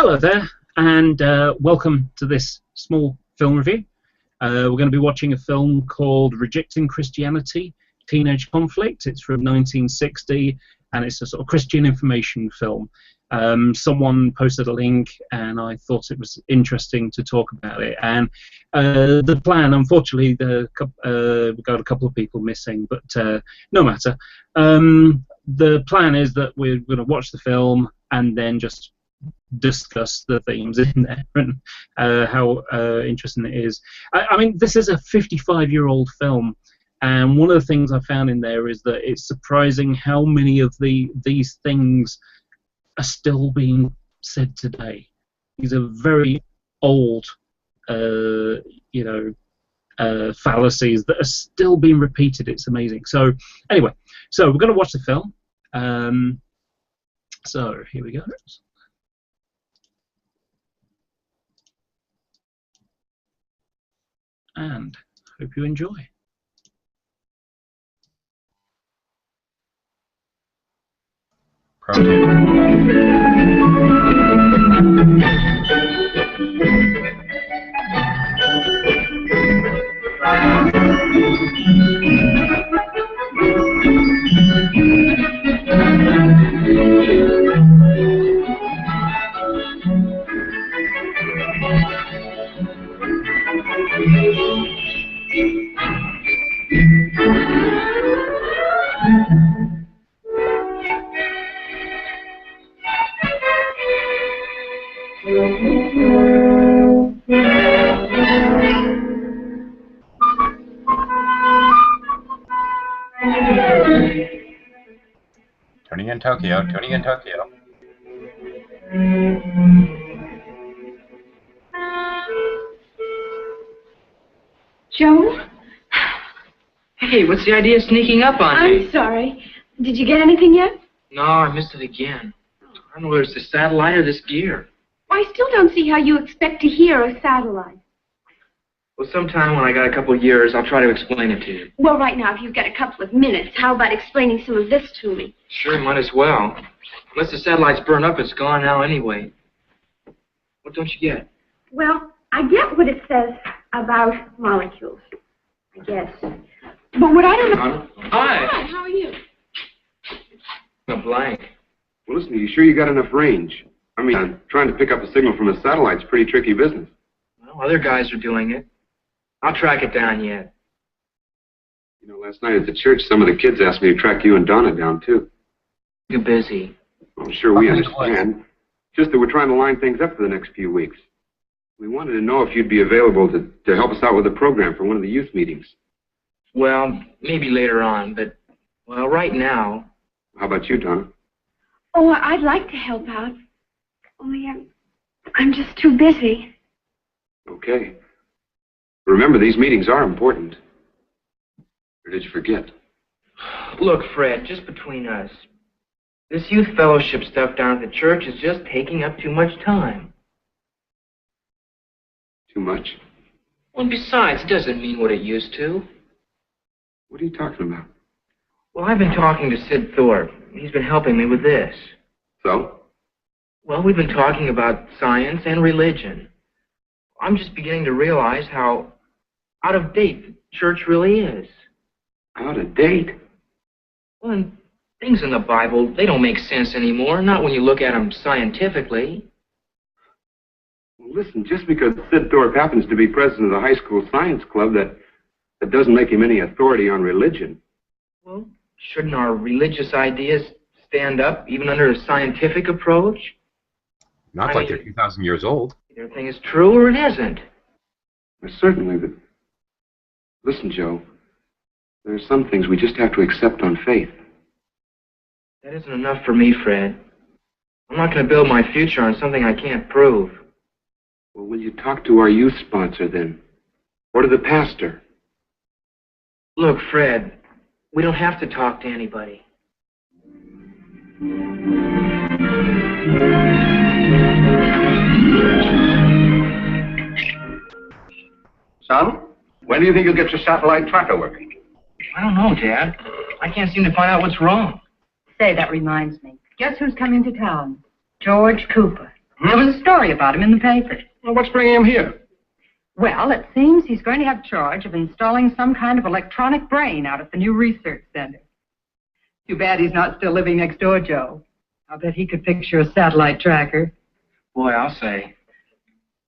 Hello there, and welcome to this small film review. We're going to be watching a film called Rejecting Christianity, Teenage Conflict. It's from 1960, and it's a sort of Christian information film. Someone posted a link, and I thought it was interesting to talk about it. And the plan, unfortunately, we got a couple of people missing, but no matter. The plan is that we're going to watch the film and then just discuss the themes in there and how interesting it is. I mean, this is a 55-year-old film, and one of the things I found in there is that it's surprising how many of these things are still being said today. These are very old, fallacies that are still being repeated. It's amazing. So anyway, so we're going to watch the film. So here we go. And hope you enjoy. Turning in Tokyo, turning in Tokyo. Joe? Hey, what's the idea of sneaking up on me? I'm sorry. Did you get anything yet? No, I missed it again. I don't know whether it's the satellite or this gear. Well, I still don't see how you expect to hear a satellite. Well, sometime when I got a couple of years, I'll try to explain it to you. Well, right now, if you've got a couple of minutes, how about explaining some of this to me? Sure, might as well. Unless the satellite's burned up, it's gone now anyway. What don't you get? Well, I get what it says about molecules, I guess. But what I don't know... Hi. Hi, how are you? A blank. Well, listen, are you sure you got enough range? I mean, trying to pick up a signal from a satellite's pretty tricky business. Well, other guys are doing it. I'll track it down yet. You know, last night at the church, some of the kids asked me to track you and Donna down, too. Too busy. Well, I'm sure we understand. Just that we're trying to line things up for the next few weeks. We wanted to know if you'd be available to help us out with a program for one of the youth meetings. Well, maybe later on, but, well, right now... How about you, Donna? Oh, I'd like to help out. Only I'm just too busy. Okay. Remember, these meetings are important. Or did you forget? Look, Fred, just between us. This youth fellowship stuff down at the church is just taking up too much time. Too much? Well, and besides, it doesn't mean what it used to. What are you talking about? Well, I've been talking to Sid Thorpe. He's been helping me with this. So? Well, we've been talking about science and religion. I'm just beginning to realize how out of date the church really is. Out of date? Well, and things in the Bible, they don't make sense anymore, not when you look at them scientifically. Well, listen, just because Sid Thorpe happens to be president of the high school science club, that doesn't make him any authority on religion. Well, shouldn't our religious ideas stand up even under a scientific approach? Not like they're 2,000 years old. Either a thing is true or it isn't. Well, certainly, but listen, Joe, there are some things we just have to accept on faith. That isn't enough for me, Fred. I'm not going to build my future on something I can't prove. Well, will you talk to our youth sponsor then? Or to the pastor? Look, Fred, we don't have to talk to anybody. Son, when do you think you'll get your satellite tracker working? I don't know, Dad. I can't seem to find out what's wrong. Say, that reminds me. Guess who's coming to town? George Cooper. There was a story about him in the paper. Well, what's bringing him here? Well, it seems he's going to have charge of installing some kind of electronic brain out at the new research center. Too bad he's not still living next door, Joe. I'll bet he could picture a satellite tracker. Boy, I'll say.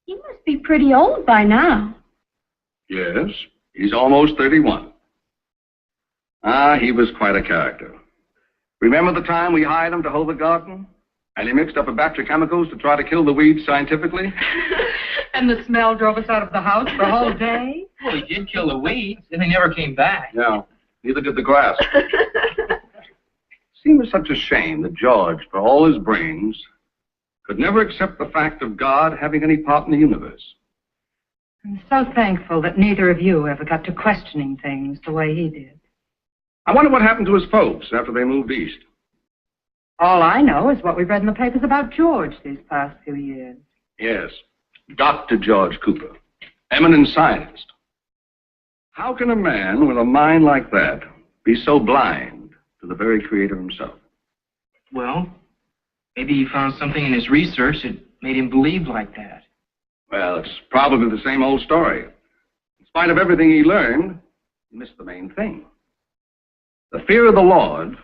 He must be pretty old by now. Yes, he's almost 31. He was quite a character. Remember the time we hired him to hoe the garden? And he mixed up a batch of chemicals to try to kill the weeds scientifically? And the smell drove us out of the house for a whole day? Well, he did kill the weeds, and they never came back. Yeah, neither did the grass. Seems such a shame that George, for all his brains, could never accept the fact of God having any part in the universe. I'm so thankful that neither of you ever got to questioning things the way he did. I wonder what happened to his folks after they moved east. All I know is what we've read in the papers about George these past few years. Yes, Dr. George Cooper, eminent scientist. How can a man with a mind like that be so blind to the very creator himself? Well, maybe he found something in his research that made him believe like that. Well, it's probably the same old story. In spite of everything he learned, he missed the main thing. The fear of the Lord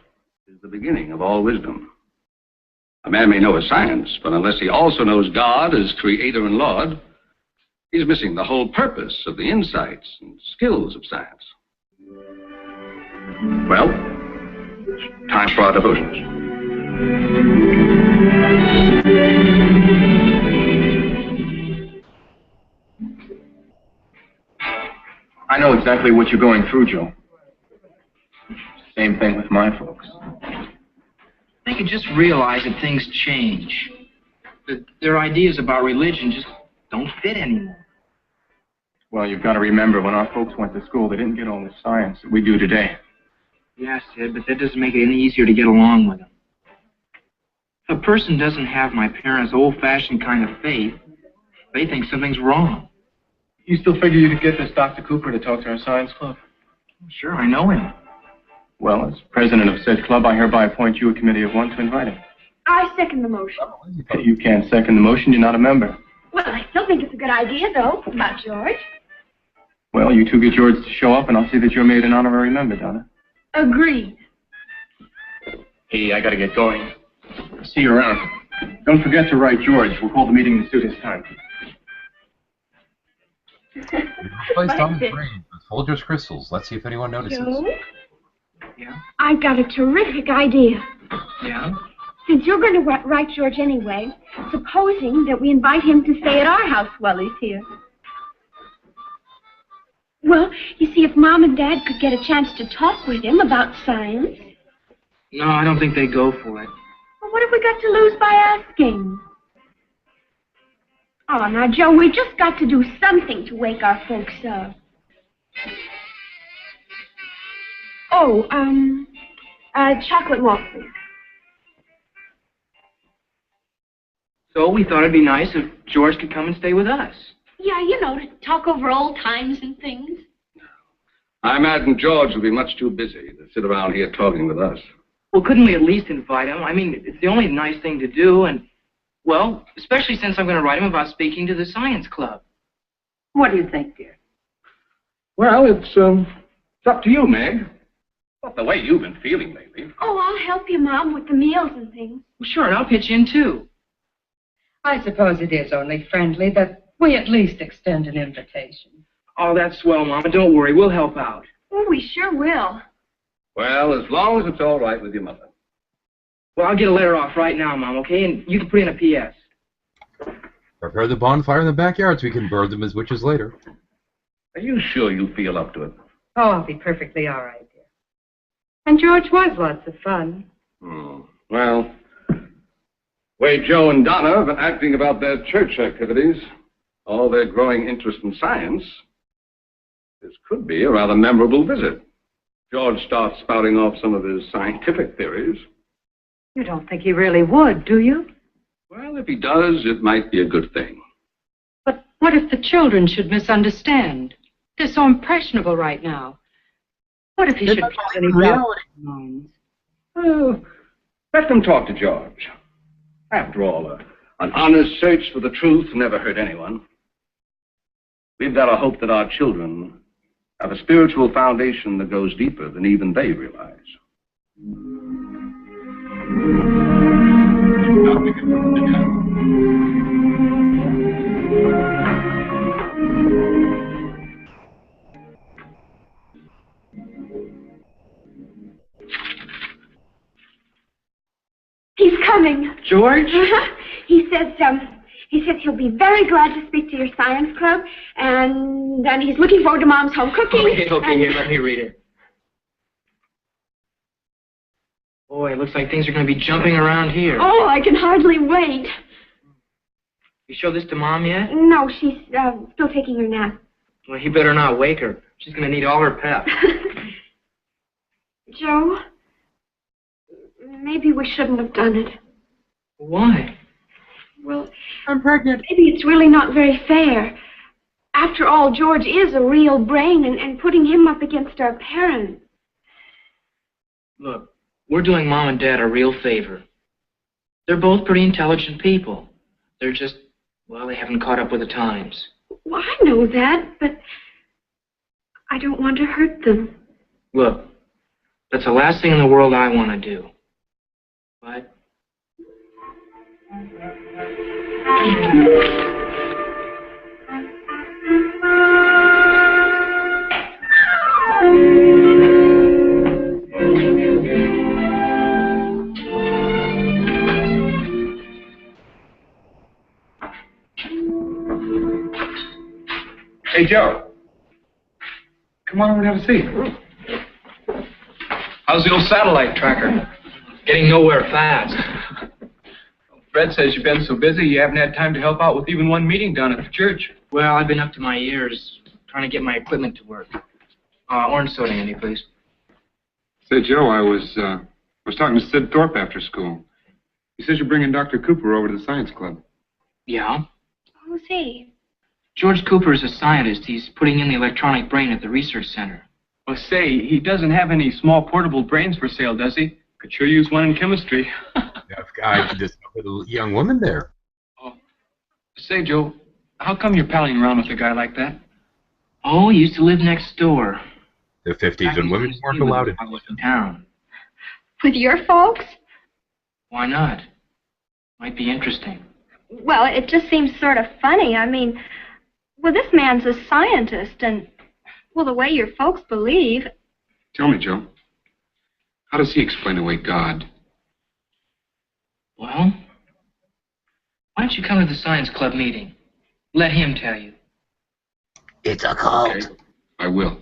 is the beginning of all wisdom. A man may know his science, but unless he also knows God as creator and Lord, he's missing the whole purpose of the insights and skills of science. Well, it's time for our devotions. I know exactly what you're going through, Joe. Same thing with my folks. They could just realize that things change. That their ideas about religion just don't fit anymore. Well, you've got to remember, when our folks went to school, they didn't get all the science that we do today. Yes, Sid, but that doesn't make it any easier to get along with them. If a person doesn't have my parents' old-fashioned kind of faith, they think something's wrong. You still figure you could get this Dr. Cooper to talk to our science club? Sure, I know him. Well, as president of said club, I hereby appoint you a committee of one to invite him. I second the motion. You can't second the motion. You're not a member. Well, I still think it's a good idea, though, about George. Well, you two get George to show up, and I'll see that you're made an honorary member, Donna. Agreed. Hey, I got to get going. See you around. Don't forget to write George. We'll call the meeting to suit his time. Replace Donna's brain with Folgers crystals. Let's see if anyone notices. Joe? Yeah? I've got a terrific idea. Yeah? Since you're going to write George anyway, supposing that we invite him to stay at our house while he's here. Well, you see, if Mom and Dad could get a chance to talk with him about science. No, I don't think they'd go for it. Well, what have we got to lose by asking? Oh, now, Joe, we just got to do something to wake our folks up. Oh, chocolate malt, please. So we thought it'd be nice if George could come and stay with us. Yeah, you know, to talk over old times and things. I imagine George will be much too busy to sit around here talking with us. Well, couldn't we at least invite him? I mean, it's the only nice thing to do, and, well, especially since I'm going to write him about speaking to the science club. What do you think, dear? Well, it's up to you, Meg. Not the way you've been feeling lately. Oh, I'll help you, Mom, with the meals and things. Well, sure, and I'll pitch in, too. I suppose it is only friendly that we at least extend an invitation. Oh, that's swell, Mama. Don't worry. We'll help out. Oh, we sure will. Well, as long as it's all right with your mother. Well, I'll get a letter off right now, Mom, okay? And you can put in a P.S. Prepare the bonfire in the backyard so we can burn them as witches later. Are you sure you feel up to it? Oh, I'll be perfectly all right, dear. And George was lots of fun. Well, way Joe and Donna have been acting about their church activities, all their growing interest in science, this could be a rather memorable visit. George starts spouting off some of his scientific theories. You don't think he really would, do you? Well, if he does, it might be a good thing. But what if the children should misunderstand? They're so impressionable right now. What if he should cause any doubt in their minds? Well, let them talk to George. After all, An honest search for the truth never hurt anyone. We've got to hope that our children have a spiritual foundation that goes deeper than even they realize. Now we can put it together. He's coming. George? He says he'll be very glad to speak to your science club, and he's looking forward to Mom's home cooking. Okay, here, let me read it. Boy, it looks like things are going to be jumping around here. Oh, I can hardly wait. You show this to Mom yet? No, she's still taking her nap. Well, you better not wake her. She's going to need all her pep. Joe, maybe we shouldn't have done it. Why? Well, I'm pregnant. maybe it's really not very fair. After all, George is a real brain, and putting him up against our parents. Look, we're doing Mom and Dad a real favor. They're both pretty intelligent people. They're just, well, they haven't caught up with the times. Well, I know that, but I don't want to hurt them. Look, that's the last thing in the world I want to do. But Hey, Joe. Come on over and have a seat. How's the old satellite tracker? getting nowhere fast. Fred says you've been so busy you haven't had time to help out with even one meeting down at the church. Well, I've been up to my ears trying to get my equipment to work. Orange soda, Andy, please. Say, Joe, I was talking to Sid Thorpe after school. He says you're bringing Dr. Cooper over to the science club. Yeah? Who's he? George Cooper is a scientist. He's putting in the electronic brain at the research center. Well, say, he doesn't have any small portable brains for sale, does he? Could sure use one in chemistry. I could just with a young woman there. Oh. Say, Joe, how come you're palling around with a guy like that? Oh, he used to live next door. The 50s and women weren't allowed in. I was in town. With your folks? Why not? Might be interesting. Well, it just seems sort of funny. I mean, well, this man's a scientist, and, well, the way your folks believe. Tell me, Joe, how does he explain away God? Well, why don't you come to the science club meeting? Let him tell you. It's a cult. Okay, I will.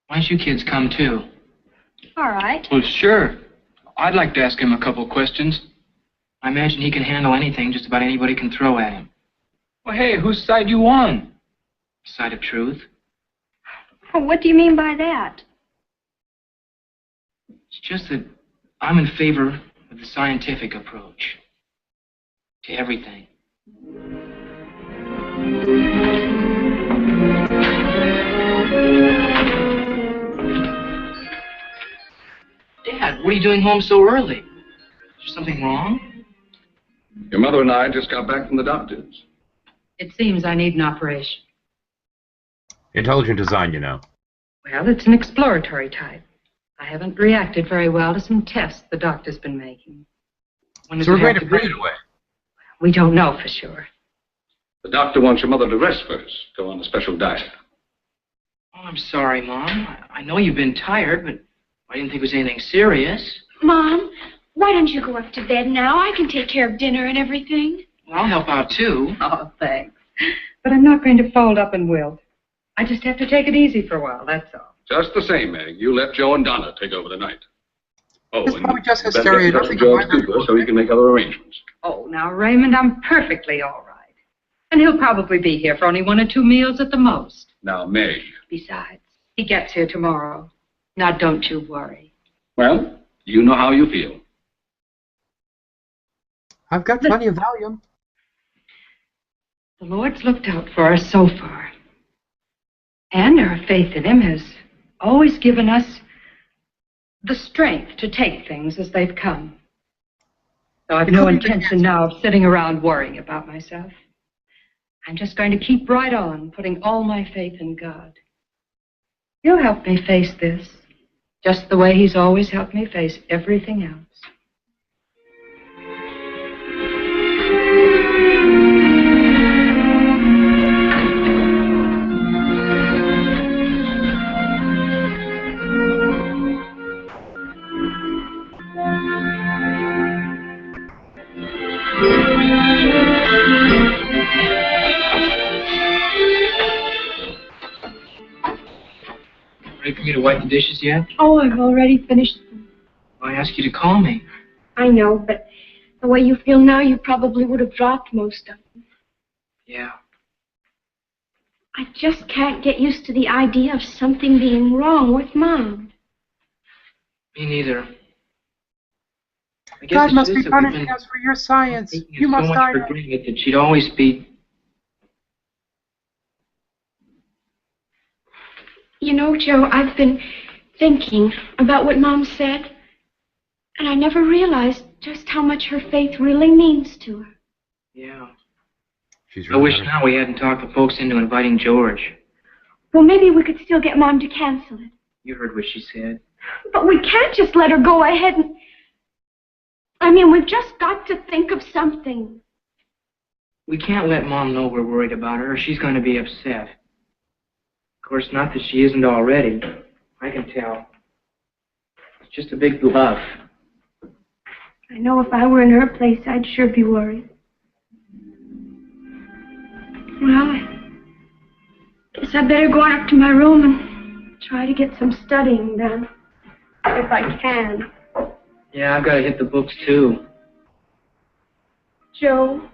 Why don't you kids come too? All right. Well, sure. I'd like to ask him a couple questions. I imagine he can handle anything just about anybody can throw at him. Well, hey, whose side you on? Side of truth. Well, what do you mean by that? It's just that I'm in favor of the scientific approach to everything. Dad, what are you doing home so early? Is there something wrong? Your mother and I just got back from the doctor's. It seems I need an operation. Intelligent design, you know. Well, it's an exploratory type. I haven't reacted very well to some tests the doctor's been making. When does So it we're going have to to put be? it away. We don't know for sure. The doctor wants your mother to rest first, go on a special diet. Oh, I'm sorry, Mom. I know you've been tired, but I didn't think it was anything serious. Mom, why don't you go up to bed now? I can take care of dinner and everything. Well, I'll help out too. Oh, thanks. But I'm not going to fold up and wilt. I just have to take it easy for a while, that's all. Just the same, Meg. You let Joe and Donna take over the night. Oh, This and probably just has you better get in touch with stereotypical George Cooper so he can make other arrangements. Oh, now, Raymond, I'm perfectly all right. And he'll probably be here for only 1 or 2 meals at the most. Now, Meg. Besides, he gets here tomorrow. Now, don't you worry. Well, you know how you feel. I've got plenty of Valium. The Lord's looked out for us so far. And our faith in him has always given us the strength to take things as they've come. So I've no intention now of sitting around worrying about myself. I'm just going to keep right on, putting all my faith in God. He'll help me face this, just the way he's always helped me face everything else. Ready for me to wipe the dishes yet? Oh, I've already finished them. Well, I asked you to call me. I know, but the way you feel now, you probably would have dropped most of them. Yeah. I just can't get used to the idea of something being wrong with Mom. Me neither. I guess God it's must just be that we've punishing been us for your science. taking it You must so much die. for granted that she'd always be. You know, Joe, I've been thinking about what Mom said, and I never realized just how much her faith really means to her. Yeah. She's I really wish now we hadn't talked the folks into inviting George. Well, maybe we could still get Mom to cancel it. You heard what she said. But we can't just let her go ahead and... I mean, we've just got to think of something. We can't let Mom know we're worried about her, or she's going to be upset. Of course, not that she isn't already. I can tell. It's just a big bluff. I know if I were in her place, I'd sure be worried. Well, I guess I better go on up to my room and try to get some studying done. If I can. Yeah, I've got to hit the books, too. Joe,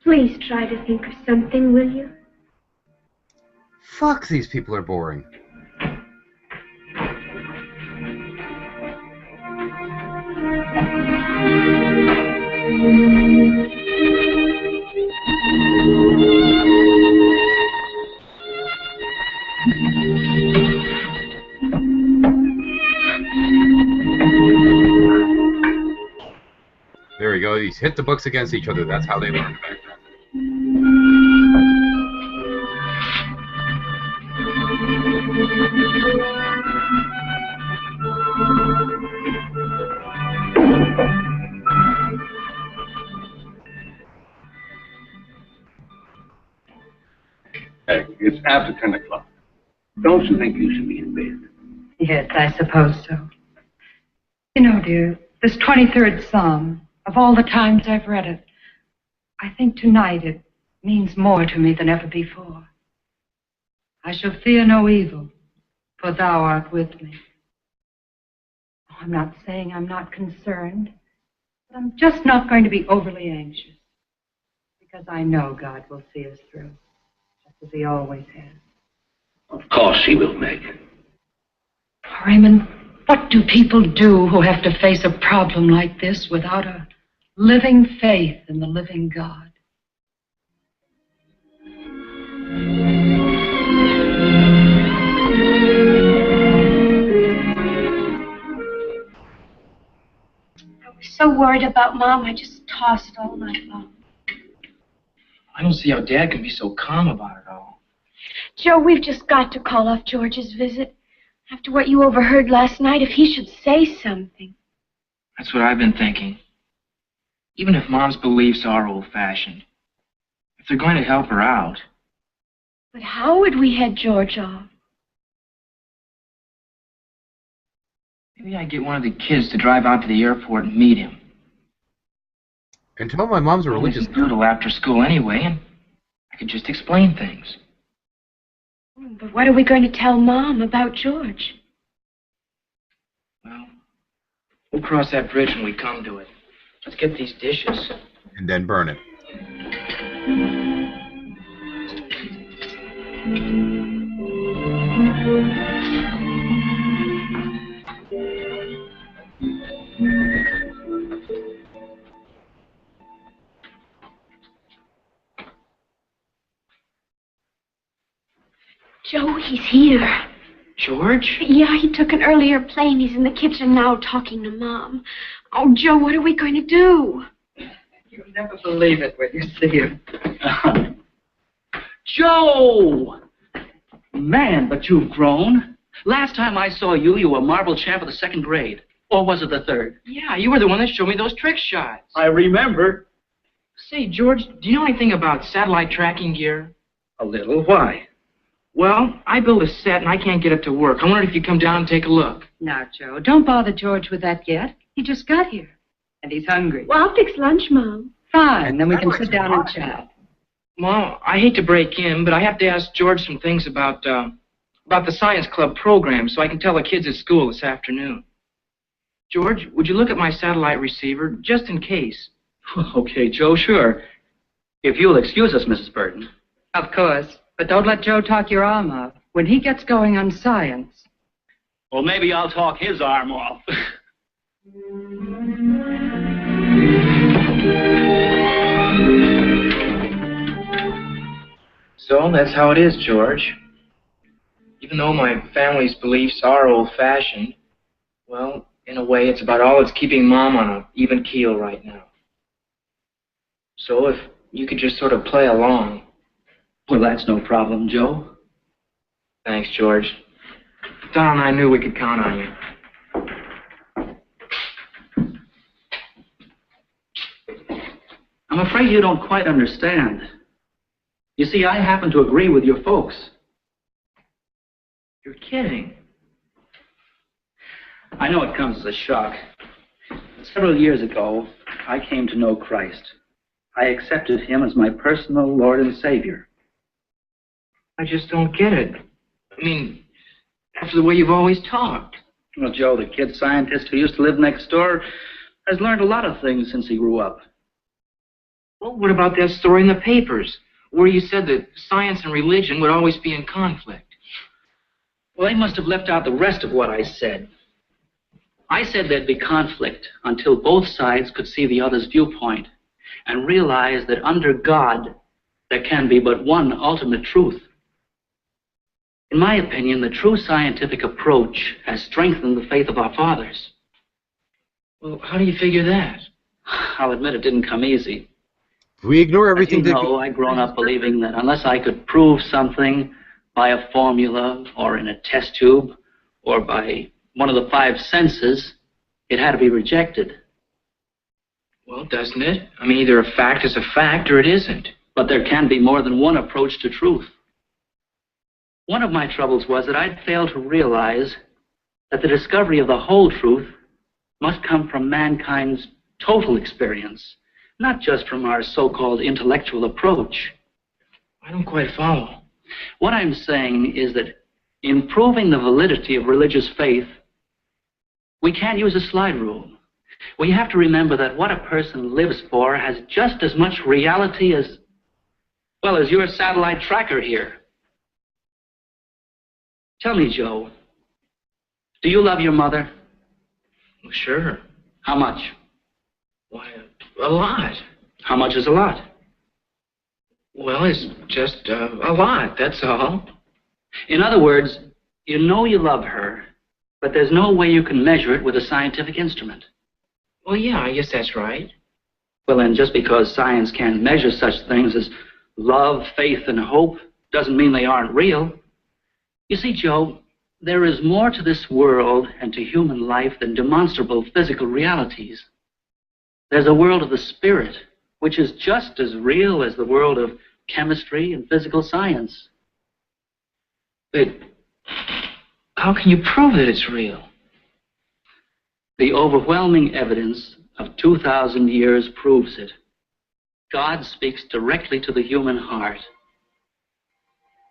please try to think of something, will you? Fuck, these people are boring. There we go. He's hit the books against each other. That's how they learn back then. Hey, it's after 10 o'clock. Don't you think you should be in bed? Yes, I suppose so. You know, dear, this 23rd Psalm, of all the times I've read it, I think tonight it means more to me than ever before. I shall fear no evil, for thou art with me. Oh, I'm not saying I'm not concerned, but I'm just not going to be overly anxious, because I know God will see us through, just as he always has. Of course he will, Meg. Raymond, what do people do who have to face a problem like this without a living faith in the living God? I was so worried about Mom, I just tossed all night long. I don't see how Dad can be so calm about it all. Joe, we've just got to call off George's visit. After what you overheard last night, if he should say something. That's what I've been thinking. Even if Mom's beliefs are old-fashioned, if they're going to help her out. But how would we head George off? Maybe I'd get one of the kids to drive out to the airport and meet him. And tell my mom's a Well, religious. isn't till after school anyway, and I could just explain things. But what are we going to tell Mom about George? Well, we'll cross that bridge when we come to it. Let's get these dishes. And then burn it. Joe, he's here. George? Yeah, he took an earlier plane. He's in the kitchen now talking to Mom. Oh, Joe, what are we going to do? You'll never believe it when you see him. Joe! Man, but you've grown. Last time I saw you, you were marble champ of the 2nd grade. Or was it the 3rd? Yeah, you were the one that showed me those trick shots. I remember. Say, George, do you know anything about satellite tracking gear? A little. Why? Well, I built a set and I can't get it to work. I wondered if you'd come down and take a look. Now, Joe, don't bother George with that yet. He just got here. And he's hungry. Well, I'll fix lunch, Mom. Fine, then we can sit down and chat. Mom, I hate to break in, but I have to ask George some things about the science club program so I can tell the kids at school this afternoon. George, would you look at my satellite receiver, just in case? Okay, Joe, sure. If you'll excuse us, Mrs. Burton. Of course. But don't let Joe talk your arm off. When he gets going on science. Well, maybe I'll talk his arm off. So, that's how it is, George. Even though my family's beliefs are old-fashioned, well, in a way, it's about all that's keeping Mom on an even keel right now. So if you could just sort of play along. Well, that's no problem, Joe. Thanks, George. Don and I knew we could count on you. I'm afraid you don't quite understand. You see, I happen to agree with your folks. You're kidding. I know it comes as a shock. Several years ago, I came to know Christ. I accepted him as my personal Lord and Savior. I just don't get it. I mean, after the way you've always talked. Well, Joe, the kid scientist who used to live next door, has learned a lot of things since he grew up. Well, what about that story in the papers, where you said that science and religion would always be in conflict? Well, they must have left out the rest of what I said. I said there'd be conflict until both sides could see the other's viewpoint and realize that under God, there can be but one ultimate truth. In my opinion, the true scientific approach has strengthened the faith of our fathers. Well, how do you figure that? I'll admit it didn't come easy. We ignore everything As you know, I'd grown up believing that unless I could prove something by a formula or in a test tube or by one of the 5 senses, it had to be rejected. Well, doesn't it? I mean, either a fact is a fact or it isn't. But there can be more than one approach to truth. One of my troubles was that I'd failed to realize that the discovery of the whole truth must come from mankind's total experience, not just from our so-called intellectual approach. I don't quite follow. What I'm saying is that in proving the validity of religious faith, we can't use a slide rule. We have to remember that what a person lives for has just as much reality as, well, as your satellite tracker here. Tell me, Joe, do you love your mother? Well, sure. How much? Why, a lot. How much is a lot? Well, it's just a lot, that's all. In other words, you know you love her, but there's no way you can measure it with a scientific instrument. Well, yeah, I guess that's right. Well, then, just because science can't measure such things as love, faith, and hope doesn't mean they aren't real. You see, Joe, there is more to this world and to human life than demonstrable physical realities. There's a world of the spirit, which is just as real as the world of chemistry and physical science. But how can you prove that it's real? The overwhelming evidence of 2,000 years proves it. God speaks directly to the human heart.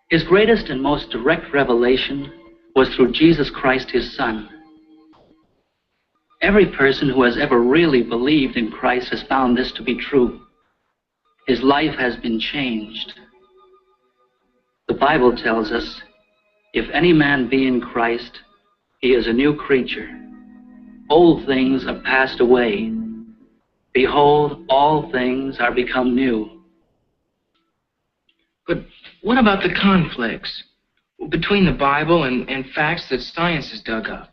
His greatest and most direct revelation was through Jesus Christ, his Son. Every person who has ever really believed in Christ has found this to be true. His life has been changed. The Bible tells us, if any man be in Christ, he is a new creature. Old things are passed away. Behold, all things are become new. But what about the conflicts? Between the Bible and facts that science has dug up.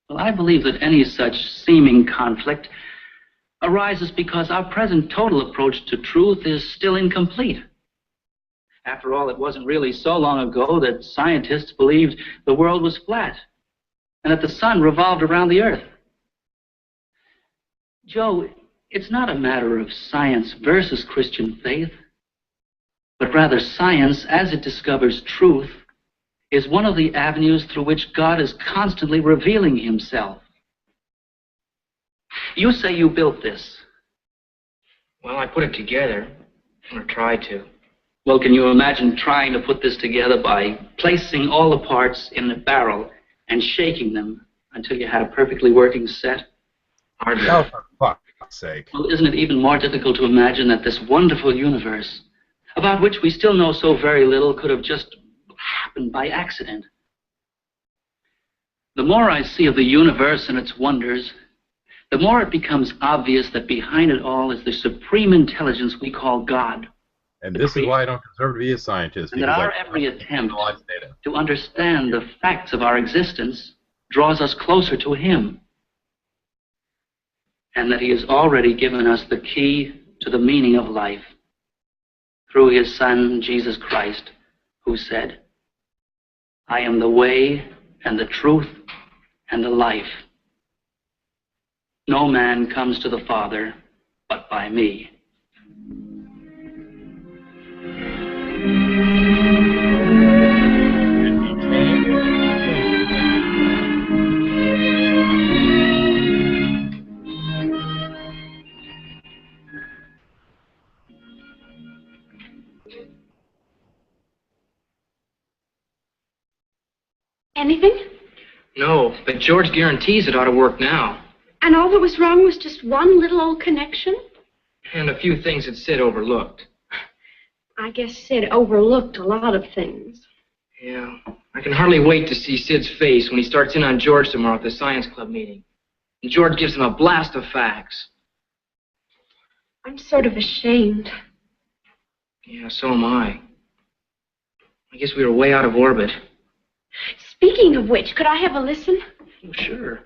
Well, I believe that any such seeming conflict arises because our present total approach to truth is still incomplete. After all, it wasn't really so long ago that scientists believed the world was flat and that the sun revolved around the earth. Joe, it's not a matter of science versus Christian faith, but rather science, as it discovers truth, is one of the avenues through which God is constantly revealing himself. You say you built this. Well, I put it together, or tried to. Well, can you imagine trying to put this together by placing all the parts in a barrel and shaking them until you had a perfectly working set? Hardly. Oh, for fuck's sake. Well, isn't it even more difficult to imagine that this wonderful universe, about which we still know so very little, could have just happened by accident? The more I see of the universe and its wonders, the more it becomes obvious that behind it all is the supreme intelligence we call God. And this is why I don't deserve to be a scientist. And that our every attempt to understand the facts of our existence draws us closer to him. And that he has already given us the key to the meaning of life through his Son, Jesus Christ, who said, "I am the way and the truth and the life. No man comes to the Father but by me." Anything? No, but George guarantees it ought to work now. And all that was wrong was just one little old connection? And a few things that Sid overlooked. I guess Sid overlooked a lot of things. Yeah, I can hardly wait to see Sid's face when he starts in on George tomorrow at the science club meeting. And George gives him a blast of facts. I'm sort of ashamed. Yeah, so am I. I guess we were way out of orbit. Speaking of which, could I have a listen? Oh, sure.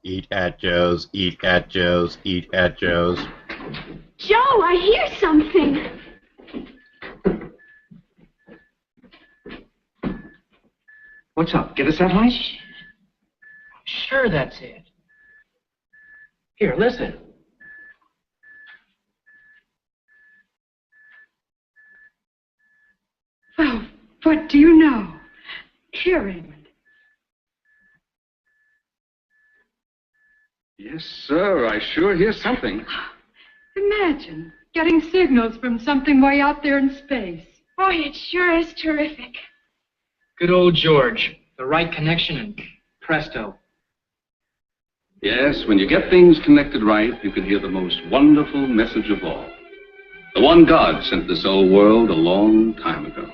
Eat at Joe's, eat at Joe's, eat at Joe's. Joe, I hear something. What's up? Get a satellite? Sure, that's it. Here, listen. Well, what do you know? Here, Raymond. Yes, sir. I sure hear something. Imagine getting signals from something way out there in space. Boy, it sure is terrific. Good old George. The right connection and presto. Yes, when you get things connected right, you can hear the most wonderful message of all. The one God sent this old world a long time ago.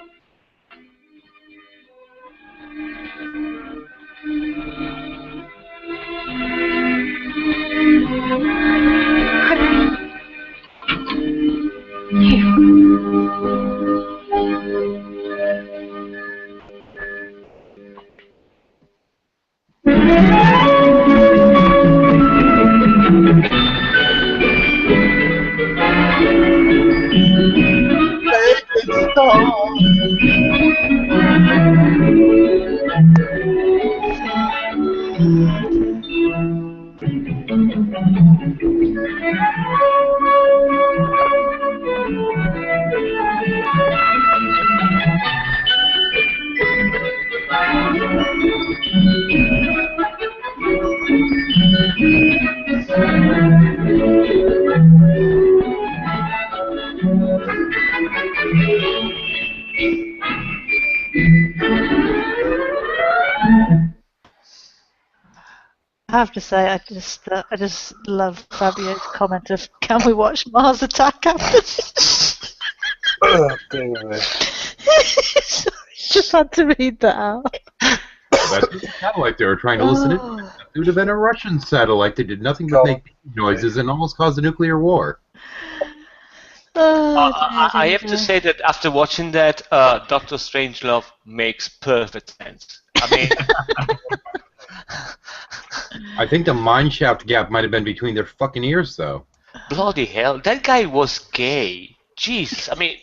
I have to say, I just love Fabio's comment of, "Can we watch Mars Attack after this?" Oh, God. Sorry, just had to read that out. That's the satellite they were trying to listen in. It would have been a Russian satellite that did nothing but make noises and almost caused a nuclear war. I have to say that after watching that, Doctor Strangelove makes perfect sense. I mean, I think the mineshaft gap might have been between their fucking ears, though. bloody hell, that guy was gay. Jesus, I mean,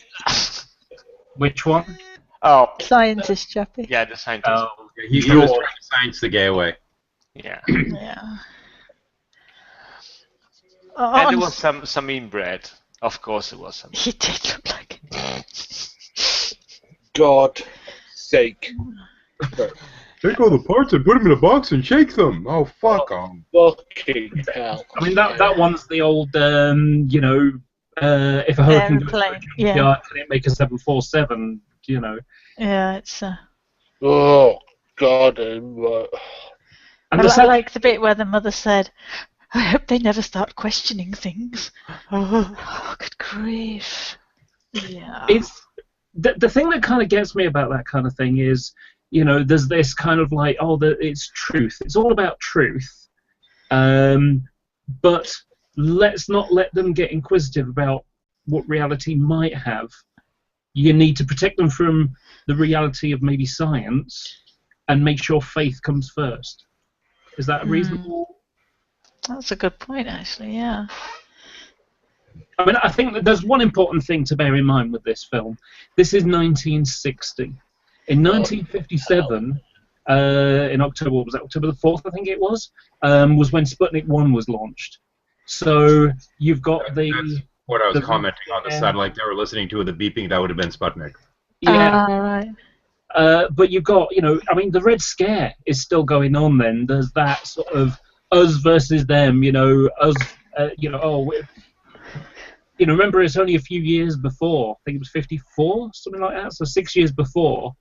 Which one? oh, Scientist chappie. yeah, the scientist. Oh, He was trying to science the gay away. Yeah. Yeah. And there was some inbred. Of course, it was some. He did look like it. God sake. Take all the parts and put them in a box and shake them. Oh, fuck them. Fucking hell. I mean, that one's the old, you know, if a hurricane goes Airplane, through yeah. can it make a 747, you know. Yeah, it's. Oh, God. And I like the bit where the mother said, I hope they never start questioning things. Oh, good grief. Yeah. It's the thing that kind of gets me about that kind of thing is, you know, there's this kind of like, it's truth. It's all about truth. But let's not let them get inquisitive about what reality might have. You need to protect them from the reality of maybe science and make sure faith comes first. Is that reasonable? That's a good point, actually, yeah. I mean, I think that there's one important thing to bear in mind with this film. This is 1960. In 1957, in October, what was that, October the 4th, I think it was when Sputnik 1 was launched. So you've got That's what I was commenting on the satellite they were listening to with the beeping. That would have been Sputnik. Yeah. Right. But you've got, you know, I mean, the Red Scare is still going on then. There's that sort of us versus them, you know, us, you know, you know, remember it's only a few years before, I think it was 54, something like that, so 6 years before,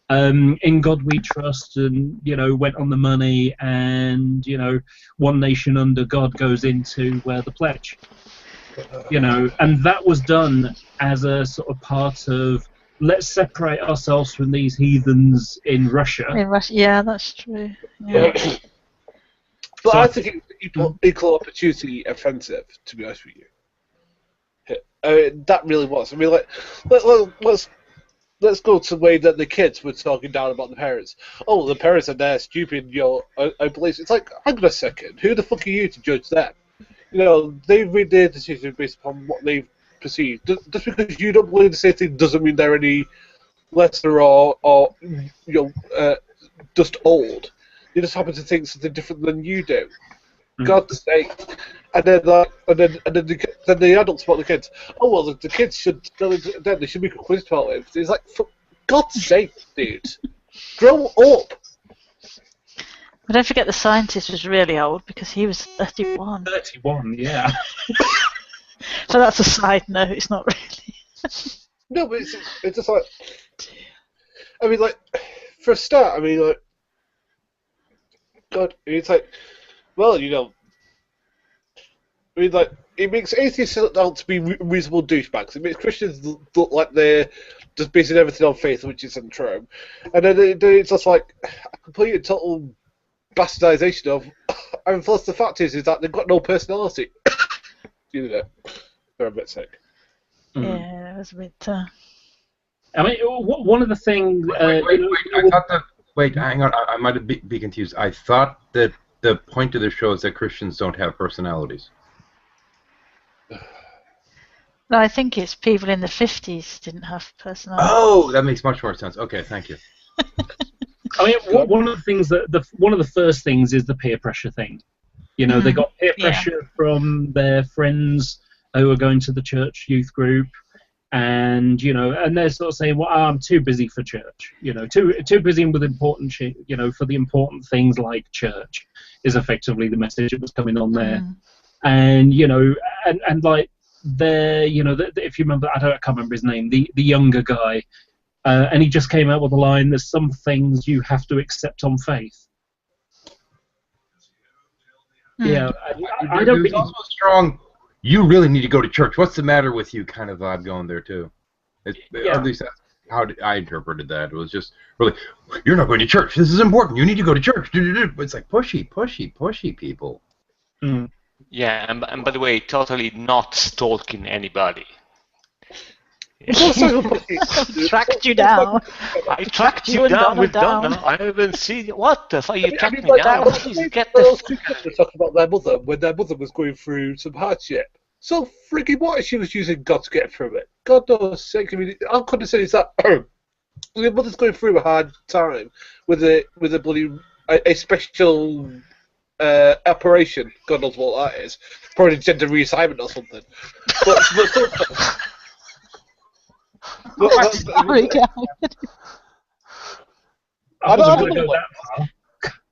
In God We Trust, and, you know, Went on the Money, and, you know, One Nation Under God goes into the pledge, you know, and that was done as a sort of part of, let's separate ourselves from these heathens in Russia. In Russia, yeah, that's true. Yeah. But I think it's equal opportunity offensive, to be honest with you. I mean, that really was. I mean, like, let's go to the way that the kids were talking down about the parents. Oh, the parents are there, stupid, you know, I believe. It's like, hang on a second, who the fuck are you to judge them? You know, they've made their decision based upon what they've perceived. Just because you don't believe the same thing doesn't mean they're any lesser or you know, just old. You just happen to think something different than you do. God's sake. And then the adults about the kids. Oh well, the kids should they should be quizzed about it. It's like, for God's sake, dude, grow up. But don't forget the scientist was really old because he was 31. 31, yeah. So that's a side note. It's not really. No, but it's just like, I mean, like, for a start, I mean, like, God, it's like, well, you know, I mean, like, it makes atheists look out to be reasonable douchebags. It makes Christians look like they're just basing everything on faith, which isn't true. And then it's just like a complete and total bastardization of, and plus the fact is that they've got no personality. You know, they're a bit sick. Yeah, it was a bit. I mean, one of the things. Wait, hang on. I might be confused. I thought that the point of the show is that Christians don't have personalities. No, I think it's people in the 50s didn't have personality. Oh, that makes much more sense. Okay, thank you. I mean, one of the things one of the first things is the peer pressure thing. You know, they got peer pressure from their friends who are going to the church youth group, and you know, and they're sort of saying, "Well, I'm too busy for church." You know, too busy with important shit. You know, for the important things like church is effectively the message that was coming on there, and you know, and like. You know, if you remember, I can't remember his name, the younger guy, and he just came out with a line, there's some things you have to accept on faith. Yeah, I don't think... There's also a strong, you really need to go to church, what's the matter with you kind of vibe going there, too. At least that's how I interpreted that. It was just really, you're not going to church, this is important, you need to go to church. It's like pushy people. Yeah, and by the way, totally not stalking anybody. Tracked you down. I tracked you down with Donna. I haven't seen. What the fuck? You tracked me like down? that, Please get those the. two characters talk about their mother when their mother was going through some hardship. So freaking what if she was using God to get through it? God knows sake. I mean, how condescending is that? Your mother's going through a hard time with a bloody a special operation. God knows what that is. Probably gender reassignment or something. Sorry, Gavin. I wasn't going to go that far.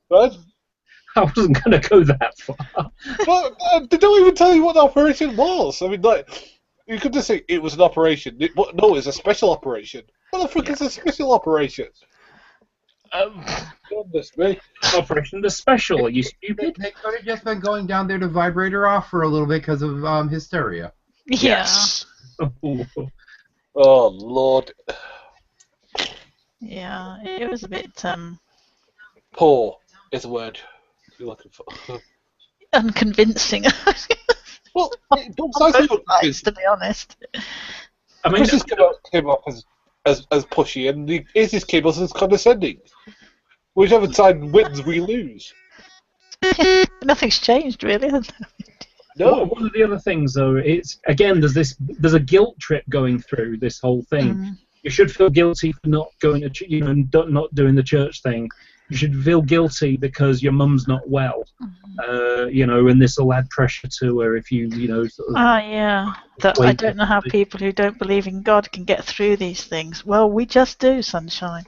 What? I wasn't going to go that far. But they don't even tell you what the operation was. I mean, like, you could just say it was an operation. No, it's a special operation. What the fuck is a special operation? Goodness me. Operation the Special. Are you stupid? They could have just been going down there to vibrate her off for a little bit because of hysteria. Yes. Oh, Lord. Yeah, it was a bit Poor is the word you're looking for. unconvincing. Well, to be honest. I mean, Chris came up as pushy, and the Aces came off as condescending. Whichever side wins, we lose. Nothing's changed, really. No. One of the other things, though, it's again there's a guilt trip going through this whole thing. You should feel guilty for not going to not doing the church thing. You should feel guilty because your mum's not well, and this will add pressure to her if you sort of. Yeah. I don't know how people who don't believe in God can get through these things. Well, we just do, Sunshine.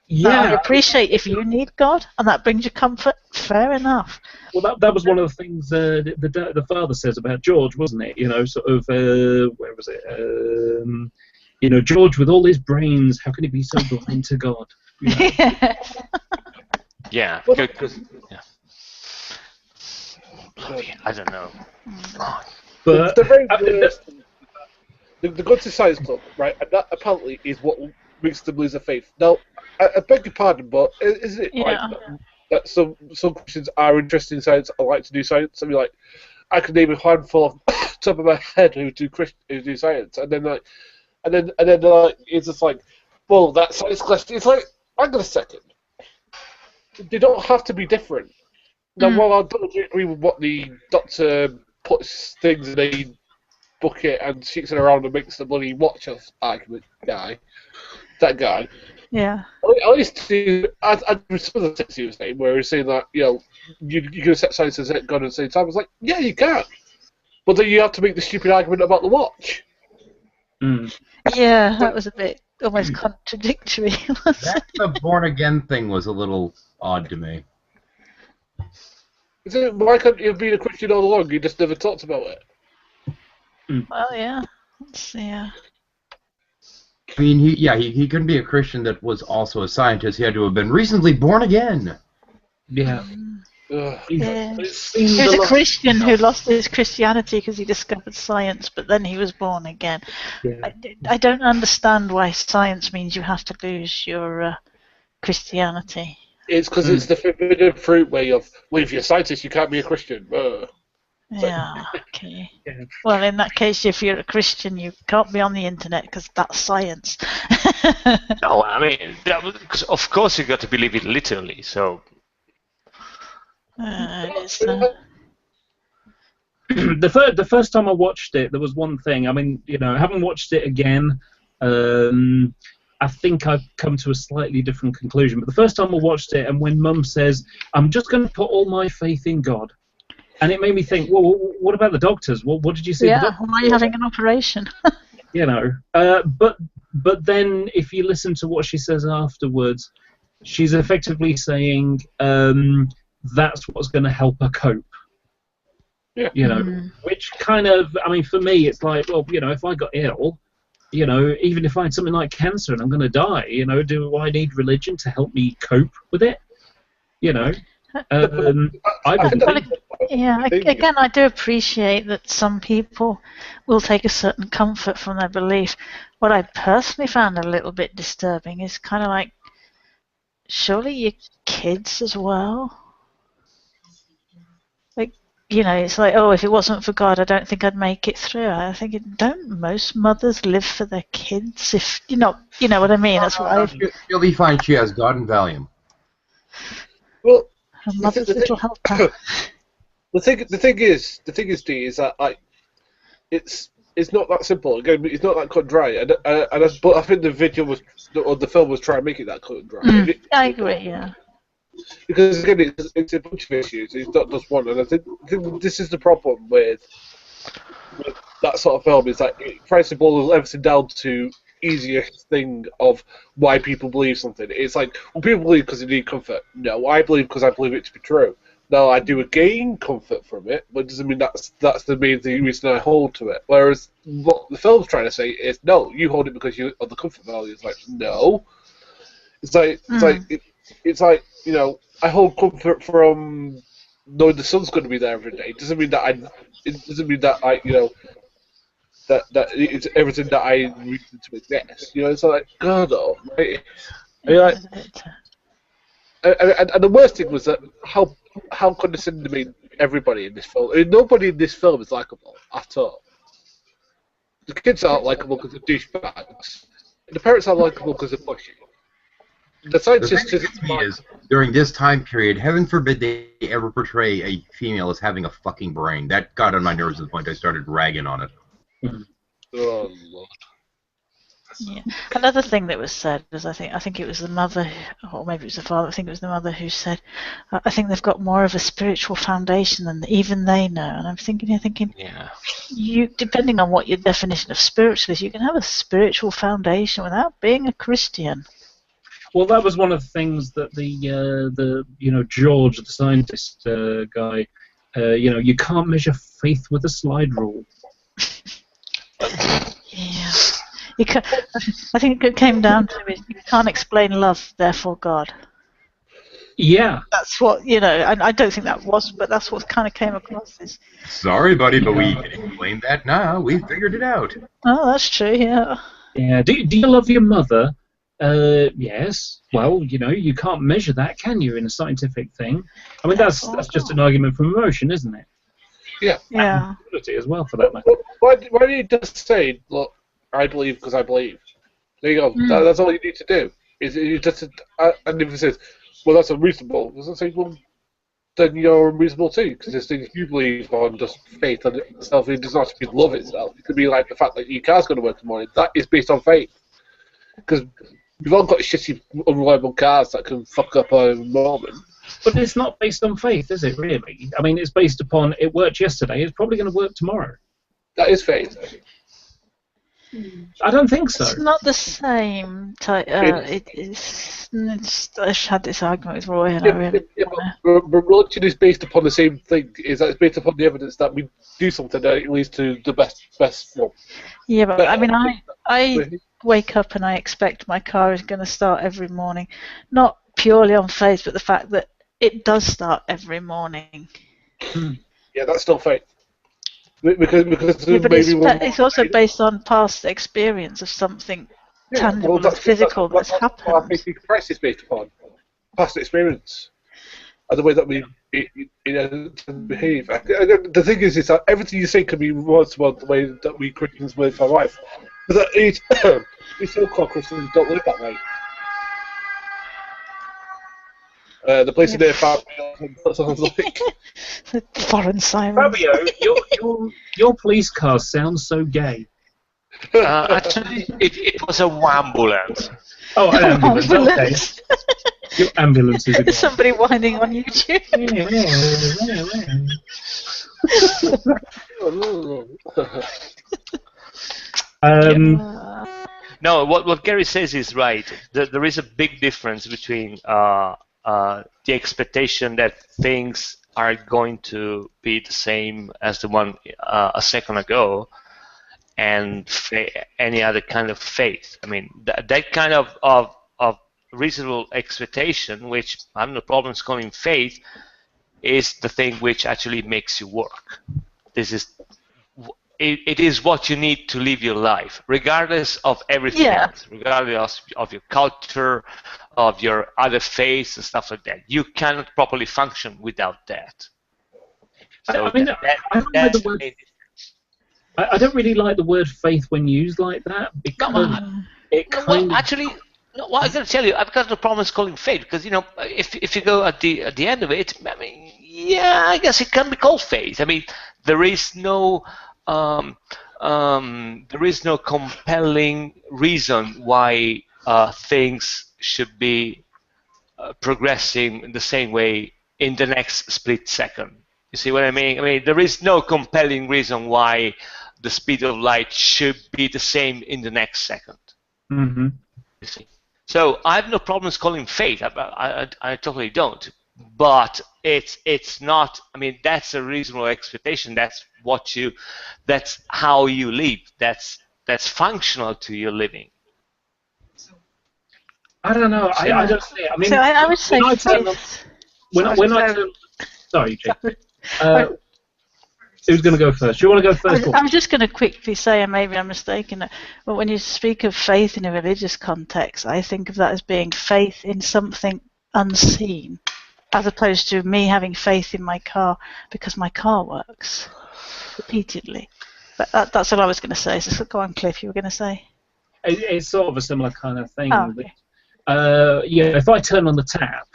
Yeah. I appreciate if you need God and that brings you comfort. Fair enough. Well, that was one of the things the father says about George, wasn't it? Where was it? George with all his brains, how can he be so blind to God? Yeah. Because I don't know. But the go to Science Club, right? And that apparently is what makes them lose their faith. Now, I beg your pardon, but is it right that some Christians are interested in science or like to do science? I mean, like, I could name a handful of top of my head who do science, and then it's just like, well, that science question. It's like, hang on a second. They don't have to be different. Now, while I don't agree with what the doctor puts things in a bucket and shakes it around and makes the bloody watch us argument guy, that guy. Yeah. At least I respect the things he was saying, where he was saying that, you can accept science as God at the same time. I was like, yeah, you can. But then you have to make the stupid argument about the watch. Yeah, that was a bit almost contradictory. The born again thing was a little odd to me. Why couldn't you have been a Christian all along? You just never talked about it. Well, yeah. I mean, he couldn't be a Christian that was also a scientist. He had to have been recently born again. Yeah. He was a Christian who lost his Christianity because he discovered science, but then he was born again. Yeah. I don't understand why science means you have to lose your Christianity. It's because it's the forbidden fruit way of, well, if you're a scientist, you can't be a Christian. Yeah, okay. Well, in that case, if you're a Christian, you can't be on the internet because that's science. No, I mean, of course you got to believe it literally, so... The first time I watched it, there was one thing. I mean, I haven't watched it again. I think I've come to a slightly different conclusion. But the first time I watched it, and when Mum says, "I'm just going to put all my faith in God," and it made me think, well, what about the doctors? What did you see? Yeah, why are you having an operation? But then if you listen to what she says afterwards, she's effectively saying that's what's going to help her cope. Yeah. Which kind of, I mean, for me, it's like, well, if I got ill, even if I had something like cancer and I'm going to die, do I need religion to help me cope with it? Again, I do appreciate that some people will take a certain comfort from their belief. What I personally found a little bit disturbing is kind of like, surely your kids as well? Like, you know, it's like, oh, if it wasn't for God, I don't think I'd make it through. I think, don't most mothers live for their kids? If you know what I mean. That's what I've. You'll be fine. She has God and Valium. Well, her mother's little helper. The thing is, D, is that it's not that simple. Again, it's not that cut and dry. But I think the film was trying to make it that cut and dry. I agree. Yeah. Because again, it's a bunch of issues. It's not just one, and I think this is the problem with that sort of film. Is that it tries to boil everything down to easiest thing of why people believe something. It's like, well, people believe because they need comfort. No, I believe because I believe it to be true. Now, I do gain comfort from it, but it doesn't mean that's the main reason I hold to it. Whereas what the film's trying to say is, no, you hold it because you of the comfort value. It's like, no. It's like you know, I hold comfort from knowing the sun's going to be there every day. It doesn't mean that I you know, that it's everything that I reason to exist. You know, it's like, God, right? I mean, like, and the worst thing was that how condescending they made everybody in this film. I mean, nobody in this film is likable at all. The kids aren't likable because they're douchebags. The parents aren't likable because they're pushy. The scientists is during this time period, heaven forbid they ever portray a female as having a fucking brain. That got on my nerves to the point I started ragging on it. Oh Lord. Yeah. Another thing that was said was, I think it was the mother, or maybe it was the father. I think it was the mother who said, I think they've got more of a spiritual foundation than even they know. And I'm thinking, yeah. You, depending on what your definition of spiritual is, you can have a spiritual foundation without being a Christian. Well, that was one of the things that the George, the scientist guy, you can't measure faith with a slide rule. Yeah. I think it came down to it. You can't explain love, therefore God. Yeah. That's what, I don't think that was, but that's what kind of came across. Sorry, buddy, but we can explain that now. We figured it out. Oh, that's true, yeah. Yeah. Do you love your mother? Yes. Well, you can't measure that, can you, in a scientific thing? I mean, that's just an argument from emotion, isn't it? Yeah. Yeah. As well, for that matter. Why do you just say, look, I believe because I believe? There you go. That's all you need to do. Is you just and if it says, well, that's unreasonable, doesn't say, well, then you're unreasonable too, because there's things you believe on just faith and itself. It does not have to be love itself. It could be like the fact that your car's going to work in the morning. That is based on faith, because we've all got shitty, unreliable cars that can fuck up at a moment. But it's not based on faith, is it, really? I mean, it's based upon, it worked yesterday, it's probably going to work tomorrow. That is faith. I don't think so. It's not the same type. I've had this argument with Roy, and I really. But religion is based upon the same thing. Is that it's based upon the evidence that we do something that it leads to the best one. Yeah, but I mean, I wake up and I expect my car is going to start every morning, not purely on faith, but the fact that it does start every morning. Yeah, that's still faith. Because but it's also based on past experience of something tangible and physical that's happened. What our faith in Christ is based upon past experience and the way that we behave. The thing is that everything you say can be words about the way that we Christians live our life. But we so-called Christians don't live that way. The place in there, Fabio, sounds like foreign sirens. Fabio, your police car sounds so gay. Actually, it was a ambulance. Oh, an ambulance. Okay. Your ambulance is a There's somebody whining on YouTube. No, what Gary says is right. There is a big difference between the expectation that things are going to be the same as the one a second ago, and any other kind of faith. I mean, that kind of reasonable expectation, which I have no problems calling faith, is the thing which actually makes you work. It is what you need to live your life, regardless of everything else, regardless of your culture, of your other faiths and stuff like that. You cannot properly function without that. So I don't really like the word faith when used like that, because it kind of... Actually, no, what I'm going to tell you, I've got no problems calling faith, because, you know, if you go at the end of it, I mean, yeah, I guess it can be called faith. I mean, there is no compelling reason why things should be progressing in the same way in the next split second. You see what I mean? I mean, there is no compelling reason why the speed of light should be the same in the next second. Mm-hmm. You see? So I have no problems calling fate. I totally don't. But it's not. I mean, that's a reasonable expectation. That's how you live. That's functional to your living. I don't know. I don't see it. I mean, so I would say sorry, Jake. Who's going to go first? Do you want to go first? I was just going to quickly say, and maybe I'm mistaken, but when you speak of faith in a religious context, I think of that as being faith in something unseen, as opposed to me having faith in my car because my car works repeatedly. But that's what I was going to say. So go on, Cliff, you were going to say? It's sort of a similar kind of thing. Oh, okay. Yeah, if I turn on the tap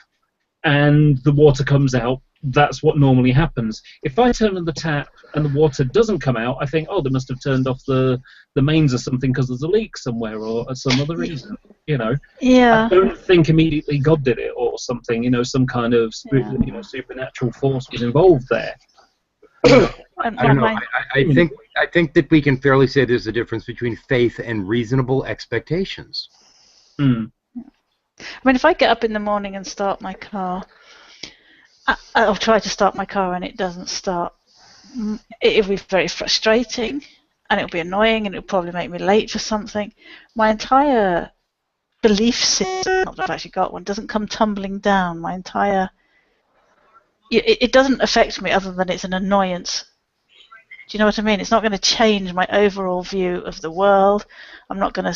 and the water comes out, that's what normally happens. If I turn on the tap and the water doesn't come out, I think, oh, they must have turned off the mains or something because there's a leak somewhere or some other reason, you know. Yeah. I don't think immediately God did it or something, you know, some kind of supernatural force was involved there. I don't know. I think that we can fairly say there's a difference between faith and reasonable expectations. Hmm. I mean, if I get up in the morning and start my car, I'll try to start my car and it doesn't start. It'll be very frustrating and it'll be annoying and it'll probably make me late for something. My entire belief system, not that I've actually got one, doesn't come tumbling down. My entire... It doesn't affect me other than it's an annoyance. Do you know what I mean? It's not going to change my overall view of the world. I'm not going to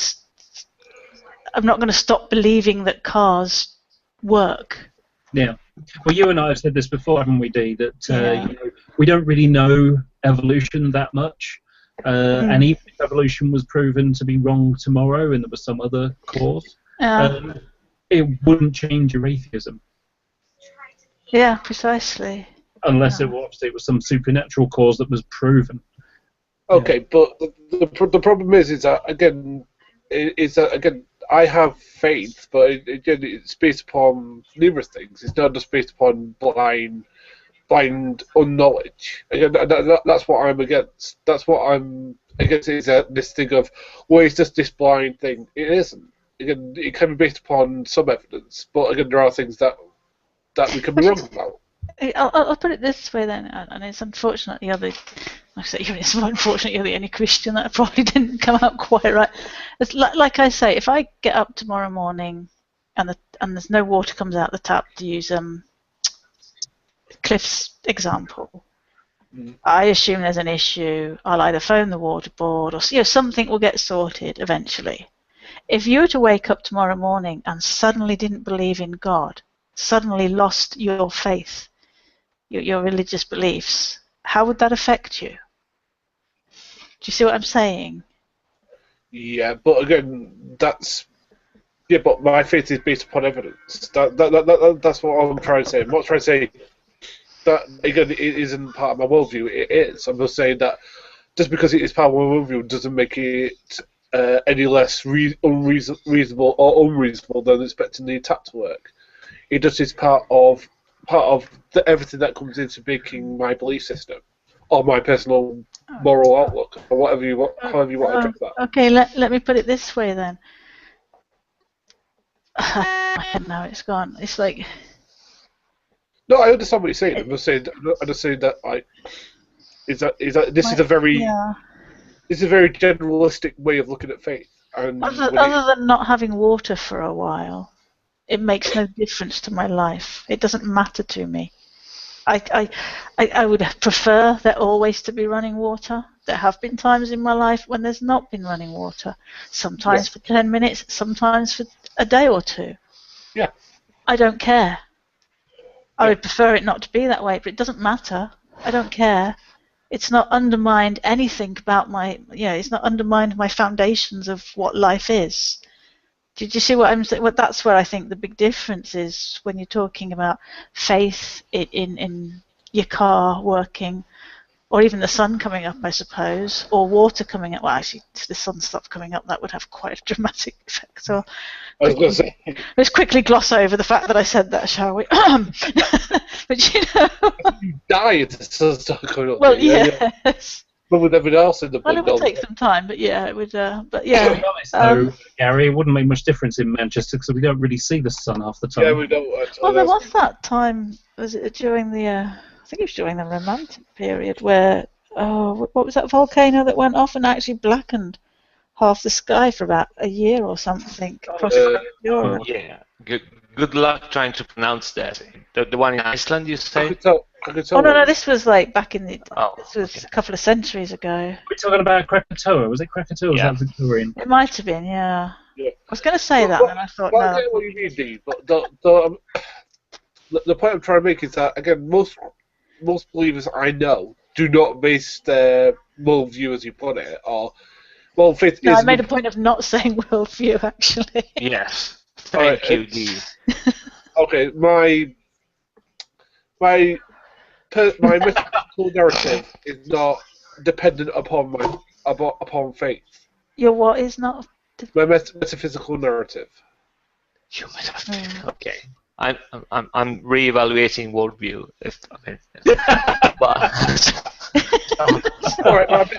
stop believing that cars work. Yeah. Well, you and I have said this before, haven't we, Dee? That you know, we don't really know evolution that much, and even if evolution was proven to be wrong tomorrow, and there was some other cause, it wouldn't change your atheism. Yeah, precisely. Unless it was some supernatural cause that was proven. Okay, but the problem is that again, I have faith, but again, it's based upon numerous things. It's not just based upon blind unknowledge. Again, that's what I'm against. That's what I'm against. Is this thing of, well, it's just this blind thing. It isn't. Again, it can be based upon some evidence, but again, there are things that we can be wrong about. I'll put it this way then, and it's unfortunate it's unfortunate you're the only Christian that probably didn't come out quite right. It's like I say, if I get up tomorrow morning and there's no water comes out the tap, to use Cliff's example, I assume there's an issue. I'll either phone the water board or something will get sorted eventually. If you were to wake up tomorrow morning and suddenly didn't believe in God, suddenly lost your faith, your religious beliefs, how would that affect you? Do you see what I'm saying? Yeah, but again, but my faith is based upon evidence. That's what I'm trying to say. I'm not trying to say that, again, it isn't part of my worldview. It is. I'm just saying that just because it is part of my worldview doesn't make it any less reasonable or unreasonable than expecting the attack to work. It just is part of everything that comes into making my belief system or my personal moral outlook, or however you want to drop that. Okay, let me put it this way then. Now it's gone. It's like... No, I understand what you're saying. I'm just saying that this is a very generalistic way of looking at faith. And other than not having water for a while, it makes no difference to my life. It doesn't matter to me. I would prefer there always to be running water. There have been times in my life when there's not been running water. Sometimes for 10 minutes, sometimes for a day or two. Yeah. I don't care. I would prefer it not to be that way, but it doesn't matter. I don't care. It's not undermined anything about my, it's not undermined my foundations of what life is. Did you see what I'm saying? Well, that's where I think the big difference is when you're talking about faith in your car working, or even the sun coming up, I suppose, or water coming up. Well, actually, if the sun stopped coming up, that would have quite a dramatic effect. So I was going to say, let's quickly gloss over the fact that I said that, shall we? But die if the sun started coming up. Well, yes. But with everything else in the book, Well, it would take some time, but yeah, it would. But yeah. To be honest, though, Gary, it wouldn't make much difference in Manchester because we don't really see the sun half the time. Yeah, we don't. Well, there was that time. Was it during the? I think it was during the Romantic period where what was that volcano that went off and actually blackened half the sky for about a year or something across Europe. Yeah. Good luck trying to pronounce that. The one in Iceland, you say? Oh no, this was like back in the. This was a couple of centuries ago. We're talking about Krakatoa. Was it Krakatoa? Yeah. Was that Victorian? It might have been, yeah. I was going to say that, and then I thought, I no. get what you mean, Dee, but the point I'm trying to make is that, again, most believers I know do not base their worldview, as you put it, or faith. No, I made a point of not saying worldview, actually. Yes. Thank you, Dee. Okay, my metaphysical narrative is not dependent upon faith. Your what is not? My metaphysical narrative. Okay. I'm re-evaluating worldview. But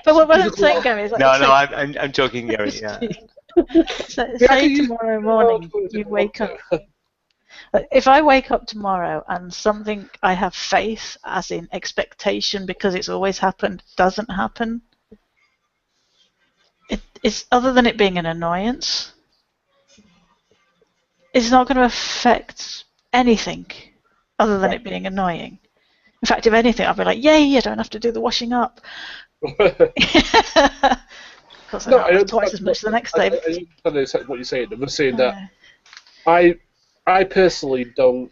what I'm saying, Gary, is like I'm joking, Gary. Yeah. Say tomorrow morning you wake up. If I wake up tomorrow and something I have faith, as in expectation, because it's always happened, doesn't happen, it's other than it being an annoyance, it's not going to affect anything other than it being annoying. In fact, if anything, I'll be like, yay, I don't have to do the washing up. Because I know twice as much the next day. I don't know what you're saying. I'm just saying that I personally don't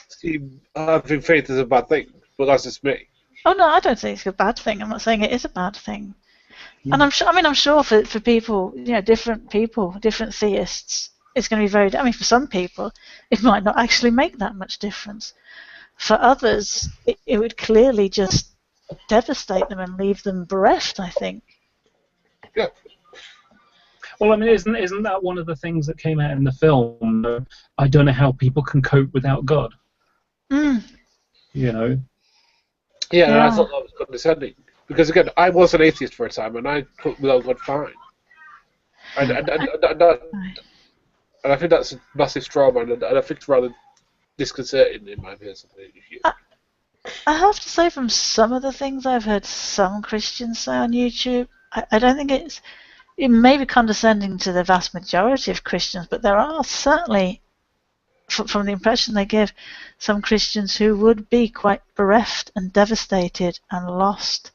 see having faith as a bad thing, but that's just me. Oh no, I don't think it's a bad thing. I'm not saying it is a bad thing. And I'm sure for people, different theists, it's going to be very. I mean, for some people, it might not actually make that much difference. For others, it would clearly just devastate them and leave them bereft, I think. Yeah. Well, I mean, isn't that one of the things that came out in the film? I don't know how people can cope without God. Mm. Yeah, I thought that was condescending. Because, again, I was an atheist for a time, and I coped without God fine. And I think that's a massive straw man, and I think it's rather disconcerting in my personal view. I have to say, from some of the things I've heard some Christians say on YouTube, I don't think it may be condescending to the vast majority of Christians, but there are certainly, from the impression they give, some Christians who would be quite bereft and devastated and lost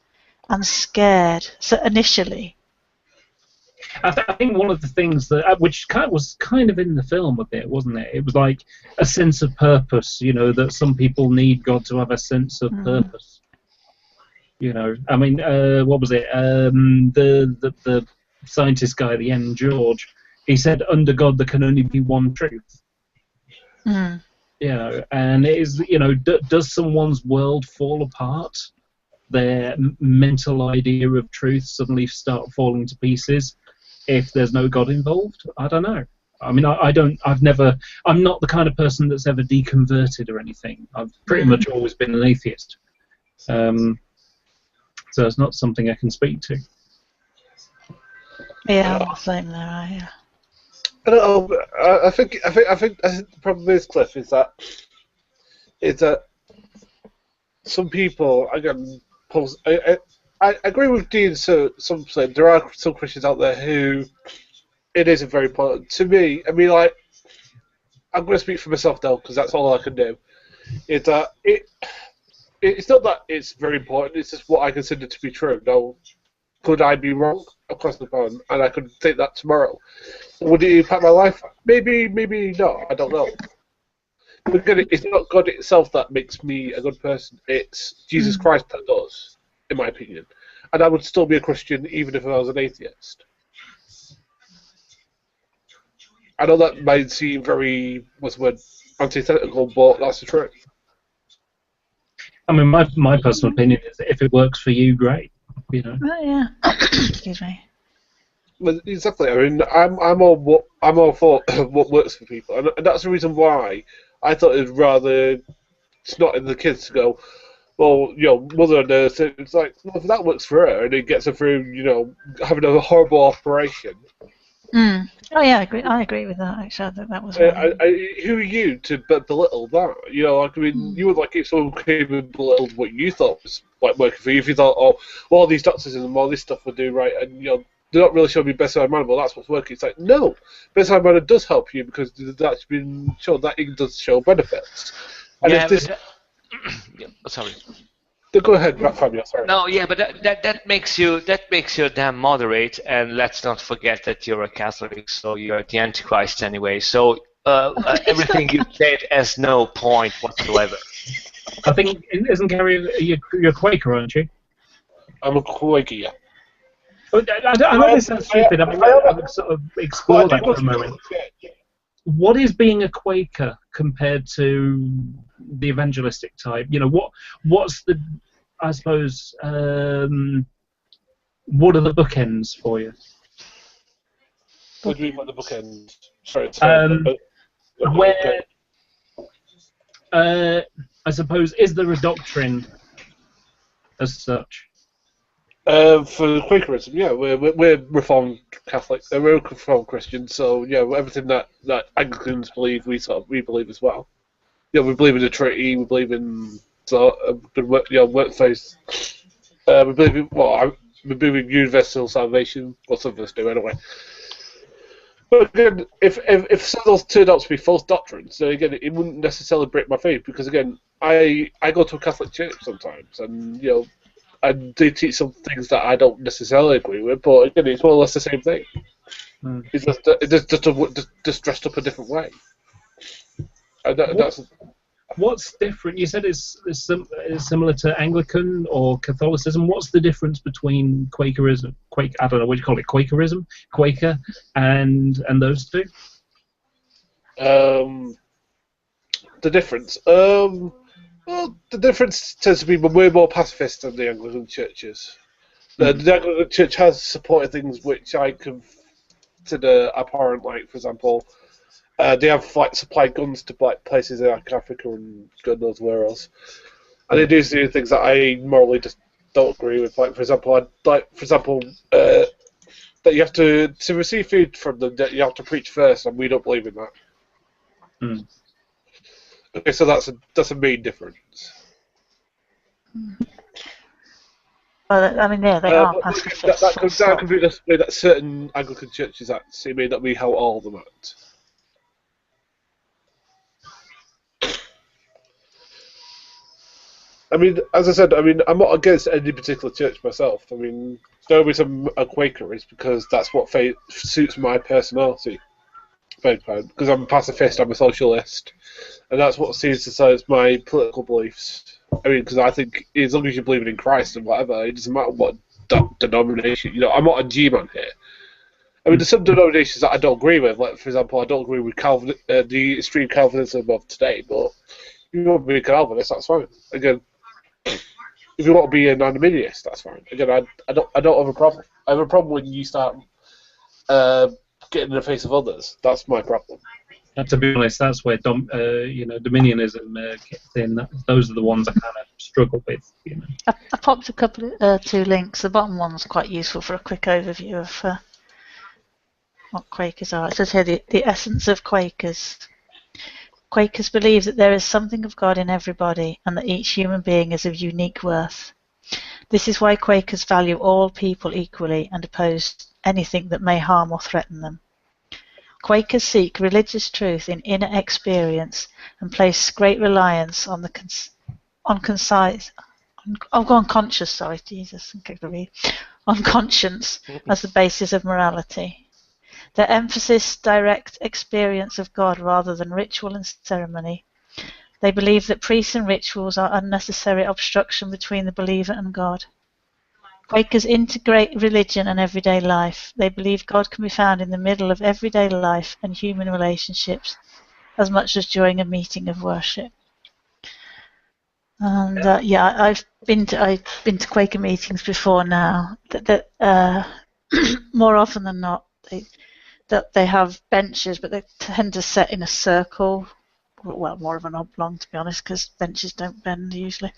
and scared. So initially, I think one of the things that, which was kind of in the film a bit, wasn't it? It was like a sense of purpose. That some people need God to have a sense of purpose. I mean, what was it? The scientist guy, the N. George, he said, "Under God, there can only be one truth." Mm. And it is, does someone's world fall apart? Their mental idea of truth suddenly start falling to pieces if there's no God involved? I don't know. I mean, I'm not the kind of person that's ever deconverted or anything. I've pretty much always been an atheist. So it's not something I can speak to. Yeah, I'm the same there. Yeah. I don't know. I think the problem is, Cliff, is that some people, again, I agree with Dean. So there are some Christians out there who it isn't very important to me. I mean, like, I'm going to speak for myself though, because that's all I can do. It's it's not that it's very important. It's just what I consider to be true. Now, could I be wrong? Across the pond, and I could think that tomorrow. Would it impact my life? Maybe not. I don't know. Again, it's not God itself that makes me a good person. It's Jesus Christ that does, in my opinion. And I would still be a Christian even if I was an atheist. I know that might seem very, what's the word, antithetical, but that's the truth. I mean, my personal opinion is that if it works for you, great. You know. Oh, yeah. Excuse me. Well, exactly. I mean, I'm all for what works for people, and that's the reason why I thought it'd rather snot in the kids to go, well, you know, Mother Nurse. It's like, well, if that works for her, and it gets her through, you know, having a horrible operation. Mm. Oh yeah, I agree with that. Actually, I think that was. Who are you to belittle that? You know, like, I mean, you would like if someone came and belittled what you thought was like working for you. If you thought, oh, well, all these doctors and all this stuff would do right, and you know, they're not really showing me bedside manner. Well, that's what's working. It's like, no, bedside manner does help you because that's been shown that it does show benefits. And yeah, if this, yeah, sorry. Go ahead, Fabio. Sorry. No, yeah, but that makes you damn moderate, and let's not forget that you're a Catholic, so you're the Antichrist anyway. So everything you said has no point whatsoever. I think isn't Gary you're Quaker, aren't you? I'm a Quaker, yeah. I know this sounds stupid. I mean, I'll sort of explore that for a moment. What is being a Quaker compared to the evangelistic type? You know, what's the, I suppose, what are the bookends for you? What do you mean by the bookends? Sorry. Where, I suppose, is there a doctrine as such? For Quakerism, yeah, we're Reformed Catholics, we're Reformed Christians, so yeah, everything that Anglicans believe, we believe as well. Yeah, we believe in the Trinity, we believe in workplace. We believe in universal salvation, or some of us do anyway. But again, if some of those turned out to be false doctrines, then again, it wouldn't necessarily break my faith because again, I go to a Catholic church sometimes, and you know. And they teach some things that I don't necessarily agree with, but again, it's more or less the same thing. It's just dressed up a different way. And what's different? You said it's similar to Anglican or Catholicism. What's the difference between Quakerism, I don't know what you call it, Quakerism, Quaker, and those two? The difference. Well, the difference tends to be we're more pacifist than the Anglican churches. The Anglican church has supported things which I consider abhorrent, like, for example, they have like supplied guns to like places like Africa and God knows where else, and they do things that I morally just don't agree with. Like, for example, that you have to receive food from them, that you have to preach first, and we don't believe in that. Mm. Okay, so that's a main difference. Well, I mean, yeah, they are pacifists. That could be the way that certain Anglican churches act. So it may not be how all of them act. I mean, as I said, I'm not against any particular church myself. I mean, the only reason I'm a Quaker is because that's what suits my personality. Because I'm a pacifist, I'm a socialist, and that's what seems to as my political beliefs. I mean, because I think as long as you believe in Christ and whatever, it doesn't matter what denomination. You know, I'm not a G-man here. I mean, there's some denominations that I don't agree with. Like, for example, I don't agree with the extreme Calvinism of today. But if you want to be a Calvinist, that's fine. Again, if you want to be an Arminianist, that's fine. Again, I don't have a problem. I have a problem when you start getting in the face of others. That's my problem. And to be honest, that's where dominionism kicks in. Those are the ones I kind of struggle with. You know. I popped a couple two links. The bottom one's quite useful for a quick overview of what Quakers are. It says here the essence of Quakers. Quakers believe that there is something of God in everybody and that each human being is of unique worth. This is why Quakers value all people equally and oppose anything that may harm or threaten them. Quakers seek religious truth in inner experience and place great reliance on conscience as the basis of morality. Their emphasis direct experience of God rather than ritual and ceremony, They believe that priests and rituals are unnecessary obstruction between the believer and God. Quakers integrate religion and everyday life. They believe God can be found in the middle of everyday life and human relationships, as much as during a meeting of worship. And I've been to Quaker meetings before now. That more often than not, they have benches, but they tend to set in a circle. Well, more of an oblong, to be honest, because benches don't bend usually.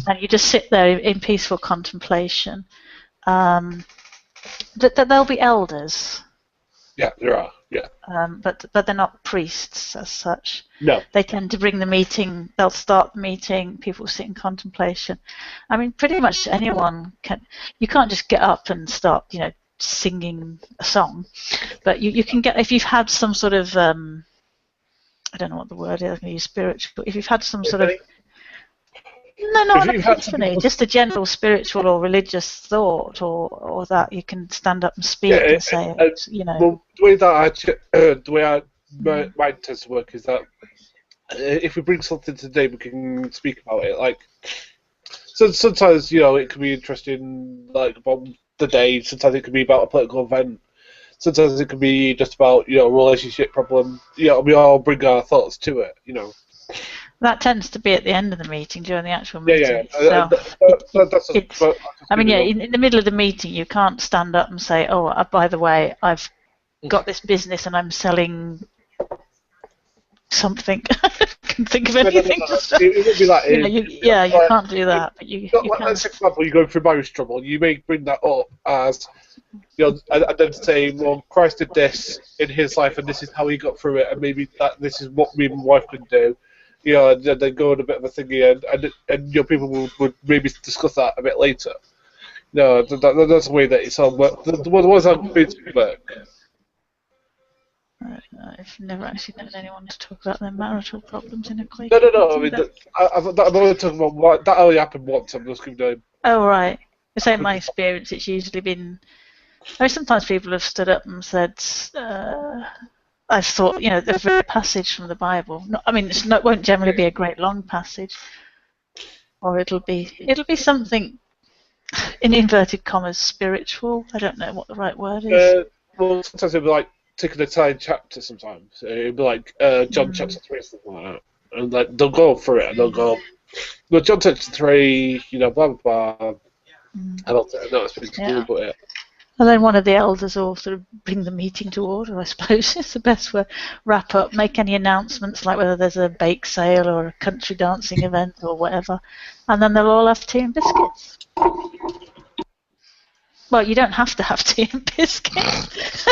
And you just sit there in peaceful contemplation. There'll be elders. Yeah, there are. Yeah. But they're not priests as such. No. They tend to bring the meeting. They'll start the meeting. People sit in contemplation. I mean, pretty much anyone can. You can't just get up and start, singing a song. But you can get, if you've had some sort of I don't know what the word is. I'm going to use spiritual. If you've had some sort of not an epiphany, just a general spiritual or religious thought, or that you can stand up and speak and say, Well, the way my tends to work is that if we bring something today, we can speak about it. Like, so sometimes it can be interesting, like about the day. Sometimes it can be about a political event. Sometimes it can be just about a relationship problem. We all bring our thoughts to it. That tends to be at the end of the meeting, during the actual meeting. Yeah. In the middle of the meeting, you can't stand up and say, "Oh, by the way, I've got this business and I'm selling something." I can think of anything. It would be like you can't do that. But you can. Let's example, you're going through marriage trouble. You may bring that up as and then say, "Well, Christ did this in his life, and this is how he got through it, and maybe this is what me and my wife could do." And then go on a bit of a thingy, and people would maybe discuss that a bit later. That's the way that it's all work. The ones I've been to work. I've never actually known anyone to talk about their marital problems in a Quaker. No. I mean, I'm only talking about that only happened once. I'm just giving you. Oh right. I say in my experience, it's usually been. I mean, sometimes people have stood up and said. I thought, the very passage from the Bible. It won't generally be a great long passage, or it'll be something in inverted commas spiritual. I don't know what the right word is. Well, sometimes it'll be like taking a time chapter. Sometimes it'll be like John chapter 3, something like that, and like they'll go through it and they'll go, "Well, John chapter 3, blah blah blah." I don't know it's pretty cool, but yeah. And then one of the elders will sort of bring the meeting to order, I suppose. It's the best way. Wrap up, make any announcements, like whether there's a bake sale or a country dancing event or whatever. And then they'll all have tea and biscuits. Well, you don't have to have tea and biscuits.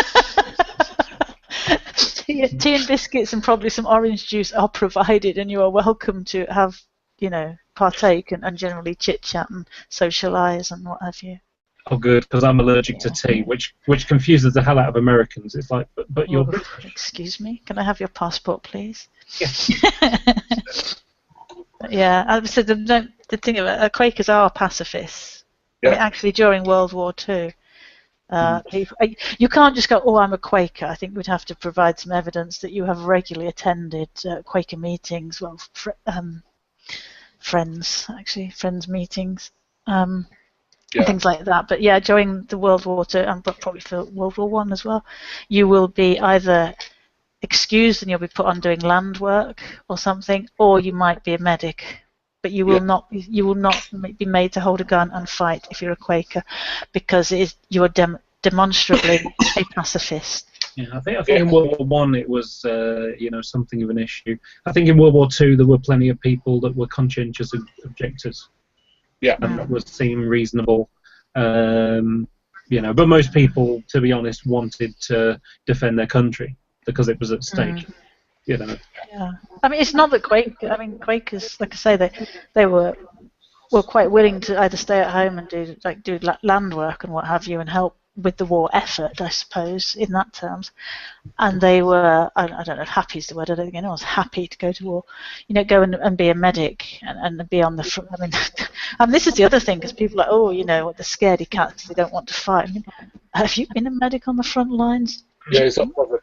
Tea and biscuits and probably some orange juice are provided, and you are welcome to have, partake and generally chit-chat and socialise and what have you. Oh, good, because I'm allergic to tea, which confuses the hell out of Americans. It's like, but you're British. Excuse me, can I have your passport, please? Yes. Yeah, I said the thing about Quakers are pacifists. Yeah. I mean, actually, during World War II, you can't just go, "Oh, I'm a Quaker." I think we'd have to provide some evidence that you have regularly attended Quaker meetings. Well, friends meetings. Things like that. But yeah, during the World War II, and probably for World War I as well, you will be either excused and you'll be put on doing land work or something, or you might be a medic. But you will not be made to hold a gun and fight if you're a Quaker, because you are demonstrably a pacifist. Yeah, I think in World War One it was something of an issue. I think in World War II there were plenty of people that were conscientious objectors. Yeah, and that would seem reasonable, But most people, to be honest, wanted to defend their country because it was at stake. Yeah, I mean, it's not that Quakers, like I say, they were quite willing to either stay at home and do land work and what have you, and help with the war effort, I suppose, in that terms. And they were, I don't know if happy is the word, I don't think anyone was happy to go to war. Go and be a medic and be on the front. I mean, and this is the other thing, because people are like, they're scaredy cats, they don't want to fight. I mean, have you been a medic on the front lines? Yeah, it's not problem.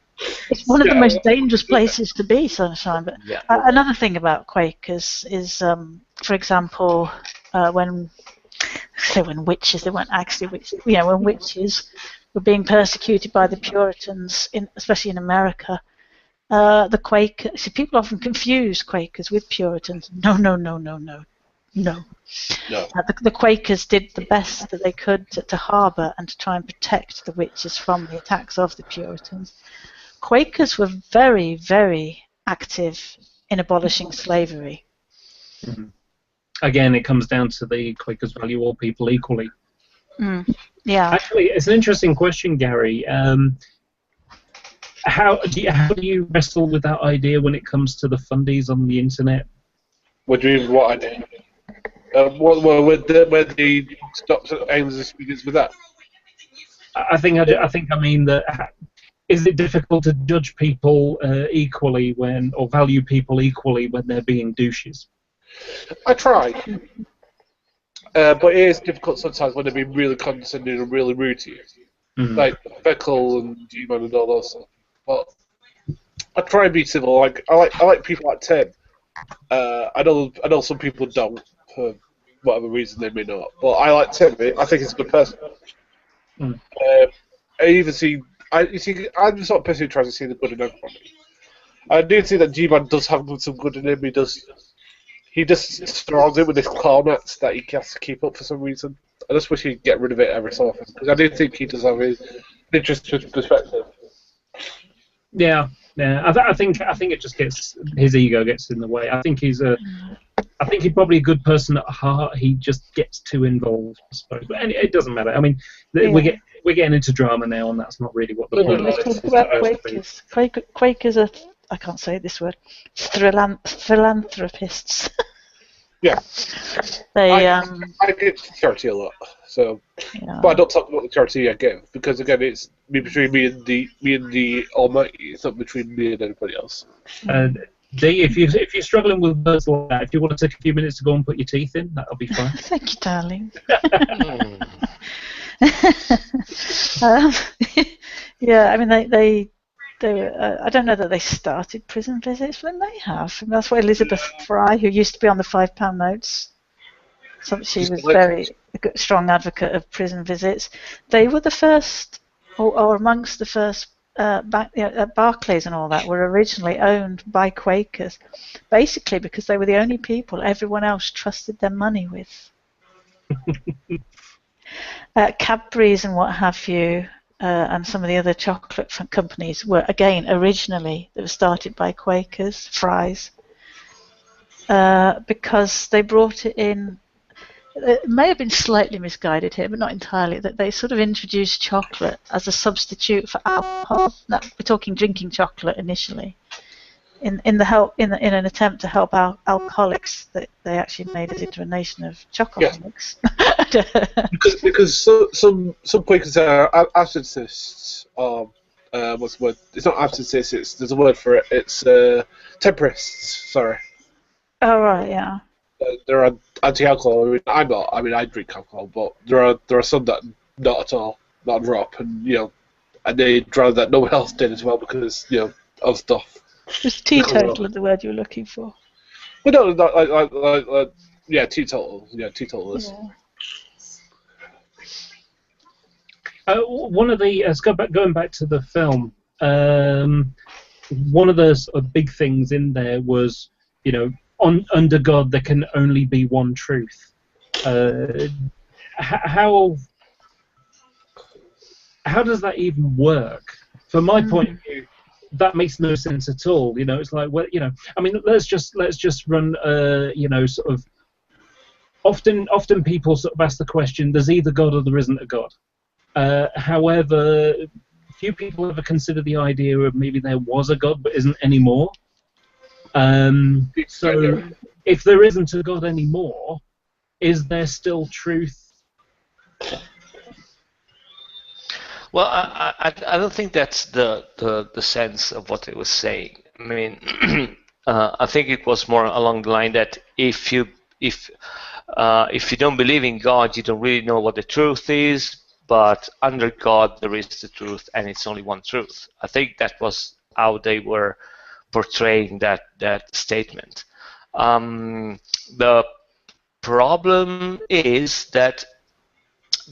It's one of the most dangerous places to be, Sunshine. But Yeah. Another thing about Quakers is, for example, when witches, they weren't actually witches, when witches were being persecuted by the Puritans, especially in America, the Quakers, see, people often confuse Quakers with Puritans. No. The Quakers did the best that they could to harbour and to try and protect the witches from the attacks of the Puritans. Quakers were very, very active in abolishing slavery. Mm-hmm. Again, it comes down to the Quakers value all people equally. Yeah. Actually, it's an interesting question, Gary. How do you wrestle with that idea when it comes to the fundies on the internet? What do you mean, what idea? Where the stops aims and speakers with that? I mean that. Is it difficult to judge people equally or value people equally when they're being douches? I try. But it is difficult sometimes when they're being really condescending and really rude to you. Mm-hmm. Like Beckle and G-Man and all those stuff. But I try and be civil. Like I like people like Tim. I know some people don't for whatever reason they may not. But I like Tim. I think he's a good person. I even see. I'm the sort of person who tries to see the good in everybody. I do see that G-Man does have some good in him. He just surrounds it with this clownets that he has to keep up for some reason. I just wish he'd get rid of it every so often, because I do think he does have an interesting perspective. Yeah. I think it just his ego gets in the way. I think he's probably a good person at heart. He just gets too involved, I suppose. But it doesn't matter. I mean, we're getting into drama now, and that's not really what the point Let's talk about Quakers. Quakers are, I can't say this word, philanthropists. Yeah. I get charity a lot, so. Yeah. But I don't talk about the charity I give, because again, it's between me and the Almighty. It's not between me and anybody else. Dee, if you're struggling with words like that, if you want to take a few minutes to go and put your teeth in, that'll be fine. Thank you, darling. Yeah, I mean they I don't know that they started prison visits, but they may have. I mean, that's why Elizabeth Fry, who used to be on the £5 notes, she was very strong advocate of prison visits. They were the first, or amongst the first. Barclays and all that were originally owned by Quakers, basically because they were the only people everyone else trusted their money with. Cadbury's and what have you, and some of the other chocolate companies were again originally they were started by Quakers, Fry's, because they brought it in. It may have been slightly misguided here, but not entirely. That they sort of introduced chocolate as a substitute for alcohol. Now, we're talking drinking chocolate initially, in an attempt to help alcoholics. That they actually made it into a nation of chocoholics. Yeah. because some Quakers are abstinentists. What's the word? It's not abstinentists. There's a word for it. It's temporists. Sorry. Oh right, yeah. There are anti-alcohol. I mean, I'm not. I mean, I drink alcohol, but there are some that not at all, not a drop, and and they drowned that no one else did as well because of stuff. Was teetotal the word you were looking for? Well, no, teetotal. Yeah, teetotalers. Yeah. One of the going back to the film, one of the sort of big things in there was, under God there can only be one truth. How does that even work? From my point of view, that makes no sense at all. It's like, well, I mean, let's just run, sort of. Often people sort of ask the question: there's either God or there isn't a God. However, few people ever consider the idea of maybe there was a God but isn't anymore. So, if there isn't a God anymore, is there still truth? Well, I don't think that's the sense of what it was saying. I mean, I think it was more along the line that if you don't believe in God, you don't really know what the truth is. but under God there is the truth, and it's only one truth. I think that was how they were portraying that statement. The problem is that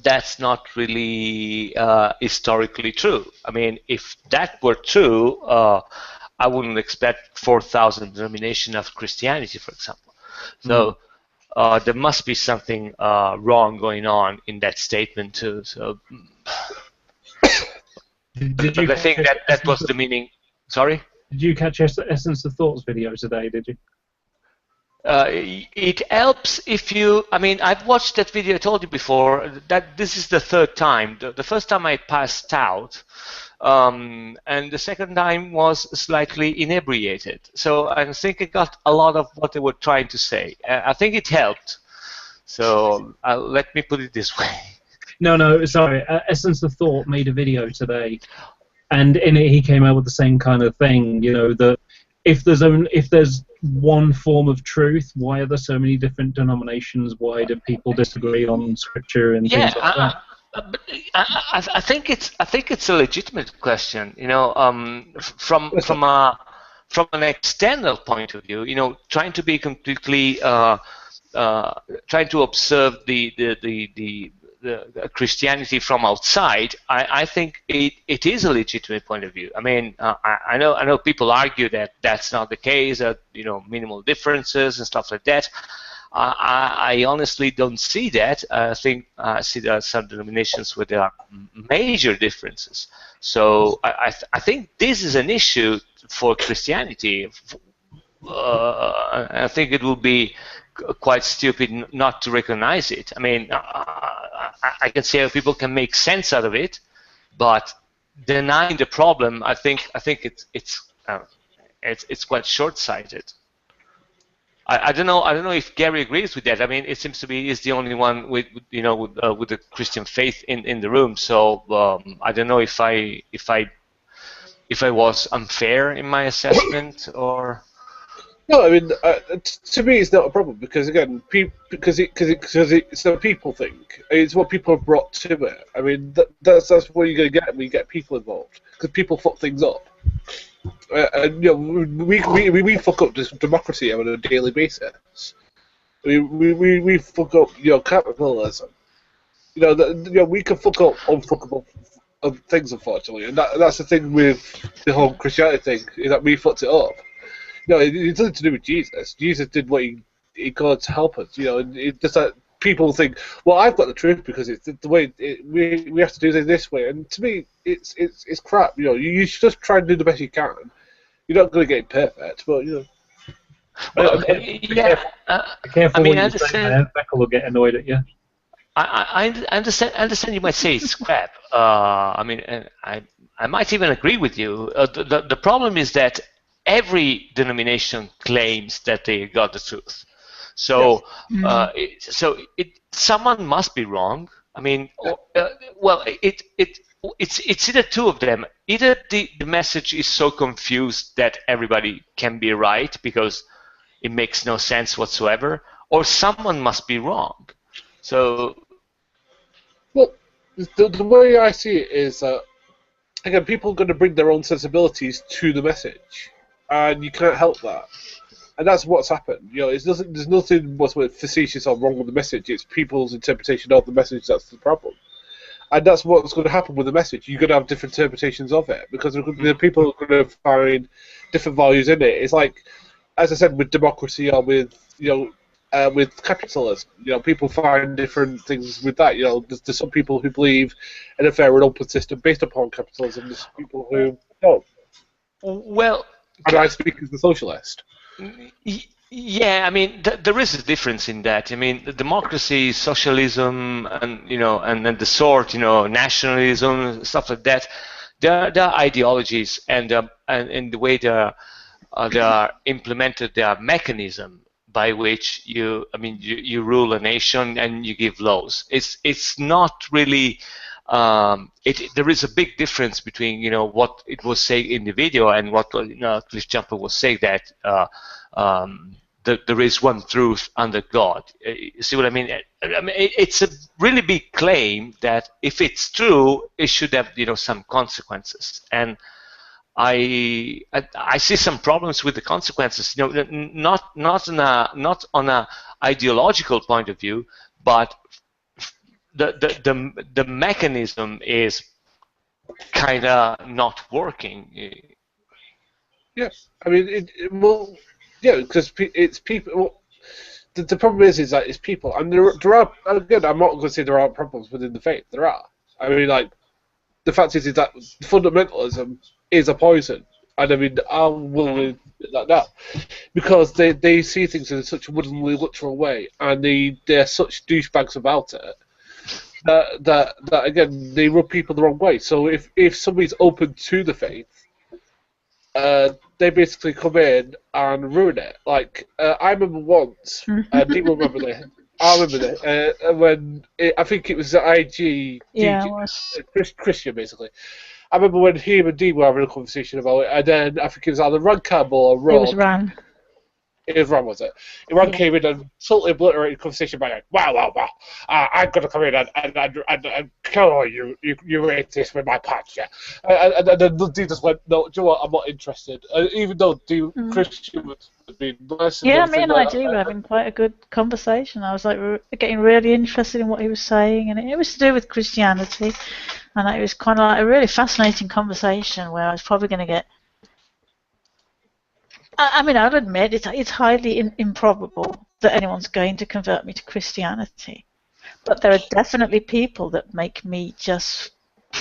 that's not really historically true. I mean, if that were true, I wouldn't expect 4,000 denominations of Christianity, for example. So there must be something wrong going on in that statement too. So, but I think that was the meaning. Sorry? Did you catch Essence of Thoughts video today, did you? It helps if you, I mean, I've watched that video, I told you before, that this is the third time. The first time I passed out, and the second time was slightly inebriated. So I think I got a lot of what they were trying to say. I think it helped. So let me put it this way. No, sorry. Essence of Thought made a video today, and in it he came out with the same kind of thing, you know, that if there's one form of truth, why are there so many different denominations? Why do people disagree on scripture and things like that? But I think it's a legitimate question, you know, from an external point of view, you know, trying to be completely trying to observe the Christianity from outside. I think it is a legitimate point of view. I mean, I know people argue that that's not the case, that, you know, minimal differences and stuff like that. I honestly don't see that. I think I see there are some denominations where there are major differences. So I think this is an issue for Christianity. I think it will be quite stupid not to recognize it. I mean, I can see how people can make sense out of it, but denying the problem, I think it's quite short-sighted. I don't know if Gary agrees with that. I mean, it seems to be he's the only one with the Christian faith in the room. So I don't know if I was unfair in my assessment or. No, I mean, to me, it's not a problem because again, because it's a people thing. It's what people have brought to it. I mean, that's what you're going to get when you get people involved because people fuck things up. And you know, we fuck up this democracy on a daily basis. I mean, we fuck up, you know, capitalism. You know, we can fuck up unfuckable things, unfortunately, and that's the thing with the whole Christianity thing is that we fucked it up. No, it's nothing to do with Jesus. Jesus did what he called to help us. You know, and it's just that people think, well, I've got the truth because it's the way we have to do this way. And to me, it's crap. You know, you should just try and do the best you can. You're not going to get it perfect, but you know. Well, be careful I mean, when you say that. Beckle will get annoyed at you. I understand you might say it's crap. I mean, I might even agree with you. The problem is that every denomination claims that they got the truth. So, someone must be wrong. I mean, well, it's either two of them. Either the message is so confused that everybody can be right because it makes no sense whatsoever, or someone must be wrong. So, well, the way I see it is, again, people are going to bring their own sensibilities to the message. And you can't help that, and that's what's happened. You know, there's nothing whatsoever facetious or wrong with the message. It's people's interpretation of the message that's the problem, and that's what's going to happen with the message. You're going to have different interpretations of it because the people are going to find different values in it. It's like, as I said, with democracy or with with capitalism. You know, people find different things with that. You know, there's some people who believe in a fair and open system based upon capitalism. There's people who don't. Well. And I speak as the socialist. Yeah, I mean, there is a difference in that. I mean, democracy, socialism, and and the sort, nationalism, stuff like that. There are ideologies, and the way they are implemented, there are mechanisms by which you rule a nation and you give laws. It's not really. There is a big difference between what it was saying in the video and what Cliff Jumper was saying, that there is one truth under God. You see what I mean? It's a really big claim that if it's true, it should have some consequences. And I see some problems with the consequences. Not on a ideological point of view, but the mechanism is kind of not working. Yes, I mean, because it's people. Well, the problem is that it's people, and there are. Again, I'm not going to say there aren't problems within the faith. There are. I mean, like, the fact is that fundamentalism is a poison, and I mean, I'm willing to admit that now, because they see things in such a woodenly literal way, and they're such douchebags about it. That again, they rub people the wrong way. So if somebody's open to the faith, they basically come in and ruin it. Like, I remember once, people remember this. I remember this when I think it was IG, Christian basically. I remember when him and Dean were having a conversation about it, and then I think it was either Ran Campbell or Ron. It was Ran. It was Ron, was it? Ron came in and totally obliterated the conversation by going, wow, I'm going to come in and kill all you atheists with my punch, yeah. And then Dean just went, no, do you know what, I'm not interested. Even though Christian was being nice. Yeah, me and IG were having quite a good conversation. I was like getting really interested in what he was saying, and it was to do with Christianity, and it was kind of like a really fascinating conversation where I was probably going to get. I mean, I'll admit it's highly improbable that anyone's going to convert me to Christianity, but there are definitely people that make me just,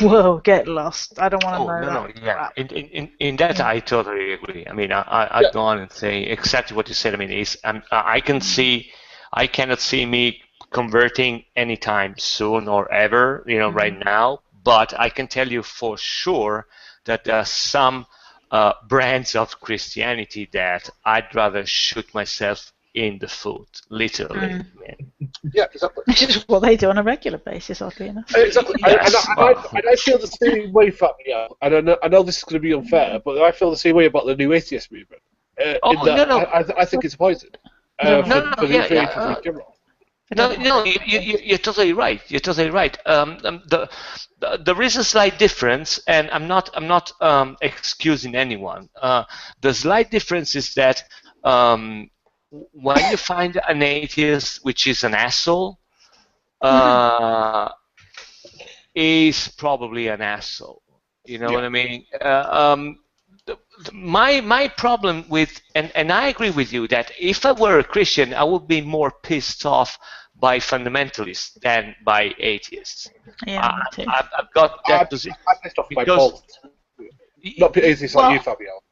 whoa, get lost. I don't want to know that. Yeah. In that, I totally agree. I mean, I'd go on and say exactly what you said. I mean, I cannot see me converting anytime soon or ever, right now. But I can tell you for sure that there are some brands of Christianity that I'd rather shoot myself in the foot, literally. Yeah, exactly. Which is what they do on a regular basis, oddly enough. Exactly. Yes. And I feel the same way, Fabio. And I know this is going to be unfair, but I feel the same way about the new atheist movement. I think it's a poison for the atheists in general. No, you're totally right. You're totally right. There is a slight difference, and I'm not excusing anyone. The slight difference is that when you find an atheist which is an asshole, is probably an asshole. You know what I mean? My problem with, and I agree with you that if I were a Christian, I would be more pissed off by fundamentalists than by atheists. Yeah, me too. I've got that position. I'm pissed off by both. Not atheists like you, Fabio.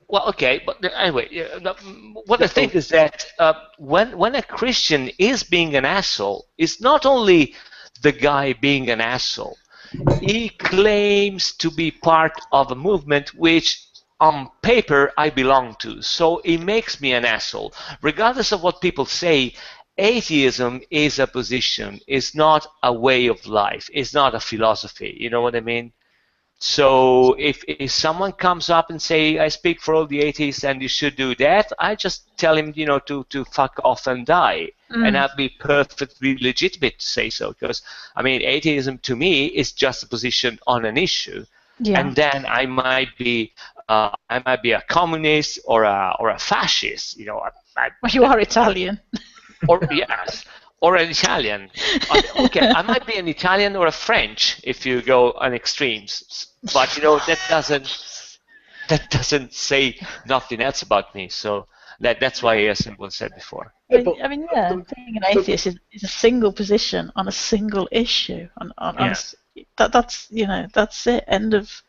Well, okay, but anyway, what I think is that when a Christian is being an asshole, it's not only the guy being an asshole. He claims to be part of a movement which, on paper, I belong to. So it makes me an asshole. Regardless of what people say, atheism is a position. It's not a way of life. It's not a philosophy. You know what I mean? So if someone comes up and say, I speak for all the atheists and you should do that, I just tell him, to fuck off and die. And that'd be perfectly legitimate to say so, because I mean, atheism to me is just a position on an issue, and then I might be a communist or a fascist, Well, you are Italian. Or yes, or an Italian. Okay, I might be an Italian or a French if you go on extremes, but that doesn't say nothing else about me. So. That's why, as it was said before. I mean, being an atheist is a single position on a single issue. That's it. End of.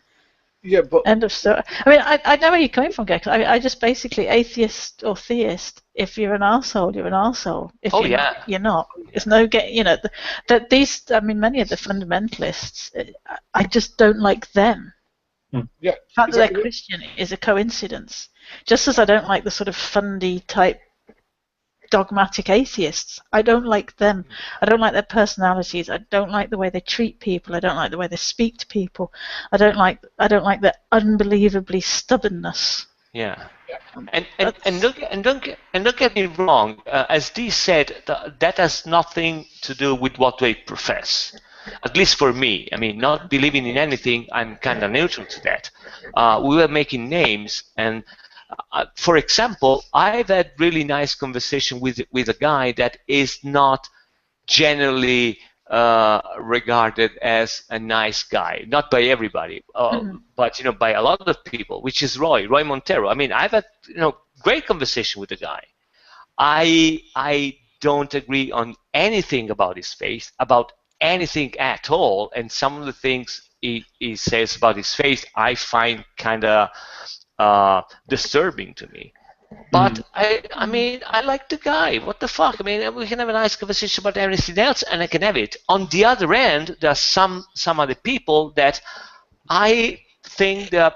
Yeah, but end of story. I mean, I know where you're coming from, Gex. I just basically atheist or theist. If you're an arsehole, you're an arsehole. If you're not. There's no get. These. I mean, many of the fundamentalists. I just don't like them. Yeah, the fact that they're Christian is a coincidence. Just as I don't like the sort of fundy type dogmatic atheists, I don't like them. I don't like their personalities. I don't like the way they treat people. I don't like the way they speak to people. I don't like their unbelievably stubbornness. Yeah. And don't get me wrong. As Dee said, that has nothing to do with what they profess. At least for me. I mean, not believing in anything, I'm kind of neutral to that. We were making names, and for example, I've had really nice conversation with a guy that is not generally regarded as a nice guy, not by everybody, but by a lot of people, which is Roy Montero. I mean, I've had great conversation with the guy. I don't agree on anything about his faith, about anything at all, and some of the things he says about his faith I find kind of disturbing to me. But I mean, I like the guy. What the fuck? I mean, we can have a nice conversation about everything else, and I can have it. On the other end, there are some other people that I think they're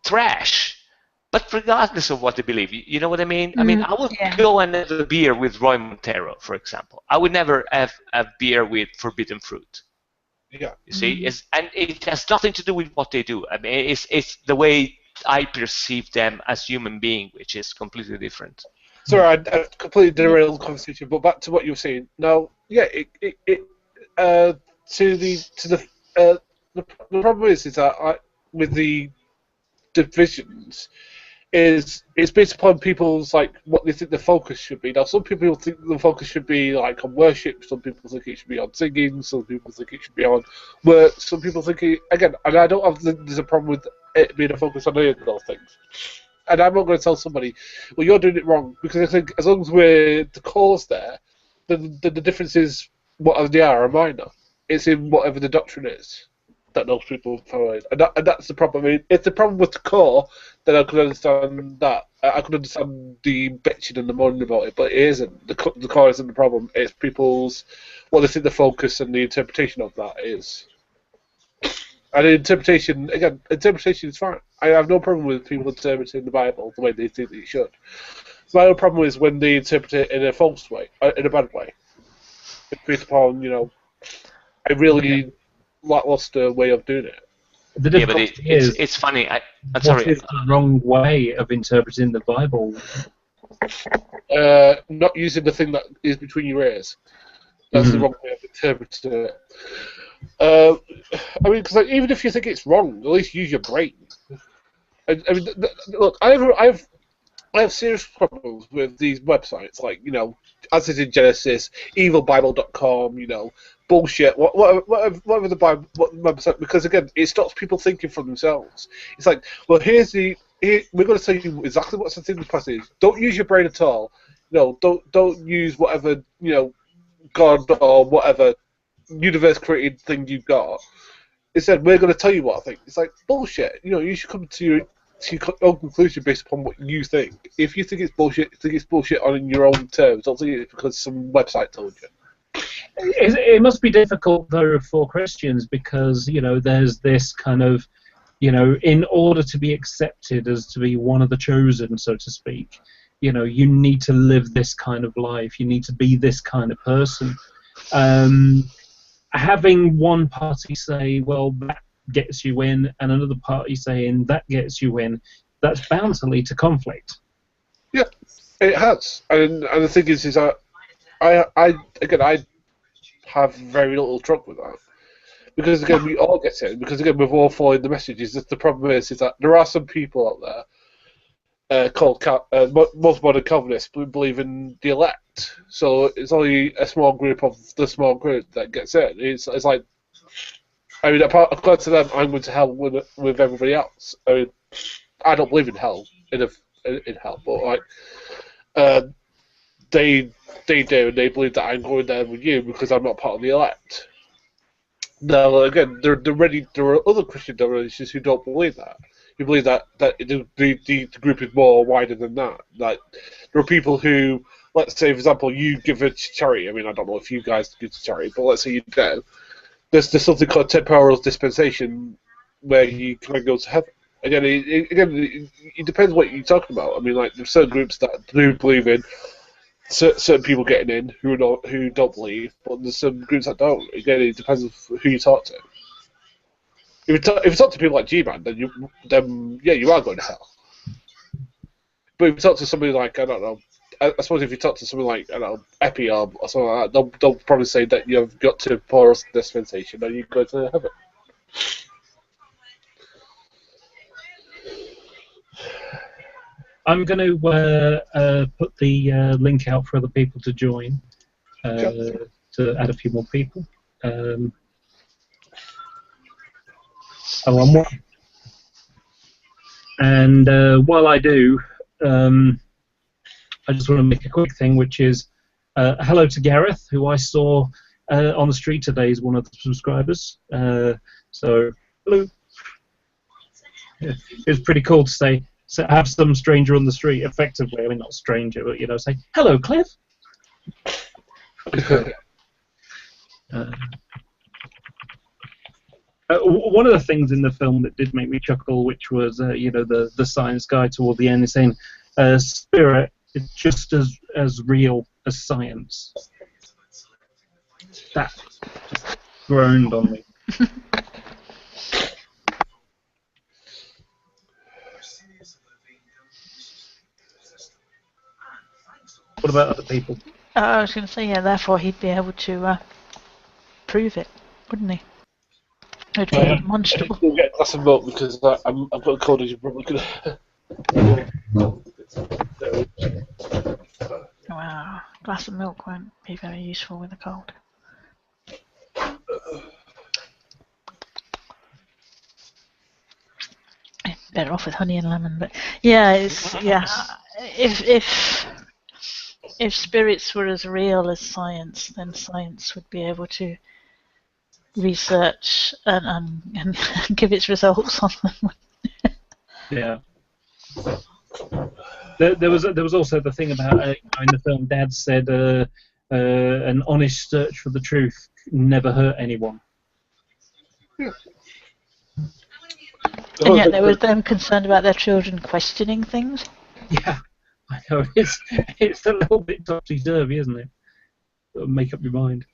trash. But regardless of what they believe, you know what I mean? I mean, I would go and have a beer with Roy Montero, for example. I would never have a beer with Forbidden Fruit. Yeah. You see, and it has nothing to do with what they do. I mean, it's the way I perceive them as human beings, which is completely different. Sorry, I completely derailed the conversation, but back to what you were saying. Now, yeah, the problem is that with the divisions is it's based upon people's what they think the focus should be. Now, some people think the focus should be on worship. Some people think it should be on singing. Some people think it should be on work. Some people think and I don't have there's a problem with it being a focus on any of those things. And I'm not going to tell somebody, well, you're doing it wrong, because I think as long as we're the cause there, then the difference is whatever they are minor. It's in whatever the doctrine is that those people follow, and that's the problem. I mean, if the problem was the core, then I could understand that. I could understand the bitching and the moaning about it, but it isn't. The core isn't the problem. It's people's what they think the focus and the interpretation of that is. And interpretation is fine. I have no problem with people interpreting the Bible the way they think they should. My only problem is when they interpret it in a false way, in a bad way. It's based upon, a really lackluster way of doing it. The difficulty is, it's funny. I'm sorry. What is the wrong way of interpreting the Bible? Not using the thing that is between your ears. That's the wrong way of interpreting it. I mean, because even if you think it's wrong, at least use your brain. I mean, look, I have serious problems with these websites, as is in Genesis, evilbible.com, bullshit, whatever the Bible website, because again, it stops people thinking for themselves. It's like, well, we're going to tell you exactly what's the thing with passage. Don't use your brain at all. Don't use whatever God or whatever universe created thing you've got. Instead, we're going to tell you what I think. It's like bullshit. You should come to your own conclusion based upon what you think. If you think it's bullshit, think it's bullshit on your own terms. Don't think it's because some website told you. It must be difficult though for Christians because there's this kind of in order to be accepted as to be one of the chosen, so to speak, you need to live this kind of life. You need to be this kind of person. Having one party say, well, that gets you in, and another party saying that gets you in, that's bound to lead to conflict. Yeah, it has. And the thing is that I have very little trouble with that. Because, again, we all get it. Because, again, we've all followed the messages. The problem is that there are some people out there called most modern Calvinists who believe in the elect. So it's only a small group of the small group that gets it. It's like, I mean, according to them, I'm going to hell with everybody else. I mean, I don't believe in hell, in hell, but they do, and they believe that I'm going there with you because I'm not part of the elect. Now, again, there are other Christian denominations who don't believe that. Who believe that the group is more wider than that. Like, there are people who, let's say, for example, you give a charity. I mean, I don't know if you guys give to charity, but let's say you do. There's something called temporal dispensation where you can go to heaven. Again, it depends what you're talking about. I mean, there's certain groups that do believe in certain people getting in who don't believe, but there's some groups that don't. Again, it depends on who you talk to. If you talk to people like G-Man, then you are going to hell. But if you talk to somebody like, I don't know, I suppose if you talk to somebody like, I don't know, Epi or something like that, they'll probably say that you've got to pour us dispensation and you go to heaven. I'm going to put the link out for other people to join, to add a few more people. One more. And while I do, I just want to make a quick thing, which is hello to Gareth, who I saw on the street today as one of the subscribers. So, hello. It was pretty cool to say, have some stranger on the street, effectively. I mean, not stranger, but, you know, say, hello, Cliff. One of the things in the film that did make me chuckle, which was, you know, the science guy toward the end is saying, spirit is just as real as science. That just groaned on me. What about other people? I was going to say, yeah, therefore he'd be able to prove it, wouldn't he? It'd be demonstrable. You'll get a glass of milk because I've got a cold, as you probably could. Wow, a glass of milk won't be very useful with a cold. Better off with honey and lemon, but yeah, it's if spirits were as real as science, then science would be able to research and give its results on them. Yeah. There was also the thing about in the film, Dad said an honest search for the truth never hurt anyone. Yeah. And yet they were then concerned about their children questioning things. Yeah, I know. It's a little bit topsy-turvy, isn't it? Make up your mind.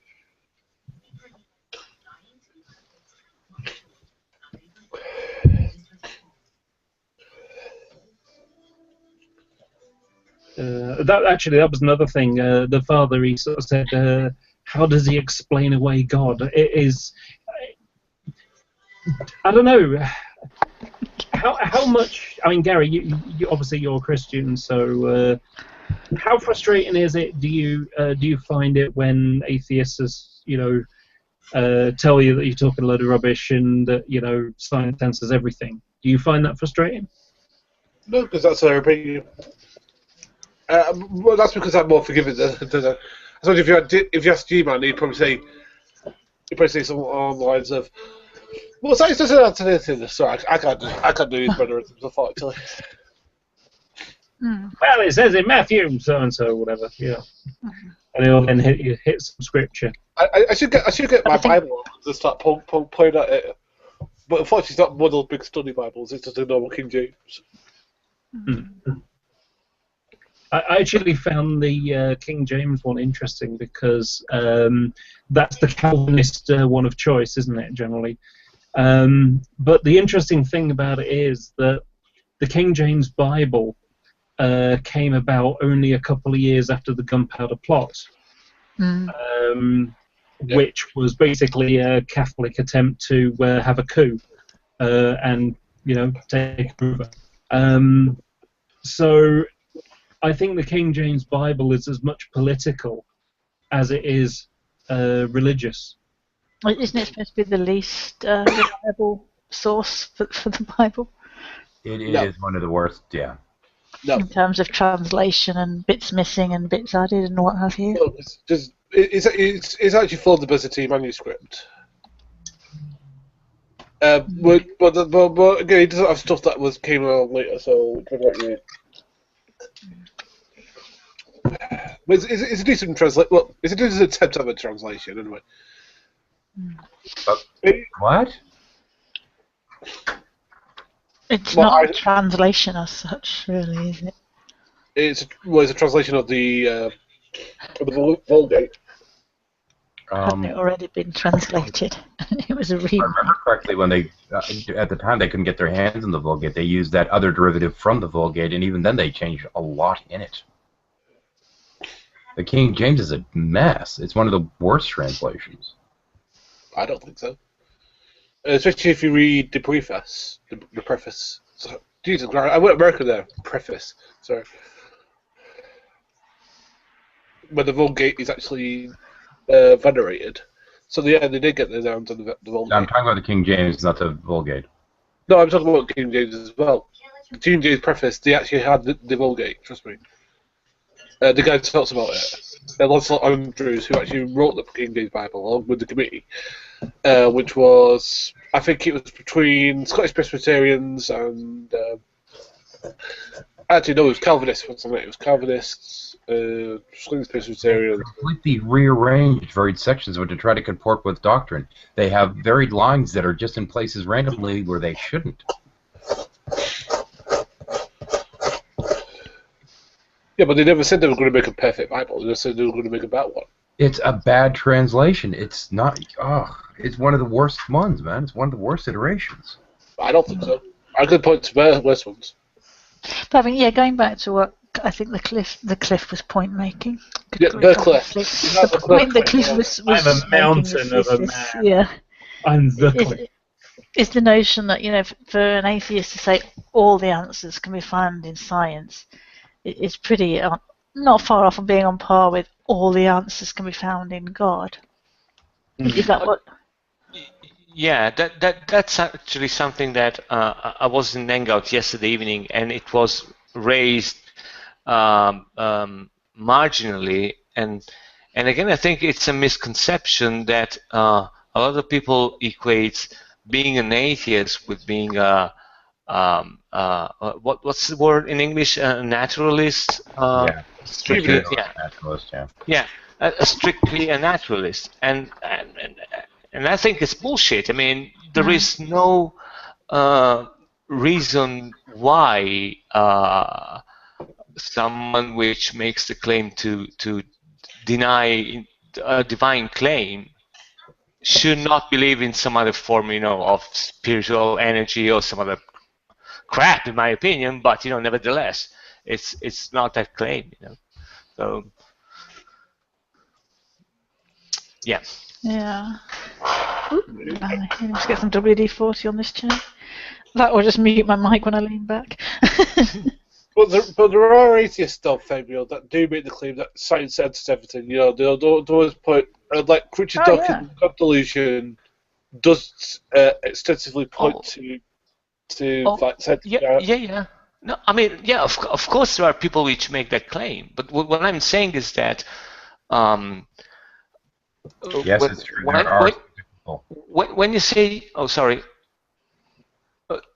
That was another thing. The father, he sort of said, how does he explain away God? It is, I don't know. How much? I mean, Gary, you obviously you're a Christian, so how frustrating is it? Do you find it when atheists, you know, tell you that you're talking a load of rubbish and that, you know, science answers everything? Do you find that frustrating? No, because that's their opinion. Well, that's because I'm more forgiving than I suppose if you ask G-Man, he'd probably say something along the lines of, well, science doesn't answer anything. Sorry, I can't do his mannerisms, unfortunately. Well, it says in Matthew, so and so, whatever. Yeah, and he'll then hit some scripture. I should get my Bible to start playing at it, but unfortunately, it's not one of those big study Bibles. It's just a normal King James. I actually found the King James one interesting because that's the Calvinist one of choice, isn't it, generally? But the interesting thing about it is that the King James Bible came about only a couple of years after the Gunpowder Plot, which was basically a Catholic attempt to have a coup and, you know, take over. So I think the King James Bible is as much political as it is religious. Isn't it supposed to be the least reliable source for the Bible? It is one of the worst, yeah. No. In terms of translation and bits missing and bits added and what have you. No, it's actually full of the Byzantine manuscript. But again, it doesn't have stuff that came along later, so but it's a decent translation. Well, it's a decent attempt at a translation, anyway. What? It's not a translation as such, really, is it? It's a translation of the Vulgate. Hasn't it already been translated? It was a If I remember correctly, when they at the time they couldn't get their hands on the Vulgate, they used that other derivative from the Vulgate, and even then they changed a lot in it. The King James is a mess. It's one of the worst translations. I don't think so. Especially if you read the preface. The preface. So, Jesus Christ, I went America there. Preface. Sorry. Where the Vulgate is actually venerated. So yeah, they did get their hands on the Vulgate. I'm talking about the King James, not the Vulgate. No, I'm talking about King James as well. The King James preface, they actually had the Vulgate, trust me. The guy talks about it. Lancelot Andrews, who actually wrote the King James Bible along with the committee, which was, I think it was between Scottish Presbyterians and actually no, it was Calvinists, wasn't it? It was Calvinists, Scottish Presbyterians. Completely rearranged varied sections of it to try to comport with doctrine. They have varied lines that are just in places randomly where they shouldn't. Yeah, but they never said they were going to make a perfect Bible. They just said they were going to make a bad one. It's a bad translation. It's not. Oh, it's one of the worst ones, man. It's one of the worst iterations. I don't think so. I could point to worse ones. But I mean, yeah, going back to what I think the Cliff was point making. Yeah, the Cliff. The point the Cliff was I'm a mountain of a man. Yeah. I'm the Cliff. It's the notion that, you know, for an atheist to say all the answers can be found in science, it's pretty not far off from being on par with all the answers can be found in God. Is that what? Yeah, that's actually something that I was in Hangout yesterday evening, and it was raised marginally, and again, I think it's a misconception that a lot of people equate being an atheist with being a what's the word in English? A naturalist. Yeah, strictly, naturalist. Yeah. Yeah, strictly a naturalist, and I think it's bullshit. I mean, there is no reason why someone which makes the claim to deny a divine claim should not believe in some other form, you know, of spiritual energy or some other crap, in my opinion. But you know, nevertheless, it's not that claim, you know. So yeah. Yeah. Let's get some WD-40 on this chair. That or just mute my mic when I lean back. But there are atheists, though, Fabio, that do make the claim that science answers everything. You know, they'll always point, like Richard Dawkins' God Delusion does extensively point to like yeah. No, I mean, yeah, of course there are people which make that claim, but what I'm saying is that yes, it's true. When you say, oh, sorry.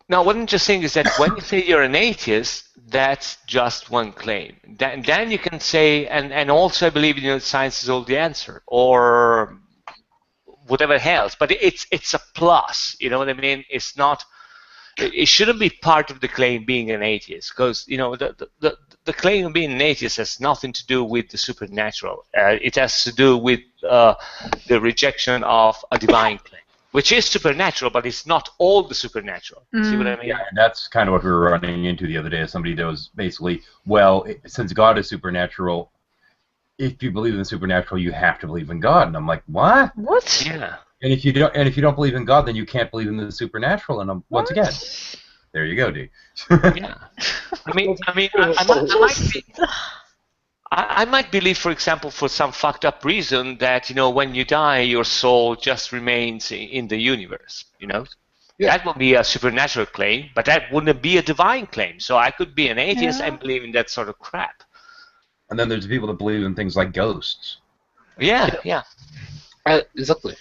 Now, what I'm just saying is that when you say you're an atheist, that's just one claim. Then you can say, and also I believe, you know, science is all the answer, or whatever else. But it's a plus. You know what I mean? It's not. It shouldn't be part of the claim being an atheist, because you know the claim of being an atheist has nothing to do with the supernatural. It has to do with the rejection of a divine claim, which is supernatural, but it's not all the supernatural. See what I mean? Yeah, and that's kind of what we were running into the other day. Somebody that was basically, well, since God is supernatural, if you believe in the supernatural, you have to believe in God. And I'm like, what? What? Yeah. And if you don't believe in God, then you can't believe in the supernatural. And once again, there you go, D. Yeah. I might believe, for example, for some fucked up reason that, you know, when you die, your soul just remains in the universe, you know? Yeah. That would be a supernatural claim, but that wouldn't be a divine claim. So I could be an atheist and believe in that sort of crap. And then there's people that believe in things like ghosts. Yeah. Exactly.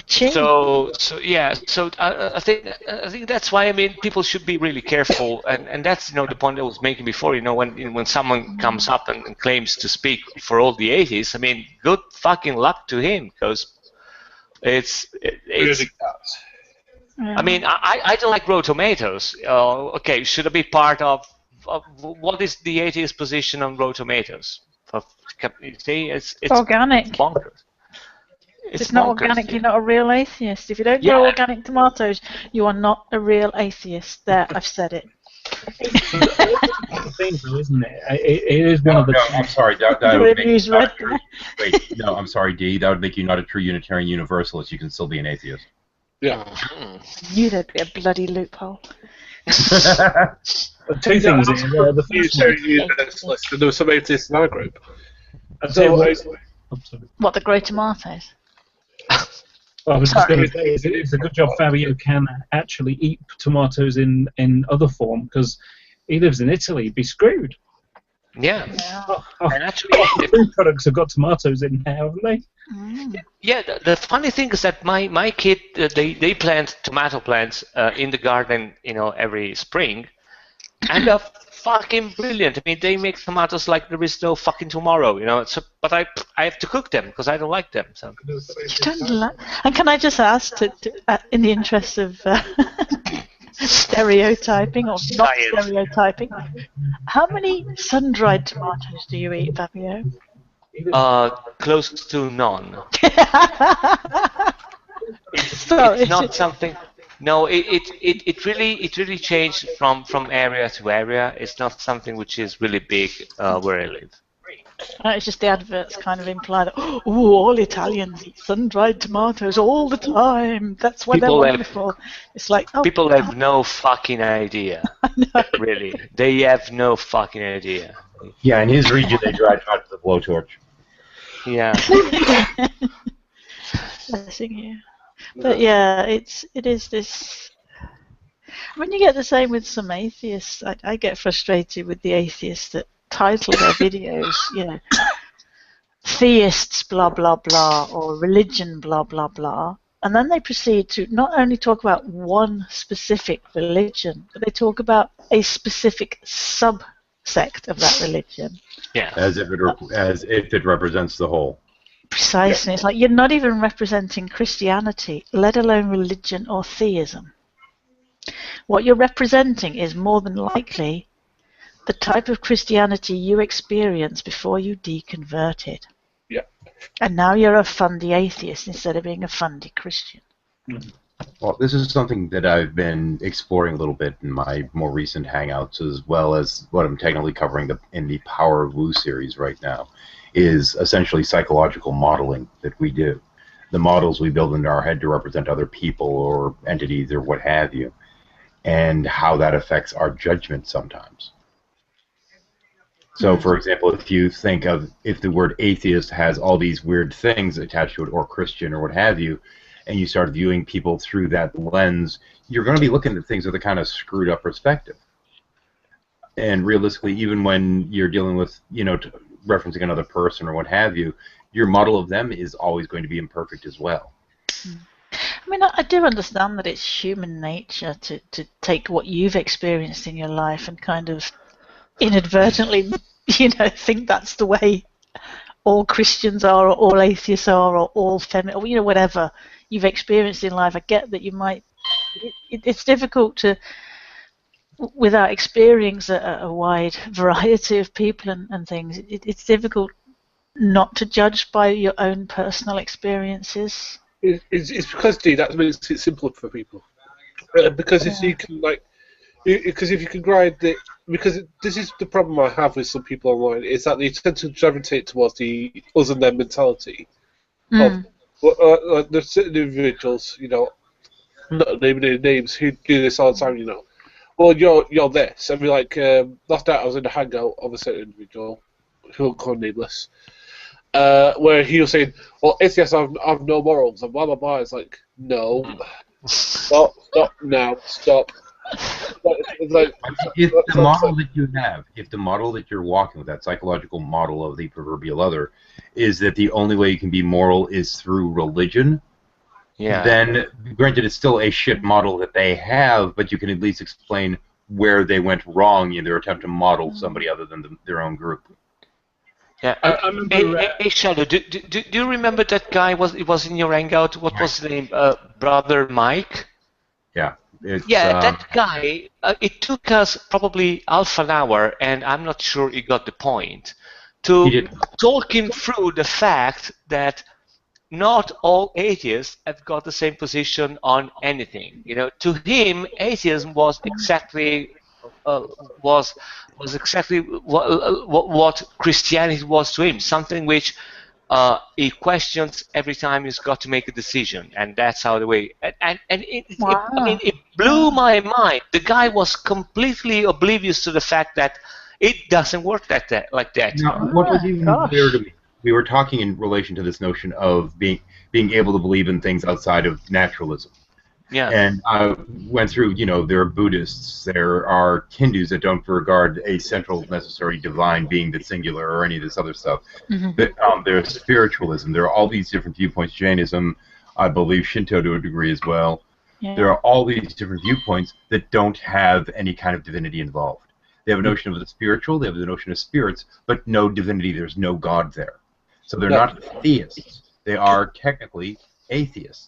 Yeah. So I think that's why, I mean, people should be really careful, and that's, you know, the point I was making before. You know, when someone comes up and claims to speak for all the atheists, I mean, good fucking luck to him, because it's I mean, I don't like Rotten Tomatoes. Okay, should it be part of what is the atheist position on Rotten Tomatoes? You see, it's organic. Bonkers. If it's not organic, you're not a real atheist. If you don't grow organic tomatoes, you are not a real atheist. There, I've said it. Isn't it? It is one of the. No, I'm sorry. That would make you not a true, wait, no, I'm sorry, D. That would make you not a true Unitarian Universalist. You can still be an atheist. Yeah. Knew there'd be a bloody loophole. Two things. The first Universalist, and there was some atheists in our group. What, the grow tomatoes? I was just going to say, it's a good job Fabio can actually eat tomatoes in other form, because he lives in Italy. He'd be screwed. Yeah. And actually, food products have got tomatoes in there, haven't they? Yeah. The funny thing is that my kid they plant tomato plants in the garden, every spring, and they're fucking brilliant. I mean, they make tomatoes like there is no fucking tomorrow, So, but I have to cook them because I don't like them. So. You don't like? And can I just ask, in the interest of stereotyping or not stereotyping, how many sun-dried tomatoes do you eat, Fabio? Close to none. It's not something. No, it really changed from area to area. It's not something which is really big where I live. It's just the adverts kind of imply that all Italians eat sun-dried tomatoes all the time. That's why they're wonderful. It's like people have no fucking idea. Really, they have no fucking idea. Yeah, in his region they drive out to the blowtorch. Yeah. Blessing you. But yeah, it is this. When you get the same with some atheists, I get frustrated with the atheists that title their videos, theists blah blah blah or religion blah blah blah, and then they proceed to not only talk about one specific religion, but they talk about a specific subsect of that religion. Yeah. As if it represents the whole. Precisely. It's like you're not even representing Christianity, let alone religion or theism. What you're representing is more than likely the type of Christianity you experienced before you deconverted. Yeah. And now you're a fundy atheist instead of being a fundy Christian. Well, this is something that I've been exploring a little bit in my more recent hangouts, as well as what I'm technically covering in the Power of Wu series right now, is essentially psychological modeling that we do. The models we build in our head to represent other people or entities or what have you, and how that affects our judgment sometimes. So, for example, if you think of if the word atheist has all these weird things attached to it, or Christian, or what have you, and you start viewing people through that lens, you're going to be looking at things with a kind of screwed up perspective. And realistically, even when you're dealing with, referencing another person or what have you, your model of them is always going to be imperfect as well. I mean, I do understand that it's human nature to take what you've experienced in your life and kind of inadvertently, think that's the way all Christians are, or all atheists are, or all feminine, or whatever you've experienced in life. I get that you might. It's difficult to, without experience a wide variety of people and things. It's difficult not to judge by your own personal experiences. It's because, that makes it simpler for people. Because if you can, because if you can grind it, because this is the problem I have with some people online, is that they tend to gravitate towards the us and them mentality. Of there's certain individuals, not naming their names, who do this all the time, Well, you're this. And be like, last night I was in a hangout of a certain individual, who will call nameless, where he was saying, well, atheists have no morals, and blah, blah, blah. It's like, no. Stop now, stop. If the model that you have, if the model that you're walking with, that psychological model of the proverbial other, is that the only way you can be moral is through religion, then granted it's still a shit model that they have, but you can at least explain where they went wrong in their attempt to model somebody other than their own group. Yeah, I remember. Hey, Shadow, do you remember that guy? It was in your hangout. What was his name? Brother Mike. Yeah. That guy. It took us probably half an hour, and I'm not sure he got the point. To talk him through the fact that not all atheists have got the same position on anything. You know, to him, atheism was exactly exactly what Christianity was to him. Something which he questions every time he's got to make a decision, and that's how the way. And it blew my mind. The guy was completely oblivious to the fact that it doesn't work like that. Now, what was even clear to me? We were talking in relation to this notion of being able to believe in things outside of naturalism. Yeah. And I went through, there are Buddhists, there are Hindus that don't regard a central necessary divine being the singular or any of this other stuff. Mm-hmm. There's spiritualism. There are all these different viewpoints. Jainism, I believe Shinto to a degree as well. Yeah. There are all these different viewpoints that don't have any kind of divinity involved. They have a notion of the spiritual, they have the notion of spirits, but no divinity, there's no God there. So they're not theists. They are technically atheists.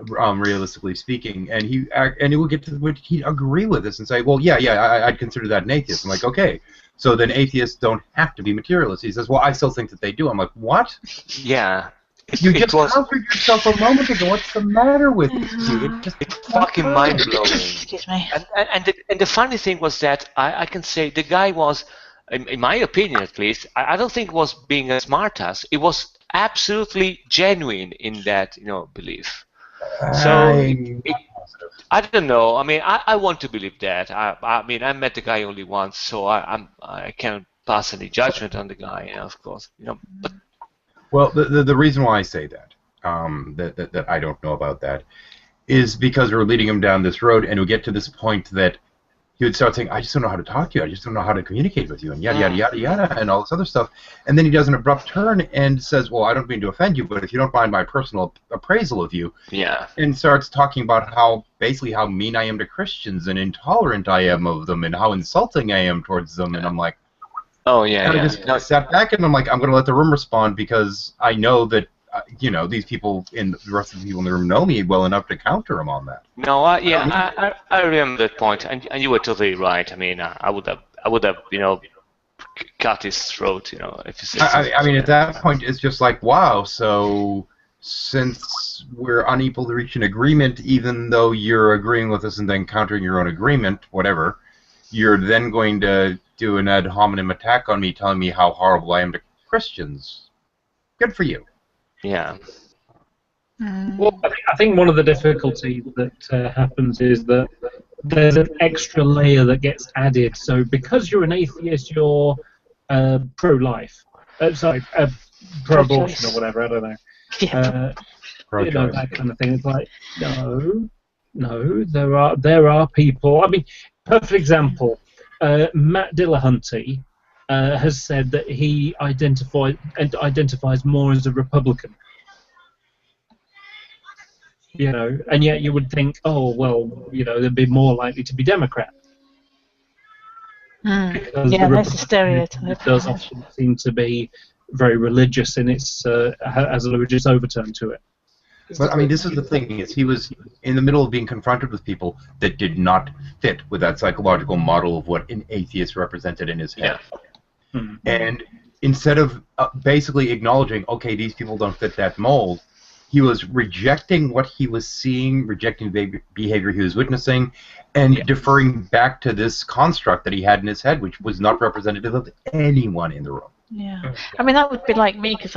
Realistically speaking, and he will get to what he'd agree with this and say, well, I'd consider that an atheist. I'm like, okay, so then atheists don't have to be materialists. He says, well, I still think that they do. I'm like, what? Yeah. You just countered yourself a moment ago. What's the matter with you? It's fucking mind blowing. Excuse me. And the funny thing was that I can say the guy was, in my opinion at least, I don't think was being a smartass. It was absolutely genuine in that belief. So I don't know. I mean, I want to believe that. I mean, I met the guy only once, so I can't pass any judgment on the guy, of course. But well, the reason why I say that that I don't know about that is because we're leading him down this road, and we get to this point that he would start saying, I just don't know how to talk to you. I just don't know how to communicate with you, and yada, yada, yada, yada, and all this other stuff. And then he does an abrupt turn and says, well, I don't mean to offend you, but if you don't mind my personal appraisal of you, and starts talking about how mean I am to Christians and intolerant I am of them and how insulting I am towards them. And I'm like, oh, yeah. And I just sat back and I'm like, I'm going to let the room respond because I know that these people the rest of the people in the room know me well enough to counter him on that. No, I remember that point, and you were totally right. I mean, I would have, cut his throat, if you said. I mean, at that point, it's just like, wow. So since we're unable to reach an agreement, even though you're agreeing with us and then countering your own agreement, whatever, you're then going to do an ad hominem attack on me, telling me how horrible I am to Christians. Good for you. Yeah. Well, I think one of the difficulties that happens is that there's an extra layer that gets added. So because you're an atheist, you're pro-life. Pro-abortion or whatever, I don't know. Yeah. That kind of thing. It's like, no, there are people. I mean, perfect example, Matt Dillahunty has said that he identifies more as a Republican. And yet you would think, oh well, they'd be more likely to be Democrat. Yeah, that's a stereotype. It does often seem to be very religious in its has a religious overtone to it. But I mean, this is the thing: is he was in the middle of being confronted with people that did not fit with that psychological model of what an atheist represented in his head. Yeah. Mm-hmm. And instead of basically acknowledging, okay, these people don't fit that mold, he was rejecting what he was seeing, rejecting the behavior he was witnessing, and deferring back to this construct that he had in his head, which was not representative of anyone in the room. Yeah, I mean, that would be like me, because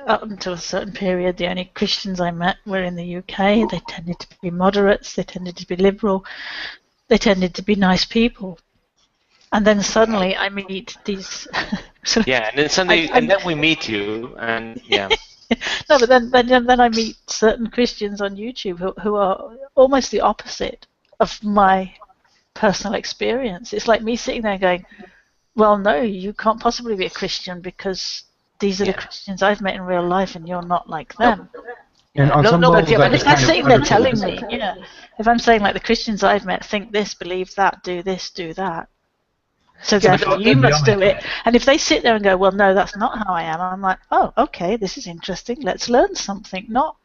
up until a certain period, the only Christians I met were in the UK. They tended to be moderates, they tended to be liberal, they tended to be nice people. And then suddenly I meet these... yeah, and then suddenly, and then we meet you, and yeah. No, but then I meet certain Christians on YouTube who are almost the opposite of my personal experience. It's like me sitting there going, well, no, you can't possibly be a Christian because these are the Christians I've met in real life and you're not like them. And on some but if they're sitting there telling me, if I'm saying like the Christians I've met think this, believe that, do this, do that, so therefore you must do it. And if they sit there and go, well, no, that's not how I am, I'm like, oh, okay, this is interesting. Let's learn something. No,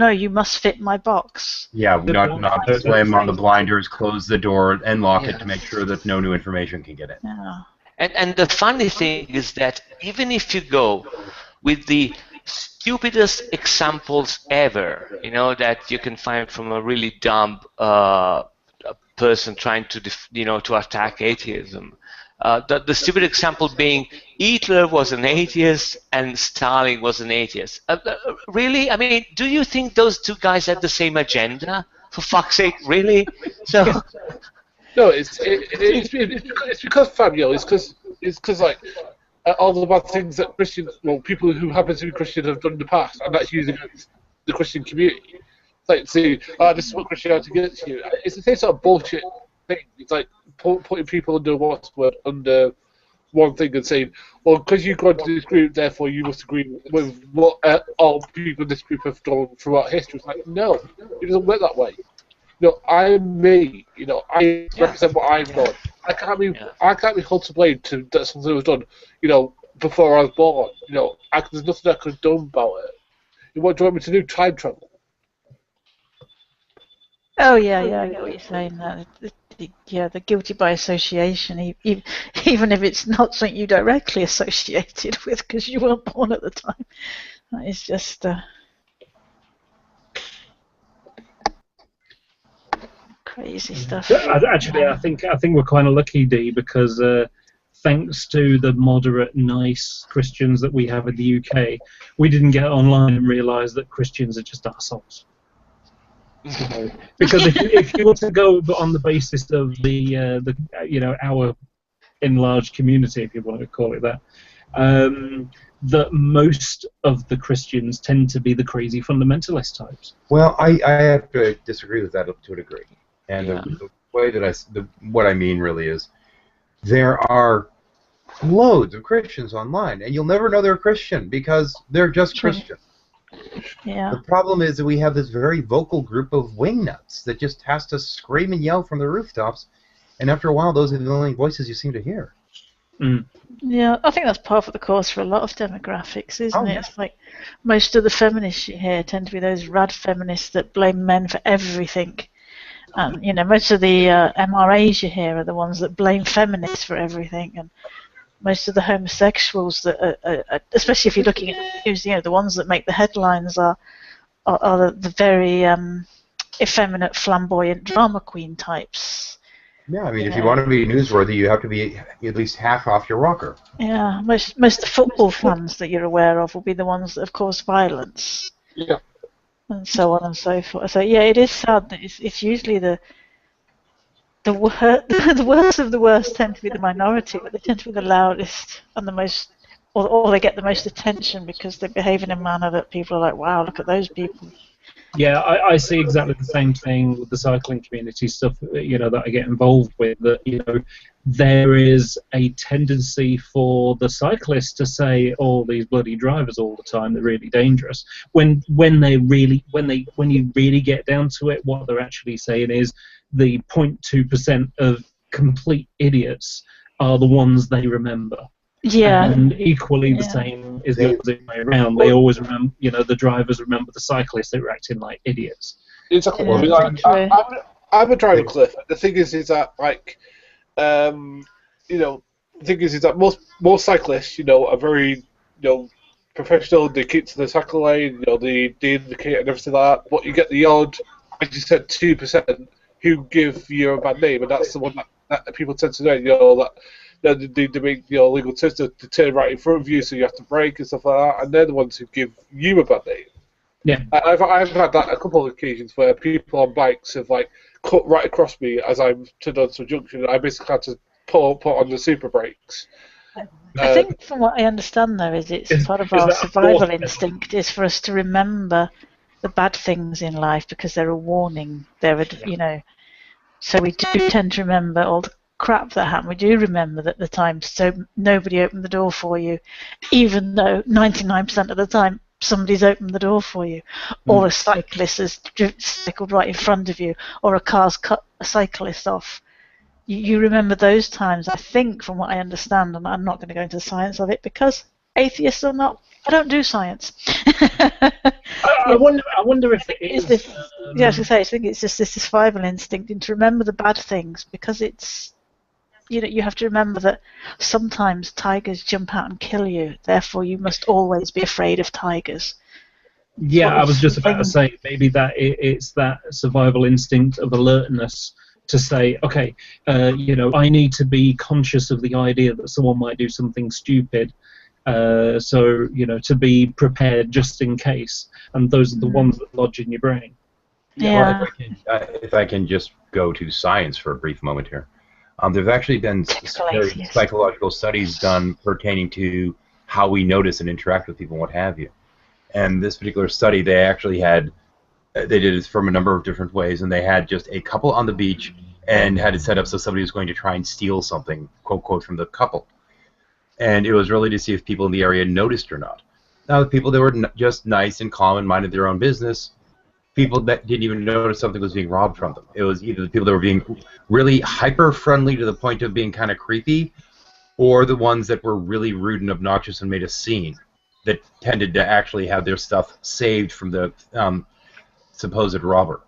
you must fit my box. Yeah, not slam on the blinders, close the door, and lock it to make sure that no new information can get in. Yeah. And the funny thing is that even if you go with the stupidest examples ever, you know, that you can find from a really dumb person trying to, to attack atheism. The stupid example being Hitler was an atheist and Stalin was an atheist. Really? I mean, do you think those two guys had the same agenda? For fuck's sake, really? So. No, it's because Fabio. It's because like all the bad things that people who happen to be Christian have done in the past, and that's using the Christian community. It's like, see, this is what Christianity gets you. It's the same sort of bullshit thing. It's like putting people under under one thing and saying, well, because you go into this group, therefore you must agree with what all people in this group have done throughout history. It's like, no, it doesn't work that way. I'm me. I represent what I've done. I can't be held to blame that something was done, before I was born. There's nothing I could have done about it. What do you want me to do? Time travel? Oh yeah, I get what you're saying. The guilty by association, even if it's not something you directly associated with because you weren't born at the time. That is just. Crazy stuff. Actually, I think we're kind of lucky, Dee, because thanks to the moderate, nice Christians that we have in the UK, we didn't get online and realise that Christians are just assholes. Because if you want to go on the basis of the our enlarged community, if you want to call it that, that most of the Christians tend to be the crazy fundamentalist types. Well, I have to disagree with that to a degree. And the way that what I mean really is, there are loads of Christians online, and you'll never know they're Christian because they're just Christian. Yeah. The problem is that we have this very vocal group of wingnuts that just has to scream and yell from the rooftops, and after a while, those are the only voices you seem to hear. Mm. Yeah, I think that's part of the course for a lot of demographics, isn't it? It's like most of the feminists you hear tend to be those rad feminists that blame men for everything. Most of the MRAs you hear are the ones that blame feminists for everything, and most of the homosexuals that, especially if you're looking at the news, the ones that make the headlines are the very effeminate, flamboyant drama queen types. Yeah, I mean, if you want to be newsworthy, you have to be at least half off your rocker. Yeah, most of the football fans that you're aware of will be the ones that have caused violence. Yeah. And so on and so forth. So yeah, it is sad that it's usually the worst of the worst tend to be the minority, but they tend to be the loudest and the most, or they get the most attention because they behave in a manner that people are like, wow, look at those people. Yeah, I see exactly the same thing with the cycling community stuff, that I get involved with, that, there is a tendency for the cyclists to say, oh, these bloody drivers all the time, they're really dangerous. When you really get down to it, what they're actually saying is the 0.2% of complete idiots are the ones they remember. Yeah. And equally the same is the opposite way around. They always remember, the drivers remember the cyclists that were acting like idiots. Exactly. I'm a driver, Cliff. The thing is that the thing is that most cyclists, are very, professional. They keep to the cycle lane, they indicate and everything like that. But you get the odd, as you said, 2% who give you a bad name, and that's the one that people tend to know. They make legal terms to turn right in front of you, so you have to brake and stuff like that, and they're the ones who give you a bad name. Yeah, I've had that a couple of occasions where people on bikes have cut right across me as I'm turned onto a junction. I basically had to put on the super brakes. I think, from what I understand, though, it's part of our survival instinct is for us to remember the bad things in life because they're a warning. So we do tend to remember all the crap that happened. We do remember that the time so nobody opened the door for you, even though 99% of the time somebody's opened the door for you, or a cyclist has cycled right in front of you, or a car's cut a cyclist off. You remember those times, I think, from what I understand, and I'm not going to go into the science of it because, atheists or not, I don't do science. I wonder if it is this. Yeah, as I say, I think it's just this survival instinct, and to remember the bad things because it's you have to remember that sometimes tigers jump out and kill you. Therefore, you must always be afraid of tigers. Yeah, I was just about to say maybe that it's that survival instinct of alertness to say, okay, I need to be conscious of the idea that someone might do something stupid. So to be prepared just in case, and those are the ones that lodge in your brain. Yeah. Well, if I can just go to science for a brief moment here. There's actually been very psychological studies done pertaining to how we notice and interact with people and what have you. And this particular study, they did it from a number of different ways, and they had just a couple on the beach and had it set up so somebody was going to try and steal something, quote, quote, from the couple. And it was really to see if people in the area noticed or not. Now, the people that were just nice and calm and minded their own business, people that didn't even notice something was being robbed from them. It was either the people that were being really hyper-friendly to the point of being kind of creepy, or the ones that were really rude and obnoxious and made a scene that tended to actually have their stuff saved from the supposed robber.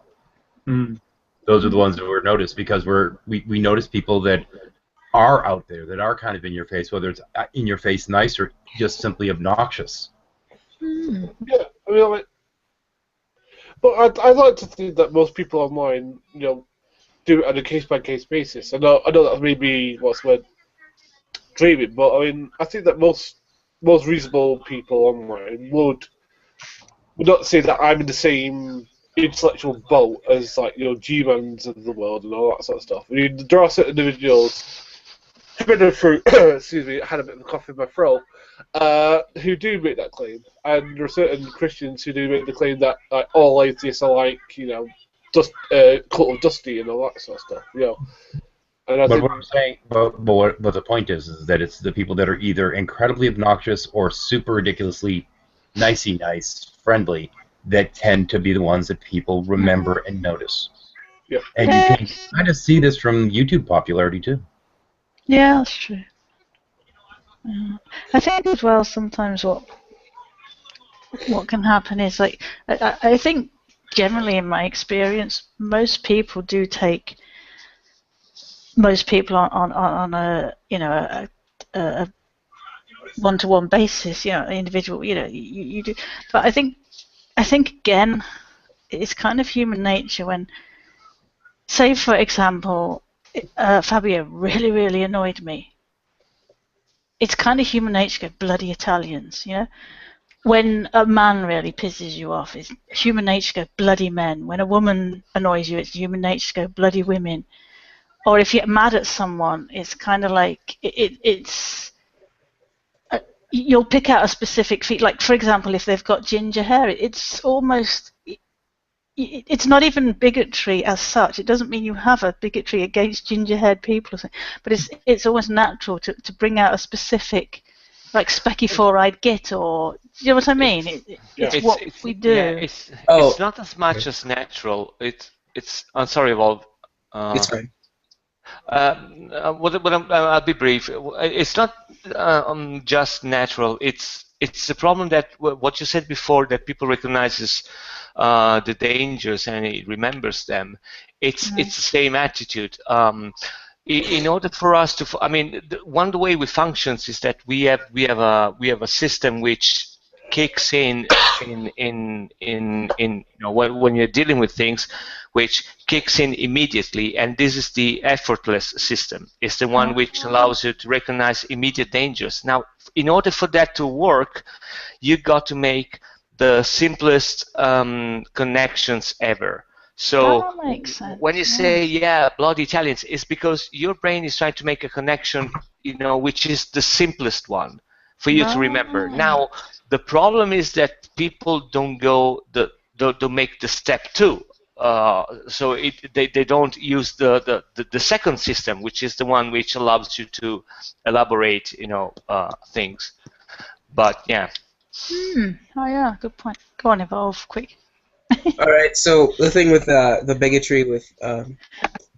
Mm. Those are the ones that were noticed because we notice people that are out there, that are kind of in your face, whether it's in your face nice or just simply obnoxious. Yeah, I mean, but I'd like to think that most people online, do it on a case-by-case basis. I know that maybe what's word dreaming, but I mean, I think that most reasonable people online would not say that I'm in the same intellectual boat as G-Mans of the world and all that sort of stuff. I mean, there are certain individuals excuse me, I had a bit of a cough in my throat, who do make that claim, and there are certain Christians who do make the claim that all atheists are like, cult of Dusty and all that sort of stuff, And I but what I'm saying, but the point is that it's the people that are either incredibly obnoxious or super ridiculously nice, friendly, that tend to be the ones that people remember and notice. Yeah. And you can kind of see this from YouTube popularity too. Yeah, that's true. Yeah. I think as well sometimes what can happen is I think generally in my experience most people do take most people on a one-to-one basis, individual, you do. But I think again, it's kind of human nature when, say for example, Fabio really, really annoyed me. It's kind of human nature to go, bloody Italians, When a man really pisses you off, it's human nature to go, bloody men. When a woman annoys you, it's human nature to go, bloody women. Or if you're mad at someone, it's kind of like, you'll pick out a specific feature. Like, for example, if they've got ginger hair, it's almost... It's not even bigotry as such. It doesn't mean you have a bigotry against ginger-haired people, but it's almost natural to bring out a specific, like specky four-eyed git, or you know what I mean? It's what we do. Yeah, it's not as much as natural. I'm sorry, Wolf. It's fine. I'll be brief. It's not just natural. It's the problem that what you said before, that people recognizes the dangers and it remembers them. It's the same attitude. In order for us to, one of the way we function is that we have a system which kicks in when you're dealing with things, which kicks in immediately, and this is the effortless system. It's the one which allows you to recognize immediate dangers. Now, in order for that to work, you got to make the simplest connections ever. So that makes sense. When you say, bloody Italians, it's because your brain is trying to make a connection, which is the simplest one for you to remember. Now, the problem is that people don't don't make the step two. So they don't use the second system, which is the one which allows you to elaborate, things. But yeah. Oh yeah, good point. Go on, Evolve, quick. All right. So the thing with the bigotry with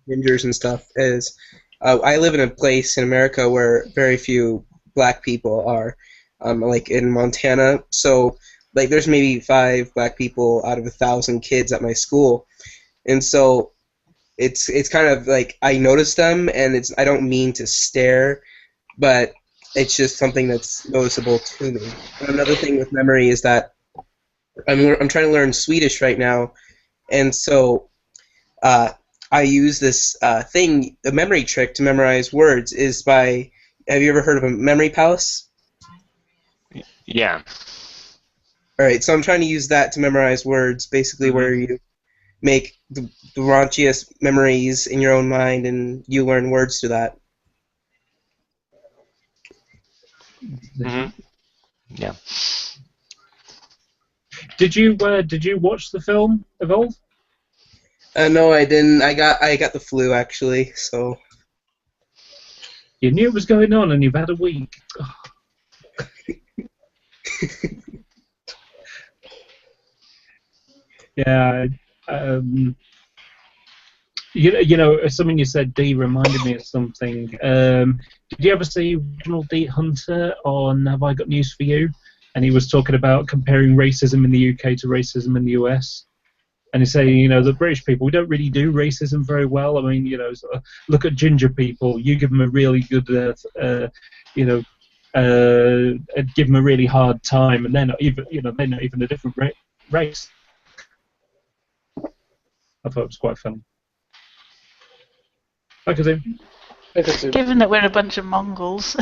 gingers and stuff is, I live in a place in America where very few black people are, like in Montana. So like there's maybe 5 black people out of 1,000 kids at my school, and so it's kind of like I notice them, and I don't mean to stare, but it's just something that's noticeable to me. And another thing with memory is that I'm trying to learn Swedish right now, and so I use this thing, a memory trick to memorize words. Have you ever heard of a memory palace? Yeah. All right, so I'm trying to use that to memorize words, basically where you make the raunchiest memories in your own mind, and you learn words through that. Yeah. Did you watch the film Evolve? No, I didn't. I got the flu actually, so. You knew it was going on, and you've had a week. Yeah. You know, something you said, Dee, reminded me of something. Did you ever see Ronald D. Hunter on Have I Got News for You? And he was talking about comparing racism in the UK to racism in the US. And he's saying, you know, the British people, we don't really do racism very well. I mean, you know, sort of look at ginger people. You give them a really good, give them a really hard time, and they're not even, they're not even a different race. I thought it was quite funny. Hi, Kazim. Given that we're a bunch of Mongols,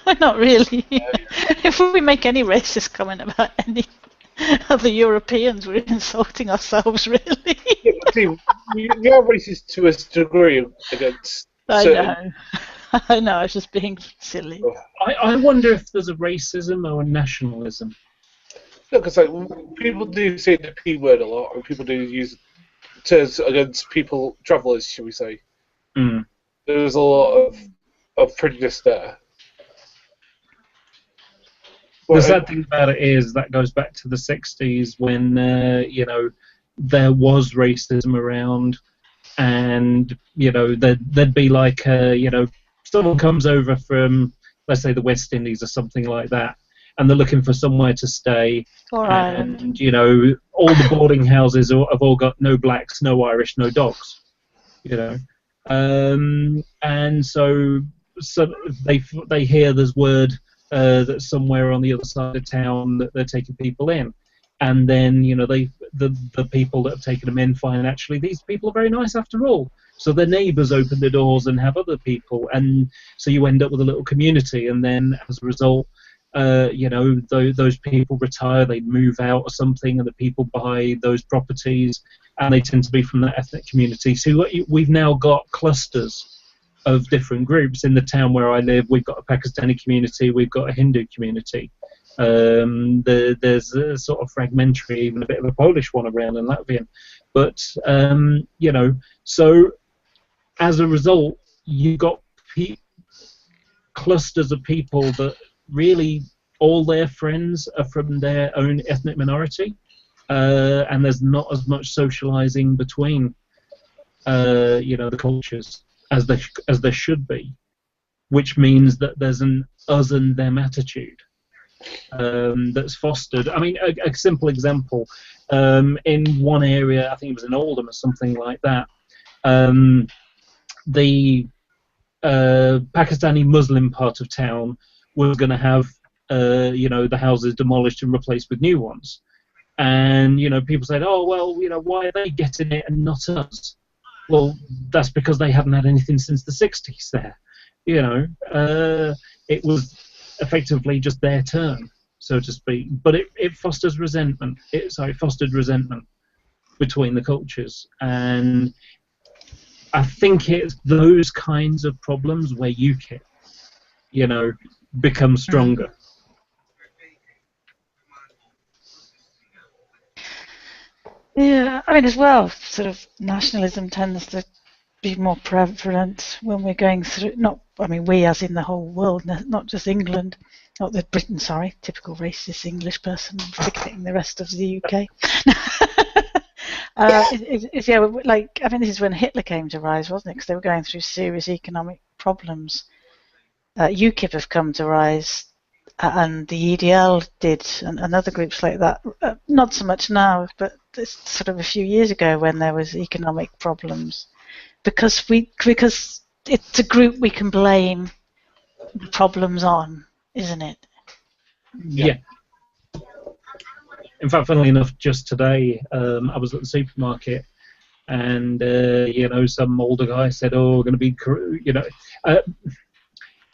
we're not really. If we make any racist comment about any other Europeans, we're insulting ourselves, really. Yeah, but see, we are racist to a degree against. I know. I was just being silly. I wonder if there's a racism or a nationalism. No, because like people do say the P word a lot, and people do use it against travellers, shall we say? Mm. There's a lot of prejudice there. The sad thing about it is that goes back to the 60s when, there was racism around, and, there'd be like, someone comes over from, let's say, the West Indies or something like that, and they're looking for somewhere to stay. And, all the boarding houses have all got no blacks, no Irish, no dogs, and so they hear there's word that's somewhere on the other side of town that they're taking people in, and then the people that have taken them in find actually these people are very nice after all. So their neighbours open the doors and have other people, and so you end up with a little community. And then as a result, those people retire, they move out or something, and the people buy those properties, and they tend to be from that ethnic community. So we've now got clusters of different groups. In the town where I live, we've got a Pakistani community, we've got a Hindu community. There's a sort of fragmentary, even a bit of a Polish one around, and Latvian. But, so as a result, you've got clusters of people that really all their friends are from their own ethnic minority, and there's not as much socializing between, the cultures as there should be, which means that there's an us and them attitude that's fostered. I mean, a simple example, in one area, I think it was in Oldham or something like that, the Pakistani Muslim part of town was going to have, the houses demolished and replaced with new ones. And, people said, oh, well, why are they getting it and not us? Well, that's because they haven't had anything since the 60s there. It was effectively just their turn, so to speak. But it fosters resentment. It fostered resentment between the cultures. And I think it's those kinds of problems where UKIP, become stronger. Yeah, I mean, as well, sort of nationalism tends to be more prevalent when we're going through, we as in the whole world, not just England, not that Britain, sorry, typical racist English person, forgetting the rest of the UK. This is when Hitler came to rise, wasn't it? Because they were going through serious economic problems. UKIP have come to rise, and the EDL did, and other groups like that. Not so much now, but it's sort of a few years ago when there was economic problems. because it's a group we can blame the problems on, isn't it? Yeah. In fact, funnily enough, just today I was at the supermarket, and some older guy said, "Oh, we're going to be,"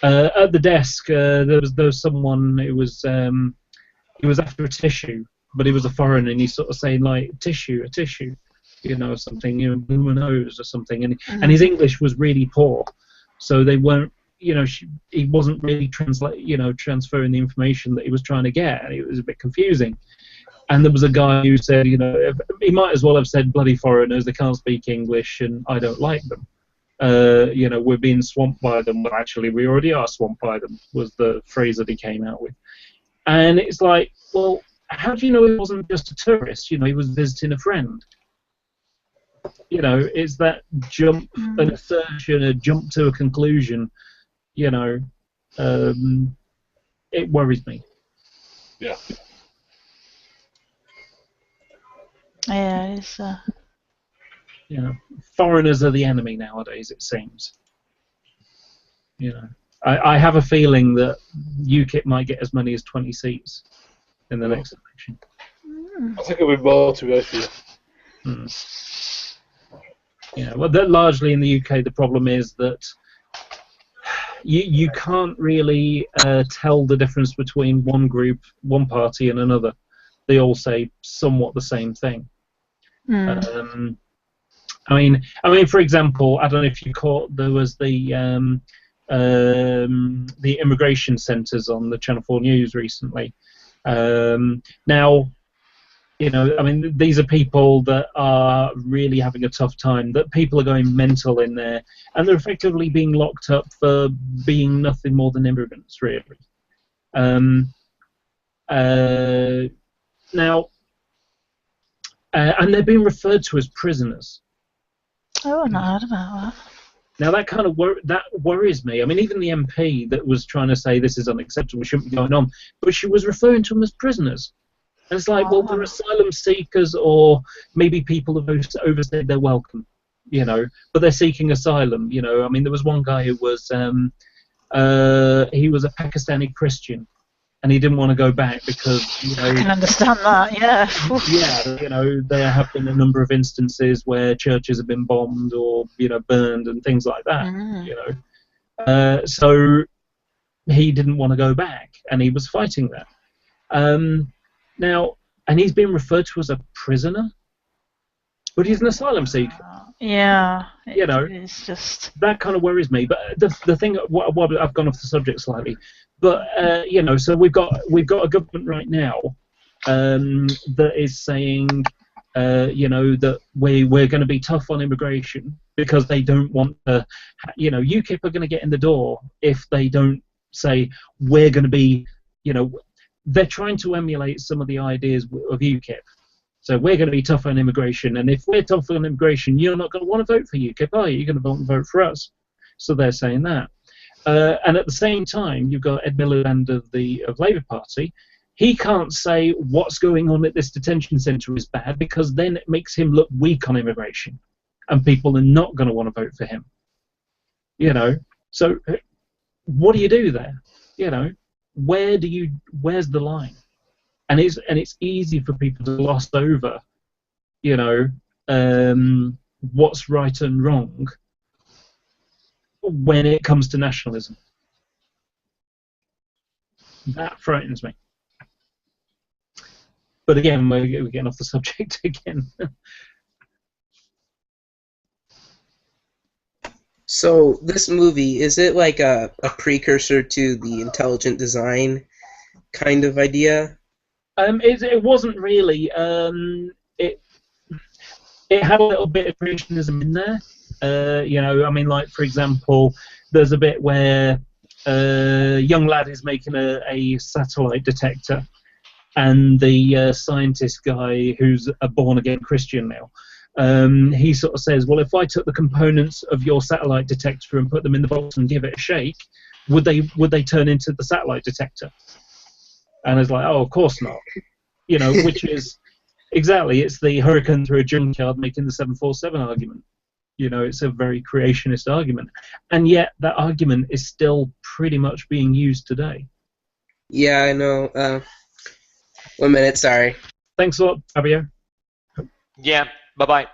at the desk there was someone who was he was after a tissue, but he was a foreigner, and he's sort of saying like a tissue, something, blue nose or something, and his English was really poor, so they weren't. He wasn't really transferring the information that he was trying to get, and it was a bit confusing. And there was a guy who said, he might as well have said bloody foreigners, they can't speak English, and I don't like them. We're being swamped by them. Well, actually, we already are swamped by them, was the phrase that he came out with. And it's like, well, how do you know he wasn't just a tourist? He was visiting a friend. It's that jump, an assertion, a jump to a conclusion. It worries me. Yeah. Yeah, it's. Foreigners are the enemy nowadays, it seems. I have a feeling that UKIP might get as many as 20 seats in the next election. I think it'll be more, to be honest with you. Well, largely in the UK, the problem is that you can't really tell the difference between one group, one party, and another. They all say somewhat the same thing. I mean, for example, I don't know if you caught, there was the immigration centres on the Channel 4 News recently. Now, these are people that are really having a tough time, that people are going mental in there, and they're effectively being locked up for being nothing more than immigrants, really. Now, and they're being referred to as prisoners. Oh, I've not heard about that. Now that kind of that worries me. I mean, even the MP that was trying to say this is unacceptable, shouldn't be going on, but she was referring to them as prisoners. And it's like, well, they're asylum seekers, or maybe people have overstayed their welcome, but they're seeking asylum. I mean, there was one guy who was he was a Pakistani Christian, and he didn't want to go back because I can understand that. Yeah. There have been a number of instances where churches have been bombed or burned and things like that. So he didn't want to go back, and he was fighting that. Now, and he's been referred to as a prisoner, but he's an asylum seeker. Yeah. It's just that kind of worries me. But the thing, what I've gone off the subject slightly. But so we've got a government right now that is saying, that we're going to be tough on immigration because they don't want to, UKIP are going to get in the door if they don't say we're going to be, they're trying to emulate some of the ideas of UKIP. So we're going to be tough on immigration, and if we're tough on immigration, you're not going to want to vote for UKIP, are you? You're going to vote for us. So they're saying that. And at the same time, you've got Ed Miliband of Labour Party. He can't say what's going on at this detention centre is bad, because then it makes him look weak on immigration, and people are not going to want to vote for him. So what do you do there? Where's the line? And it's easy for people to gloss over, what's right and wrong when it comes to nationalism. That frightens me. But again, we're getting off the subject again. So this movie, is it like a precursor to the intelligent design kind of idea? It wasn't really. It had a little bit of creationism in there. Like, for example, there's a bit where a young lad is making a satellite detector, and the scientist guy, who's a born-again Christian now, he sort of says, well, if I took the components of your satellite detector and put them in the box and give it a shake, would they turn into the satellite detector? And it's like, oh, of course not. Which is exactly, it's the hurricane through a junkyard making the 747 argument. It's a very creationist argument, and yet that argument is still pretty much being used today. Yeah, I know. 1 minute, sorry. Thanks a lot, Fabio. Yeah. Bye-bye.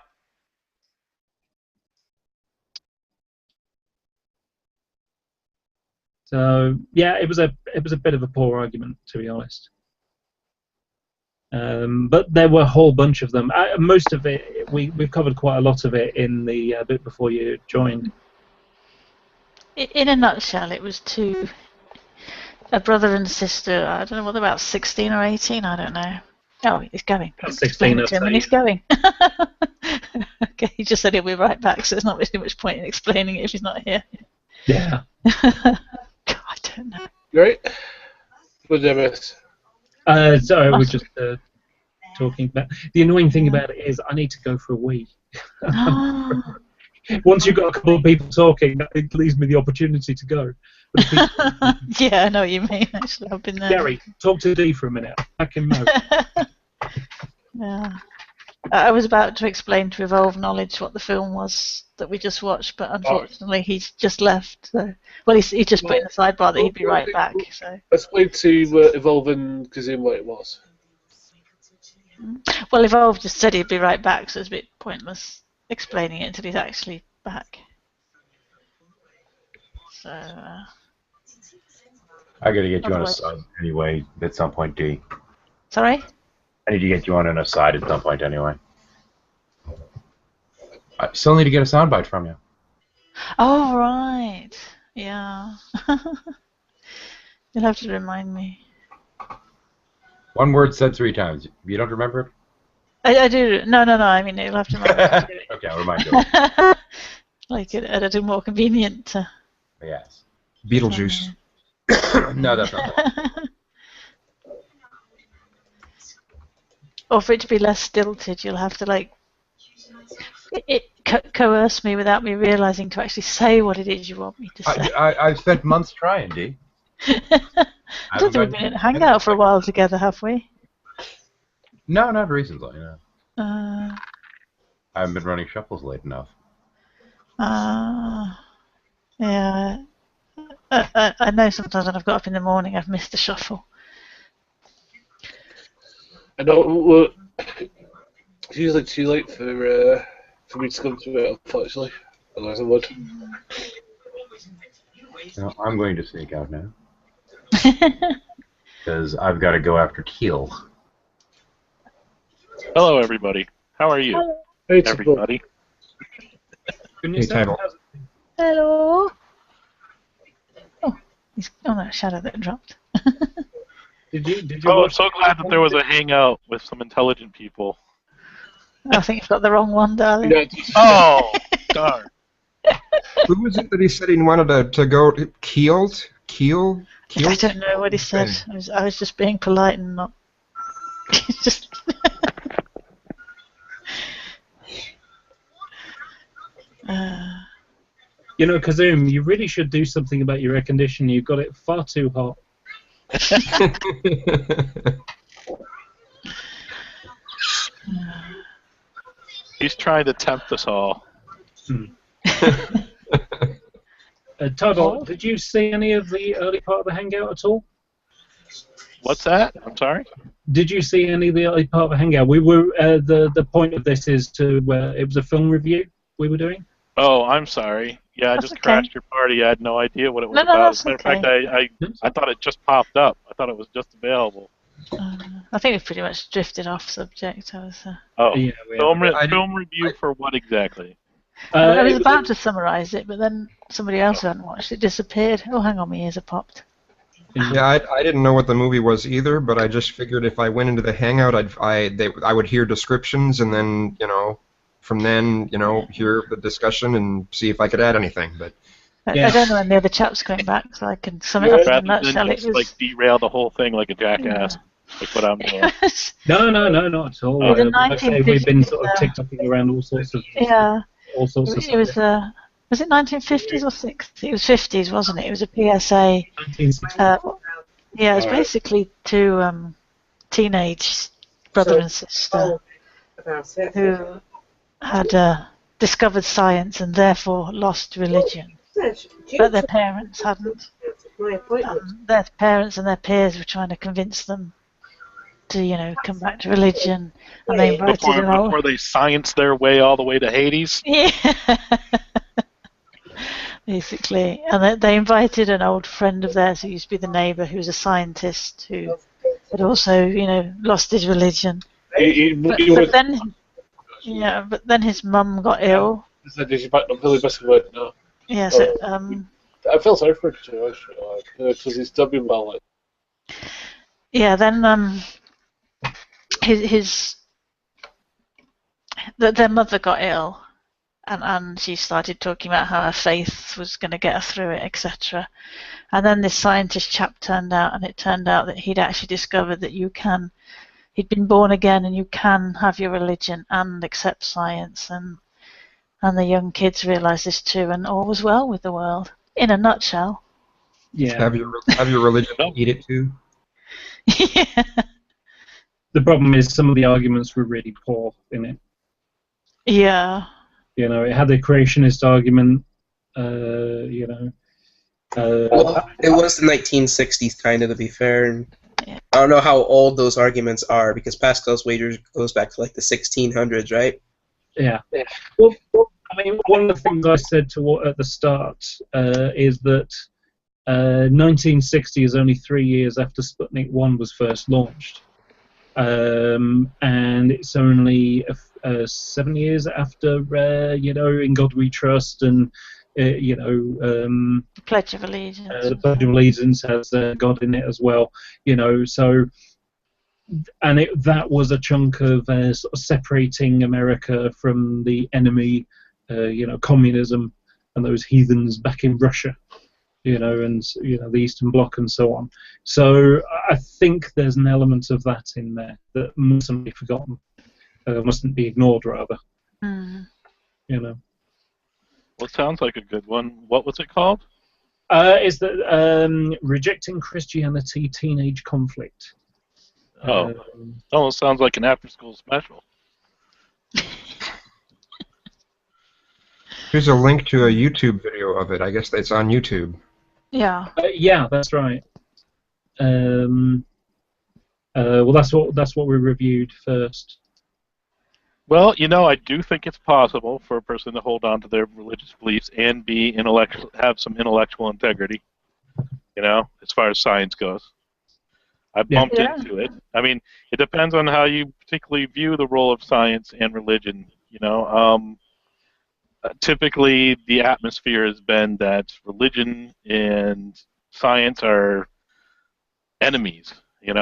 So yeah, it was a bit of a poor argument, to be honest. But there were a whole bunch of them. Most of it, we've covered quite a lot of it in the bit before you joined. In a nutshell, it was a brother and sister. I don't know what they're about, 16 or 18. I don't know. Oh, he's going. 16. And he's going. Okay, he just said he'll be right back, so there's not really much point in explaining it if he's not here. Yeah. God, I don't know. Right? What did I miss? So we're just talking about. The annoying thing about it is I need to go for a wee. Once you've got a couple of people talking, it leaves me the opportunity to go. Yeah, I know what you mean. Actually, I've been there. Gary, talk to Dee for a minute. Back in mode. Yeah. I was about to explain to Evolve Knowledge what the film was that we just watched, but unfortunately he's just left. So, well, he just put in the sidebar that he'd be right back. So. Explain to Evolve and Kazim what it was. Well, Evolve just said he'd be right back, so it's a bit pointless explaining it until he's actually back. So. I gotta get you on a side anyway at some point, D. Sorry? I need to get you on an aside at some point anyway. I still need to get a soundbite from you. Oh, right. Yeah. You'll have to remind me. One word said 3 times. You don't remember it? I do. No. I mean, you'll have to remind me to do it. Okay, I'll remind you. Like it a more convenient. Yes. Beetlejuice. No, that's not that. Or for it to be less stilted, you'll have to coerce me without me realizing to actually say what it is you want me to say. I've spent months trying, D. I don't think we've been in a hangout for a while together, have we? No, not recently, no. I haven't been running shuffles late enough. Yeah. I know sometimes when I've got up in the morning I've missed the shuffle. I know it's usually too late for me to come to it, unfortunately. Otherwise I would. No, I'm going to sneak out now. Because I've got to go after Keel. Hello, everybody. How are you? Hey, everybody. Hello. Oh, no, shadow that dropped. Did you Oh, I'm so glad that there was a hangout with some intelligent people. I think you've got the wrong one, darling. Oh, darn. Who was it that he said he wanted to go Keeled? Keel? I don't know what he said. I was just being polite and not just. Kazum, you really should do something about your air conditioning. You've got it far too hot. He's trying to tempt us all. Tuggle, did you see any of the early part of the hangout at all? What's that? I'm sorry? Did you see any of the early part of the hangout? We were the point of this is to it was a film review we were doing. Oh, I'm sorry. Yeah, I just crashed your party. I had no idea what it was about. As a matter of fact, I thought it just popped up. I thought it was just available. I think we've pretty much drifted off subject. Yeah, film review for what exactly? I was about to summarise it, but then somebody else who hadn't watched it disappeared. Oh, hang on, my ears are popped. Yeah, I didn't know what the movie was either, but I just figured if I went into the hangout, I would hear descriptions and then from then hear the discussion and see if I could add anything. But I don't know when the other chap's coming back, so I can sum it up in a nutshell. It was derail the whole thing like a jackass, like what I'm doing. No, not at all. We've been sort of TikToking around all sorts of all sorts of stuff. Was it 1950s or 60s? It was 50s, wasn't it? It was a PSA. Yeah, it was basically two teenage brother and sister who had discovered science and therefore lost religion, but their parents hadn't. Their parents and their peers were trying to convince them to, come back to religion, and they invited before they scienced their way all the way to Hades. Yeah. Basically, and they invited an old friend of theirs who used to be the neighbour, who was a scientist who had also, lost his religion. But then his mum got ill. Yeah, so I feel sorry for him because he's dubbing well. Yeah, then their mother got ill. And she started talking about how her faith was going to get her through it, etc. And then this scientist chap turned out, and it turned out that he'd actually discovered that he'd been born again, and you can have your religion and accept science. And the young kids realised this too, and all was well with the world. In a nutshell. Yeah. Have your religion, eat it too. Yeah. The problem is some of the arguments were really poor in it. Yeah. It had the creationist argument, well, it was the 1960s, kind of, to be fair. And I don't know how old those arguments are, because Pascal's wager goes back to, like, the 1600s, right? Yeah. Well, I mean, one of the things I said at the start is that 1960 is only 3 years after Sputnik 1 was first launched. And it's only 7 years after, In God We Trust, and Pledge of Allegiance. The Pledge of Allegiance has God in it as well. So, and that was a chunk of sort of separating America from the enemy, communism and those heathens back in Russia. And the Eastern Bloc and so on. So I think there's an element of that in there that mustn't be forgotten, mustn't be ignored, rather. Mm. Well, it sounds like a good one. What was it called? Is that Rejecting Christianity, Teenage Conflict. Almost sounds like an after-school special. Here's a link to a YouTube video of it. I guess it's on YouTube. Yeah. Yeah, that's right. Well, that's what we reviewed first. Well, I do think it's possible for a person to hold on to their religious beliefs and be have some intellectual integrity. As far as science goes. I bumped into it. I mean, it depends on how you particularly view the role of science and religion. Typically, the atmosphere has been that religion and science are enemies, and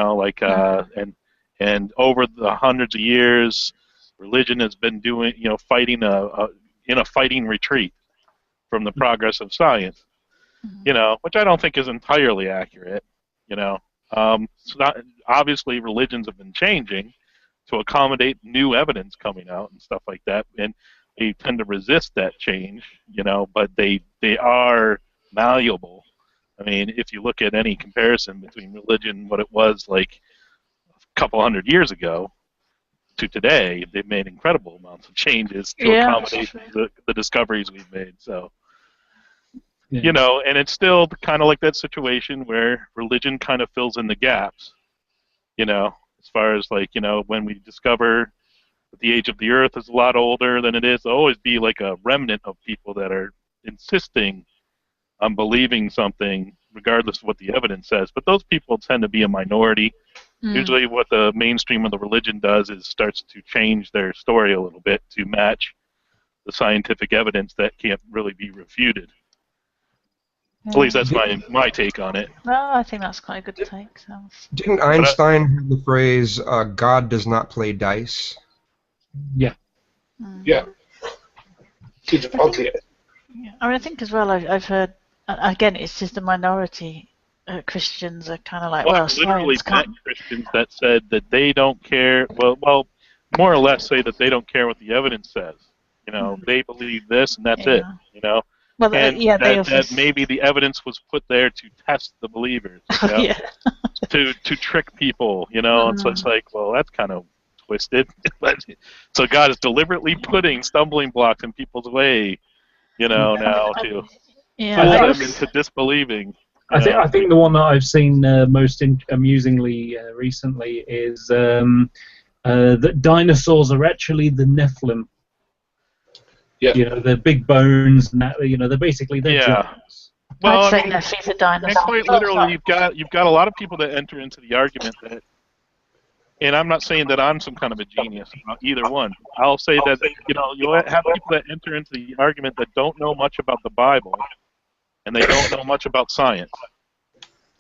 over the hundreds of years, religion has been fighting in a fighting retreat from the progress of science, which I don't think is entirely accurate, obviously religions have been changing to accommodate new evidence coming out and stuff like that, and they tend to resist that change, but they are malleable. I mean, if you look at any comparison between religion, what it was like a couple hundred years ago to today, they've made incredible amounts of changes to accommodate the discoveries we've made. So, and it's still kind of like that situation where religion kind of fills in the gaps, as far as like, when we discover the age of the Earth is a lot older than it is. There'll always be like a remnant of people that are insisting on believing something regardless of what the evidence says. But those people tend to be a minority. Usually what the mainstream of the religion does is starts to change their story a little bit to match the scientific evidence that can't really be refuted. At least that's my take on it. No, I think that's quite a good take. Didn't Einstein have the phrase, God does not play dice? Yeah. Yeah. I think as well, I've heard, again, it's just the minority. Christians are kind of like, well, literally met Christians that said that they don't care, well, more or less say that they don't care what the evidence says. They believe this and that's it, Well, and that maybe the evidence was put there to test the believers, to trick people, and so it's like, well, that's kind of twisted. So God is deliberately putting stumbling blocks in people's way, now to fool them into disbelieving. I think the one that I've seen most amusingly recently is that dinosaurs are actually the Nephilim. Yeah. They're big bones, and that, they're basically giants. Well, I'd say Nephi's a dinosaur. And quite literally, you've got a lot of people that enter into the argument that, and I'm not saying that I'm some kind of a genius about either one. I'll say that you'll have people that enter into the argument that don't know much about the Bible, and they don't know much about science,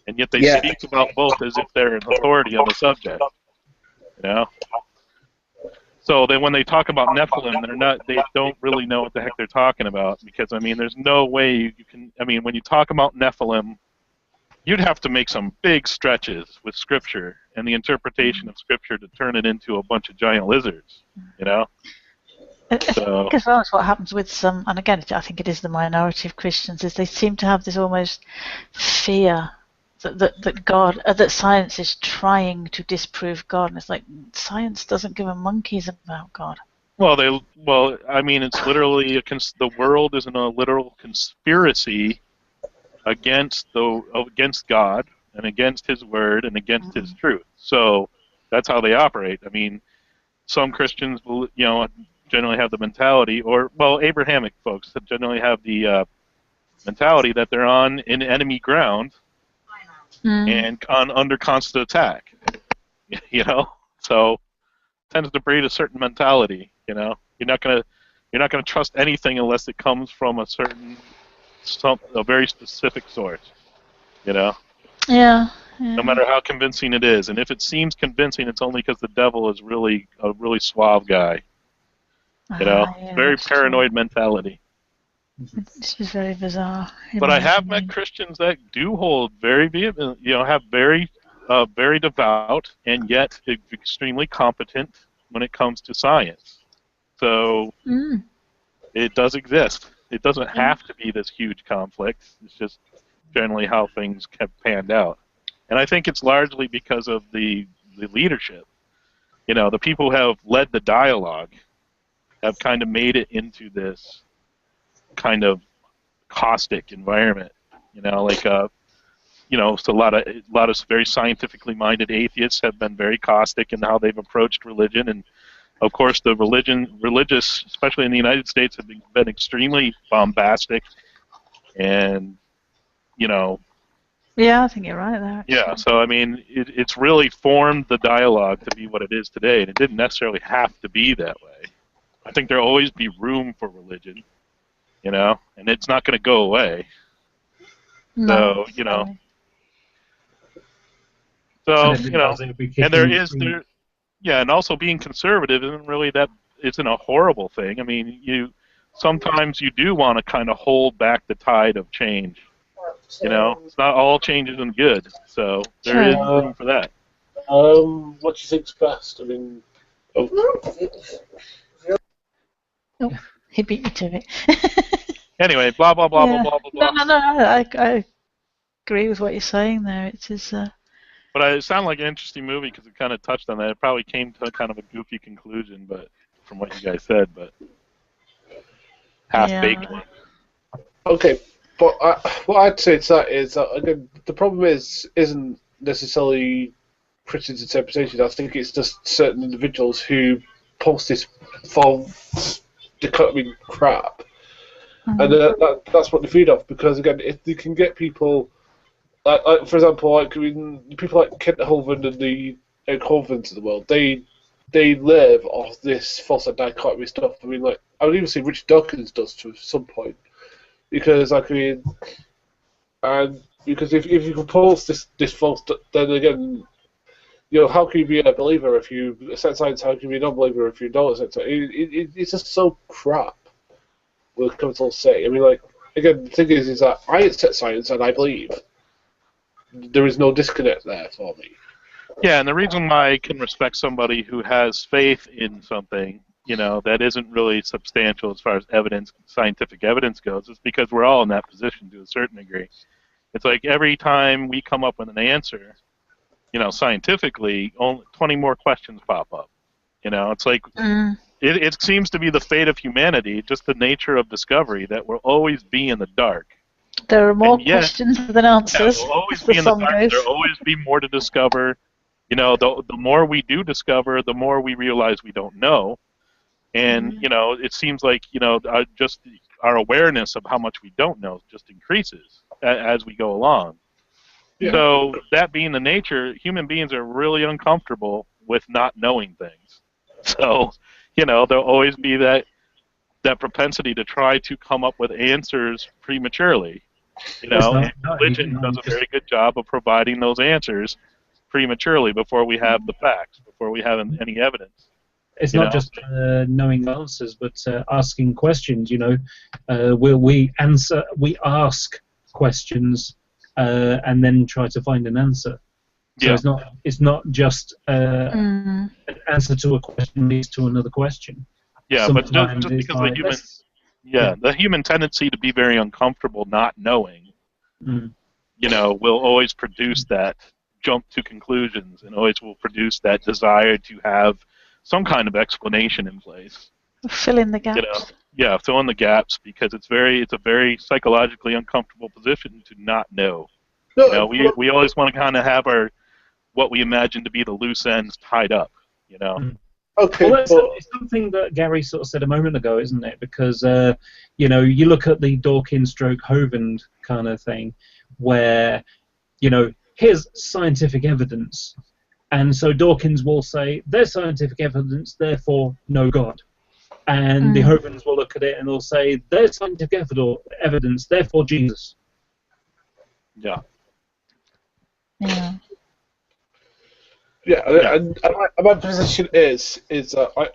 and yet they speak about both as if they're an authority on the subject. So then when they talk about Nephilim, they don't really know what the heck they're talking about, because there's no way you can. When you talk about Nephilim, you'd have to make some big stretches with Scripture and the interpretation of Scripture to turn it into a bunch of giant lizards. So. I think as well as what happens with some, and again, I think it is the minority of Christians, is they seem to have this almost fear that science is trying to disprove God, and it's like science doesn't give a monkeys about God. Well, it's literally the world is in a literal conspiracy against God and against His Word and against His truth. So that's how they operate. Some Christians, generally have the mentality, Abrahamic folks that generally have the mentality that they're on enemy ground. And under constant attack, so tends to breed a certain mentality. You're not gonna trust anything unless it comes from a very specific source. No matter how convincing it is, and if it seems convincing, it's only because the devil is really a really suave guy. Very paranoid mentality. This is very bizarre. But I have met Christians that do hold very vehement, have very devout and yet extremely competent when it comes to science. So it does exist. It doesn't have to be this huge conflict. It's just generally how things have panned out. And I think it's largely because of the leadership. The people who have led the dialogue have kind of made it into this kind of caustic environment, so a lot of very scientifically minded atheists have been very caustic in how they've approached religion, and of course the religious, especially in the United States, have been extremely bombastic, and Yeah, I think you're right there. Yeah, so it's really formed the dialogue to be what it is today, and it didn't necessarily have to be that way. I think there'll always be room for religion. And it's not going to go away. No, and and also being conservative isn't a horrible thing. Sometimes you do want to kind of hold back the tide of change. It's not all change isn't good, so there is room for that. What do you think's best? He beat me to it. Anyway, blah blah blah blah blah blah. No. I agree with what you're saying there. It is. But it sounded like an interesting movie because it kind of touched on that. It probably came to kind of a goofy conclusion, but from what you guys said, but half-baked one. Okay, but what I'd say to that is that again, the problem isn't necessarily Christians' interpretation. I think it's just certain individuals who post this false dichotomy crap. And that's what they feed off, because again, if they can get people, like for example, people like Kent Hovind and the Eric Hovins of the world, they live off this false dichotomy stuff. I would even say Richard Dawkins does to some point, because and because if you can post this false, then again, how can you be a believer if you accept science? How can you be a non-believer if you don't accept science? It's just so crap. Will come to say. Again, the thing is that I accept science and I believe. There is no disconnect there for me. Yeah, and the reason why I can respect somebody who has faith in something, that isn't really substantial as far as scientific evidence goes, is because we're all in that position to a certain degree. It's like every time we come up with an answer, scientifically, only 20 more questions pop up. You know, it's like it seems to be the fate of humanity, just the nature of discovery, that we'll always be in the dark. There are more questions than answers. Yeah, we'll always be in the dark. There'll always be more to discover. You know, the more we do discover, the more we realize we don't know. And, you know, it seems like, you know, just our awareness of how much we don't know just increases as we go along. Yeah. So that being the nature, human beings are really uncomfortable with not knowing things. So, you know, there'll always be that propensity to try to come up with answers prematurely. You know, and religion does a very good job of providing those answers prematurely before we have the facts, before we have any evidence. It's not just knowing answers, but asking questions. You know, we ask questions and then try to find an answer. So it's not just an answer to a question leads to another question. Yeah, Sometimes but just because the human tendency to be very uncomfortable not knowing, you know, will always produce that jump to conclusions, and always will produce that desire to have some kind of explanation in place. Fill in the gaps. You know, yeah, fill in the gaps, because it's a very psychologically uncomfortable position to not know. You know, we always want to kind of have what we imagine to be the loose ends tied up. You know. Okay. Well, it's something that Gary sort of said a moment ago, isn't it? Because you know, you look at the Dawkins-Hovind kind of thing, where, you know, here's scientific evidence. And so Dawkins will say, there's scientific evidence, therefore no God. And the Hovinds will look at it and they'll say, there's scientific evidence, therefore Jesus. Yeah. Yeah. Yeah, and my position is it's not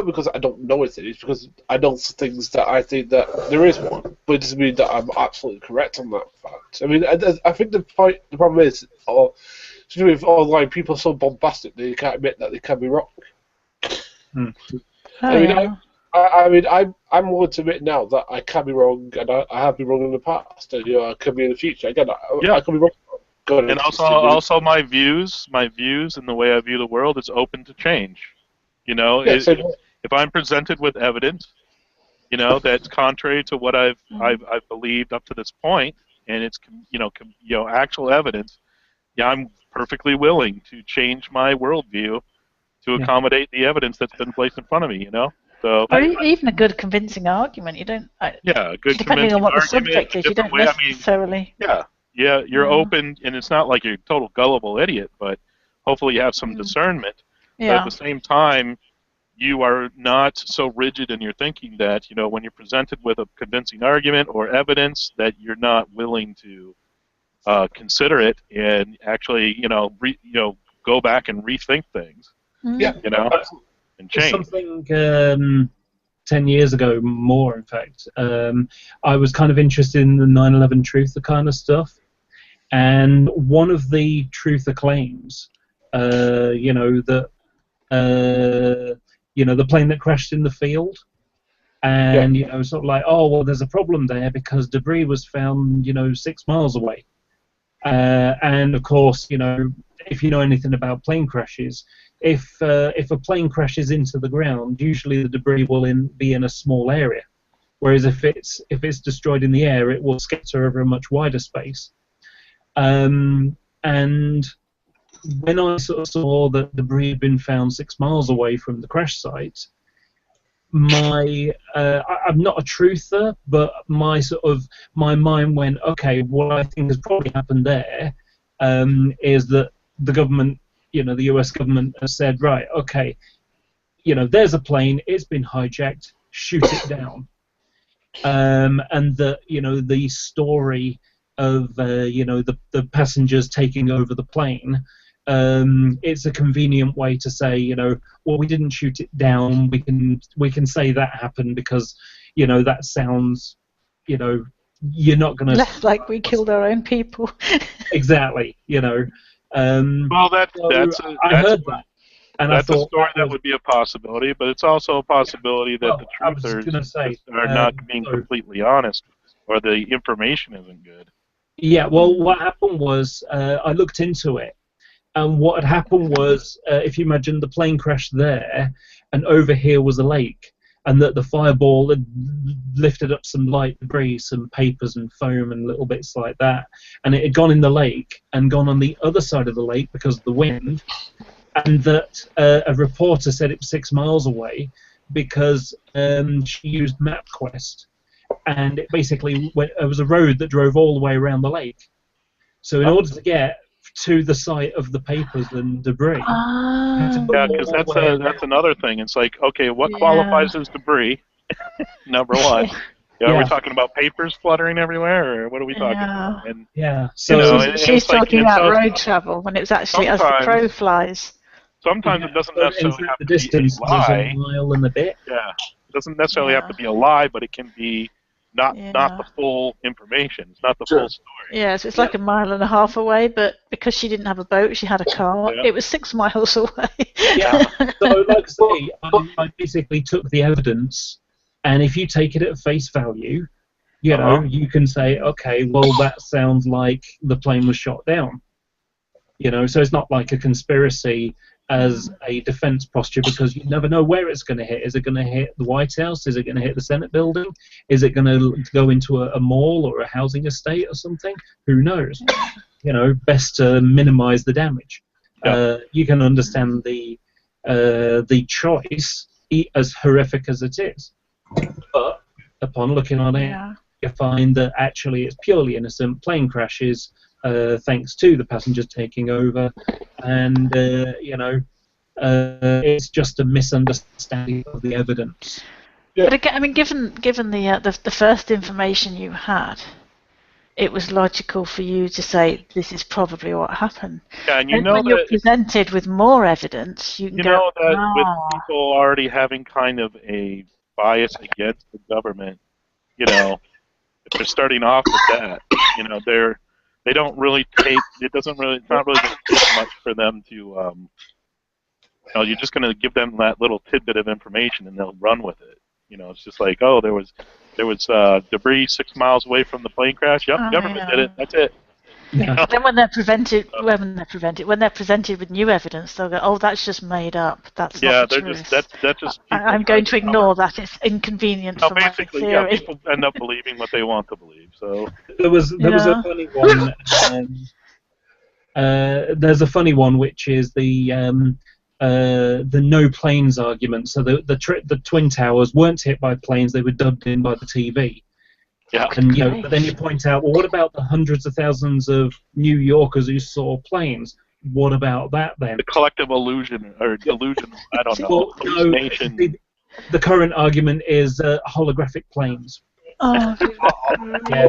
because I don't know anything, it's because I know things that I think that there is one, but it doesn't mean that I'm absolutely correct on that fact. I mean, I think the problem is, to do with online, people are so bombastic that they can't admit that they can be wrong. I mean, I'm willing to admit now that I can be wrong, and I have been wrong in the past, and, you know, I could be in the future. Again, I could be wrong. And also my views and the way I view the world is open to change. You know, if I'm presented with evidence, you know, that's contrary to what I've believed up to this point, and it's actual evidence, yeah, I'm perfectly willing to change my worldview to accommodate the evidence that's been placed in front of me. You know, so or even a good convincing argument. You don't. A good depending on what the subject is, you don't necessarily. Yeah, you're open, and it's not like you're a total gullible idiot, but hopefully you have some discernment. Yeah. But at the same time, you are not so rigid in your thinking that, you know, when you're presented with a convincing argument or evidence, that you're not willing to consider it and actually, you know, go back and rethink things. Yeah. You know, and change. Something 10 years ago, more in fact, I was kind of interested in the 9/11 truther kind of stuff. And one of the truther claims, you know, that you know, the plane that crashed in the field, and you know, sort of like, oh well, there's a problem there because debris was found, you know, 6 miles away. And of course, you know, if you know anything about plane crashes, if a plane crashes into the ground, usually the debris will be in a small area, whereas if it's destroyed in the air, it will scatter over a much wider space. And when I sort of saw that debris had been found 6 miles away from the crash site, I'm not a truther, but my mind went, okay, what I think has probably happened there is that the government, you know, the US government has said, right, okay, you know, there's a plane, it's been hijacked, shoot it down. And that, you know, the story of, you know, the passengers taking over the plane, it's a convenient way to say, you know, well, we didn't shoot it down, we can say that happened because, you know, that sounds, you know, you're not going to... Less like we killed our own people. Exactly, you know. Well, I heard that. And that's I thought a story that would be a possibility, but it's also a possibility that the truthers are not being completely honest, or the information isn't good. Yeah, well, what happened was I looked into it, And what had happened was, if you imagine the plane crashed there, and over here was a lake, and that the fireball had lifted up some light debris, some papers and foam and little bits like that, and it had gone in the lake and gone on the other side of the lake because of the wind, and that a reporter said it was 6 miles away because she used MapQuest, and it basically it was a road that drove all the way around the lake. So in order to get to the site of the papers and debris. Yeah, because that's another thing. It's like, okay, what qualifies as debris? Number one. Are we talking about papers fluttering everywhere, or what are we talking about? And, so she's talking about road travel when it's actually as the crow flies. Sometimes it doesn't necessarily have to be a lie. A mile and a bit. Yeah, it doesn't necessarily have to be a lie, but it can be not the full information. It's not the full story. Yeah, so it's like 1.5 miles away, but because she didn't have a boat, she had a car. Yeah. It was 6 miles away. Yeah. So, like I say, I basically took the evidence, and if you take it at face value, you know, you can say, okay, well, that sounds like the plane was shot down. You know, so it's not like a conspiracy as a defense posture, because you never know where it's going to hit. Is it going to hit the White House? Is it going to hit the Senate building? Is it going to go into a mall or a housing estate or something? Who knows? You know, best to minimize the damage. You can understand the choice, as horrific as it is, but upon looking on it, you find that actually it's purely innocent plane crashes, thanks to the passengers taking over, and you know, it's just a misunderstanding of the evidence. But again, I mean, given the first information you had, it was logical for you to say this is probably what happened. Yeah, and you know when you're presented with more evidence, you can know that with people already having kind of a bias against the government, you know, if they're starting off with that, you know, they don't really take. It's not really going to take much for them to. You know, you're just going to give them that little tidbit of information, and they'll run with it. You know, it's just like, oh, there was debris 6 miles away from the plane crash. Yep, government did it. That's it. Yeah. Then when they're presented with new evidence, they'll go, "Oh, that's just made up. That's not the truth." That's just. I'm going to ignore that. It's inconvenient for my theory. Yeah, people end up believing what they want to believe. So there was a funny one. There's a funny one, which is the no planes argument. So the Twin Towers weren't hit by planes; they were dubbed in by the TV. Yeah. And you know, but then you point out, well, what about the hundreds of thousands of New Yorkers who saw planes? What about that then? The collective illusion or delusion. I don't know. Well, no, the current argument is holographic planes. Oh. Yeah.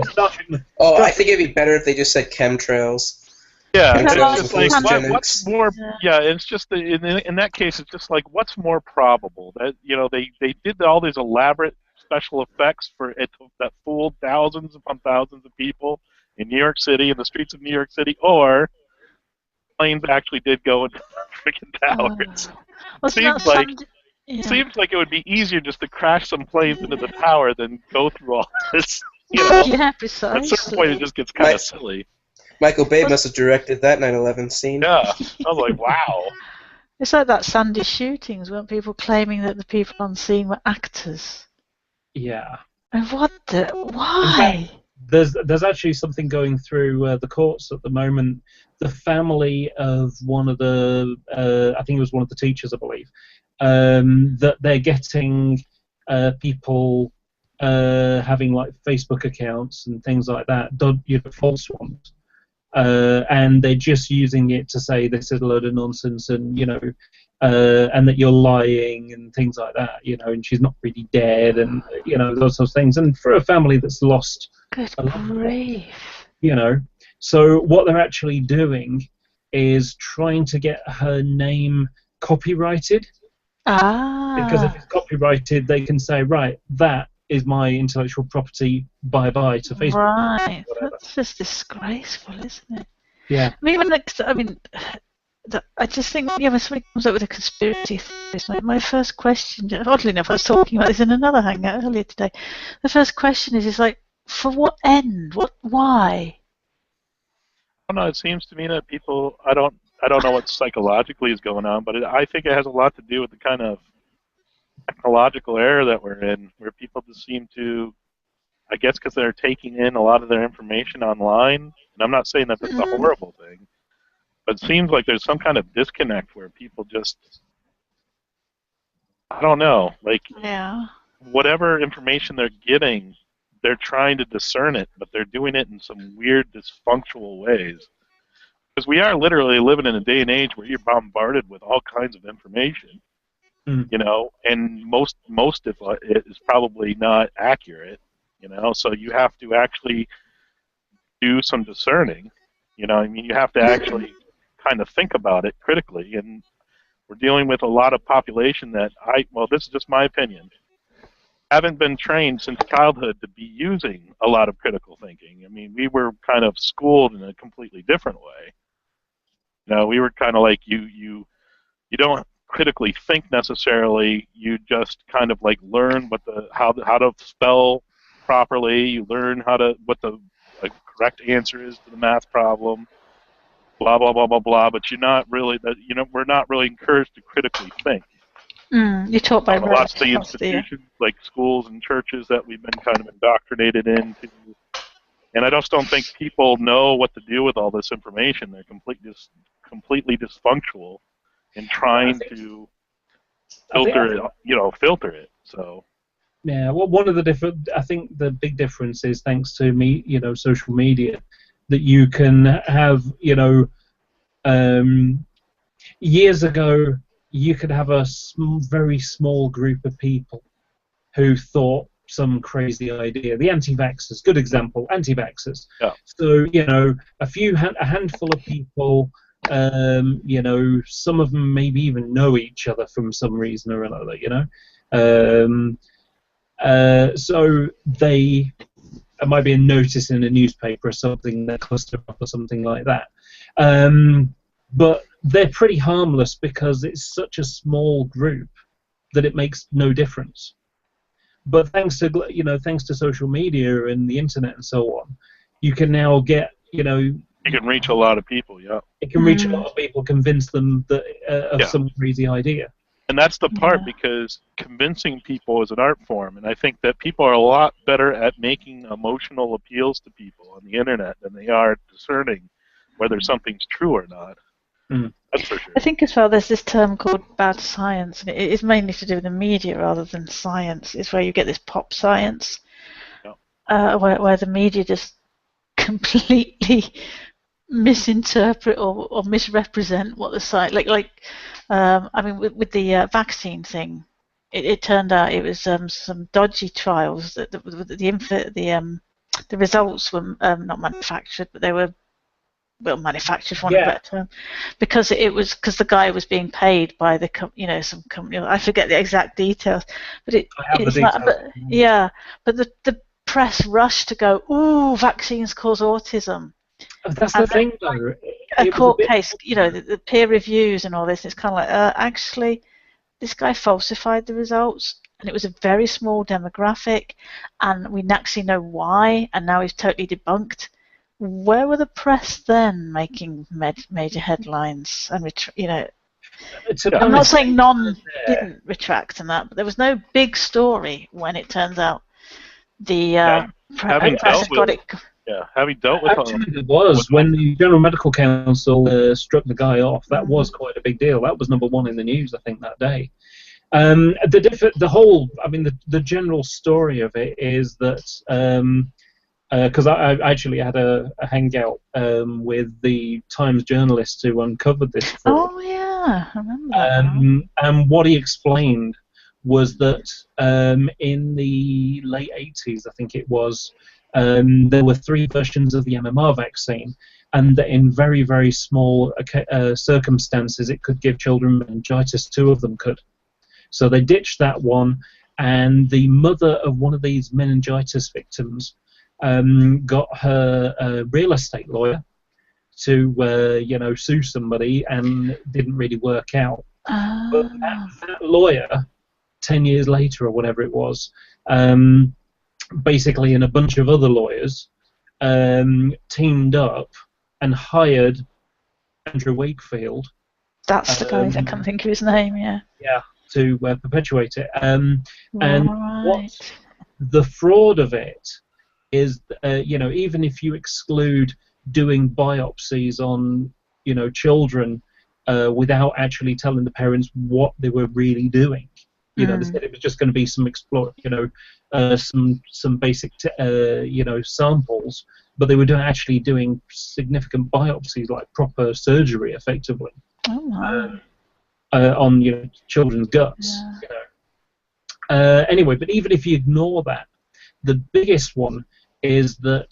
I think it'd be better if they just said chemtrails. Yeah, it's just like what's more. Yeah, it's just in that case, it's just like what's more probable that they did all these elaborate special effects for it that fooled thousands upon thousands of people in New York City, in the streets of New York City, or planes actually did go into freaking towers. Seems like it would be easier just to crash some planes into the tower than go through all this. Yeah, precisely. At a certain point, it just gets kind of silly. Michael Bay must have directed that 9/11 scene. Yeah, I was like, wow. It's like that Sandy shootings, weren't people claiming that the people on scene were actors? Yeah. And why? There's actually something going through the courts at the moment. The family of one of the, I think it was one of the teachers, I believe, that they're getting people having like Facebook accounts and things like that, false ones. And they're just using it to say this is a load of nonsense, and and that you're lying and things like that, and she's not really dead, and those sorts of things. And for a family that's lost, good grief, so what they're actually doing is trying to get her name copyrighted. Because if it's copyrighted, they can say, right, that is my intellectual property, bye-bye to Facebook. Right, that's just disgraceful, isn't it? Yeah. I just think when somebody comes up with a conspiracy theory, my first question, oddly enough, I was talking about this in another hangout earlier today, the first question is like, for what end? Why? I don't know, it seems to me that people, I I don't know what psychologically is going on, but I think it has a lot to do with the kind of technological era that we're in, where people just seem to, I guess because they're taking in a lot of their information online, and I'm not saying that that's a horrible thing, but it seems like there's some kind of disconnect where people just, I don't know, like whatever information they're getting, they're trying to discern it, but they're doing it in some weird, dysfunctional ways. Because we are literally living in a day and age where you're bombarded with all kinds of information, you know, and most of it is probably not accurate, you know, so you have to actually do some discerning, you know, I mean, you have to actually kind of think about it critically, and we're dealing with a lot of population that well, this is just my opinion, haven't been trained since childhood to be using a lot of critical thinking. I mean, we were kind of schooled in a completely different way. You know, we were kind of like, you don't critically think necessarily. You just kind of like learn what how to spell properly. You learn what the correct answer is to the math problem. Blah blah blah blah blah. But you're not really we're not really encouraged to critically think. You're taught by lots of the institutions like schools and churches that we've been kind of indoctrinated into. And I just don't think people know what to do with all this information. They're completely dysfunctional in trying to filter it. So. Yeah, well, one of the I think the big difference is thanks to social media, that you can have, years ago you could have a very small group of people who thought some crazy idea. The anti-vaxxers, good example, anti-vaxxers. Yeah. So, a handful of people, some of them maybe even know each other from some reason or another, so it might be a notice in a newspaper or something, that cluster up or something like that. But they're pretty harmless because it's such a small group that it makes no difference. But thanks to social media and the internet and so on, you can now get, you can reach a lot of people, yeah. It can reach a lot of people, convince them that of some crazy idea. And that's the part, because convincing people is an art form, and I think that people are a lot better at making emotional appeals to people on the internet than they are discerning whether something's true or not. That's for sure. I think as well there's this term called bad science, and it is mainly to do with the media rather than science. It's where you get this pop science, where the media just completely misinterpret or misrepresent what the science, with the vaccine thing, it turned out it was some dodgy trials that the results were not manufactured, but they were manufactured, for want of a better term, because the guy was being paid by some company. I forget the exact details, but the press rushed to go, ooh, vaccines cause autism. That's the thing, though. A court case, the peer reviews and all this. It's kind of like, actually, this guy falsified the results, and it was a very small demographic, and we actually know why, and now he's totally debunked. Where were the press then making major headlines? And I'm not saying none didn't retract and that, but there was no big story when it turns out the press got it. Yeah, having dealt with actually, it was when the General Medical Council struck the guy off. That was quite a big deal. That was #1 in the news, I think, that day. The general story of it is that. Because I actually had a hangout with the Times journalist who uncovered this fraud. Oh yeah, I remember that. And what he explained was that in the late 80s, I think it was, there were 3 versions of the MMR vaccine, and that in very, very small circumstances it could give children meningitis. 2 of them could. So they ditched that one, and the mother of one of these meningitis victims got her real estate lawyer to sue somebody, and it didn't really work out. But that lawyer, 10 years later or whatever it was, basically, and a bunch of other lawyers teamed up and hired Andrew Wakefield. That's the guy. I can't think of his name. Yeah. Yeah, to perpetuate it. And Right. what the fraud of it is, even if you exclude doing biopsies on, children without actually telling the parents what they were really doing. They said it was just going to be some some basic, samples, but they were actually doing significant biopsies, like proper surgery, effectively, Oh, on children's guts. Yeah. Anyway, but even if you ignore that, the biggest one is that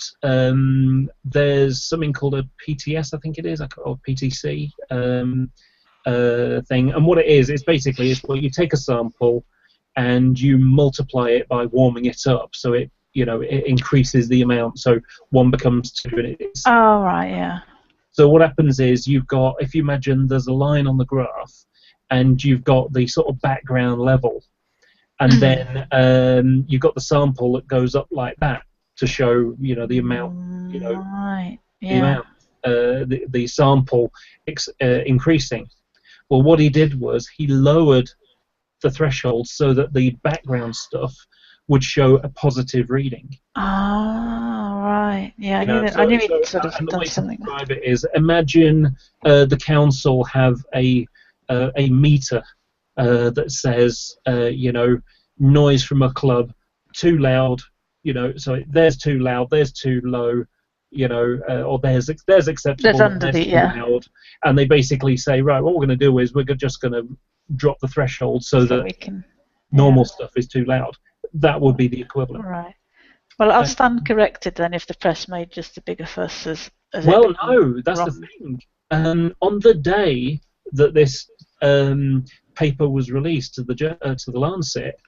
there's something called a PTS, I think it is, or PTC. Thing, and what it is basically you take a sample and you multiply it by warming it up, so it increases the amount, so 1 becomes 2, and it's. Oh right, yeah. So what happens is if you imagine there's a line on the graph, and you've got the sort of background level, and then you've got the sample that goes up like that to show the amount, Right. the Yeah. amount, the sample increasing. Well, what he did was he lowered the threshold so that the background stuff would show a positive reading. Ah, right. Yeah, I knew So he'd sort of and the done way to something. describe it is, imagine the council have a meter that says, noise from a club, too loud, so there's too loud, there's too low, or there's acceptable, There's under there's the, too yeah. loud, and they basically say, right, what we're going to do is we're just going to drop the threshold so that we can, normal stuff is too loud. That would be the equivalent. Right. Well, I'll stand corrected then if the press made just a bigger fuss as Well, it no, that's wrong. the thing. On the day that this paper was released to the Lancet,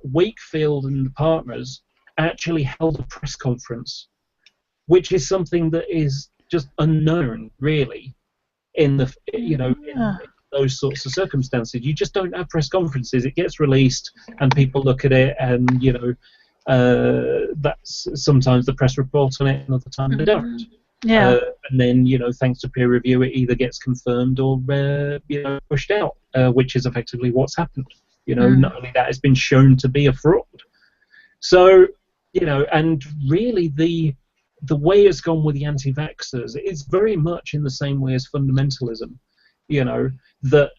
Wakefield and the partners actually held a press conference, which is something that is just unknown, really, in those sorts of circumstances. You just don't have press conferences. It gets released, and people look at it, and that's sometimes the press report on it, and other times they don't. Yeah. And then, thanks to peer review, it either gets confirmed or pushed out, which is effectively what's happened. Not only that, it's been shown to be a fraud. So, and really the way it's gone with the anti-vaxxers is very much in the same way as fundamentalism. That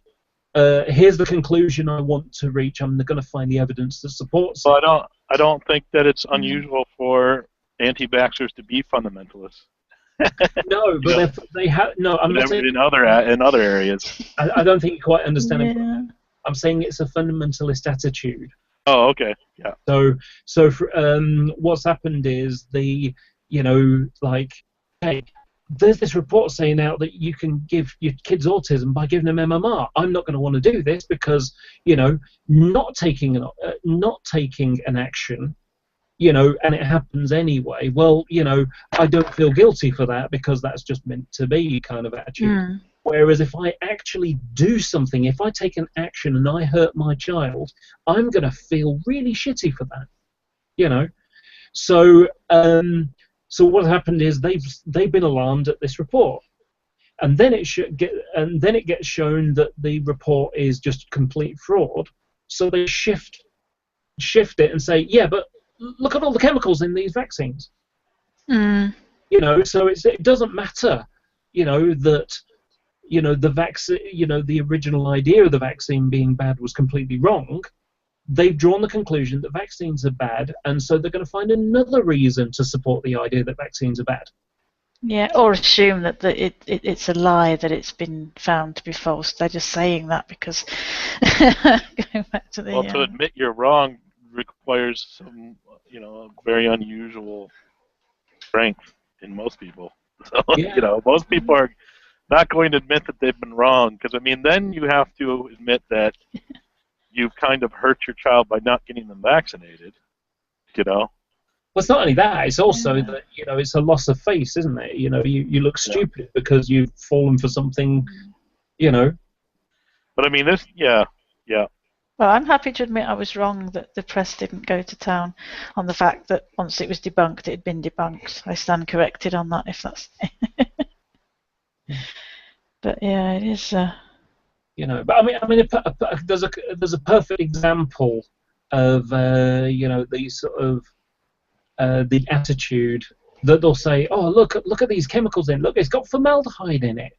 here's the conclusion I want to reach. I'm going to find the evidence that supports it. Well, I don't think that it's unusual for anti-vaxxers to be fundamentalists. No, but they have no. I'm not saying in other areas. I don't think you quite understand it. Yeah. I'm saying it's a fundamentalist attitude. Oh, okay, yeah. So what's happened is hey, there's this report saying out that you can give your kids autism by giving them MMR. I'm not going to want to do this because not taking an action, and it happens anyway. Well, I don't feel guilty for that because that's just meant to be kind of attitude. Whereas if I actually do something, if I take an action and I hurt my child, I'm going to feel really shitty for that. So what happened is they've been alarmed at this report, and then it gets shown that the report is just complete fraud. So they shift it and say, yeah, but look at all the chemicals in these vaccines. So it doesn't matter, that the vaccine, the original idea of the vaccine being bad was completely wrong. They've drawn the conclusion that vaccines are bad, and so they're going to find another reason to support the idea that vaccines are bad. Yeah, or assume that it's a lie, that it's been found to be false. They're just saying that because going back to the. Well, to admit you're wrong requires some, very unusual strength in most people. So, most people are not going to admit that they've been wrong, because then you have to admit that you've kind of hurt your child by not getting them vaccinated. Well, it's not only that; it's also that it's a loss of face, isn't it? You look stupid because you've fallen for something, But this, yeah. Well, I'm happy to admit I was wrong that the press didn't go to town on the fact that once it was debunked, it had been debunked. I stand corrected on that, if that's. But yeah, it is. You know, but I mean, there's a perfect example of you know, the sort of the attitude that they'll say, oh, look at these chemicals in. Look, it's got formaldehyde in it.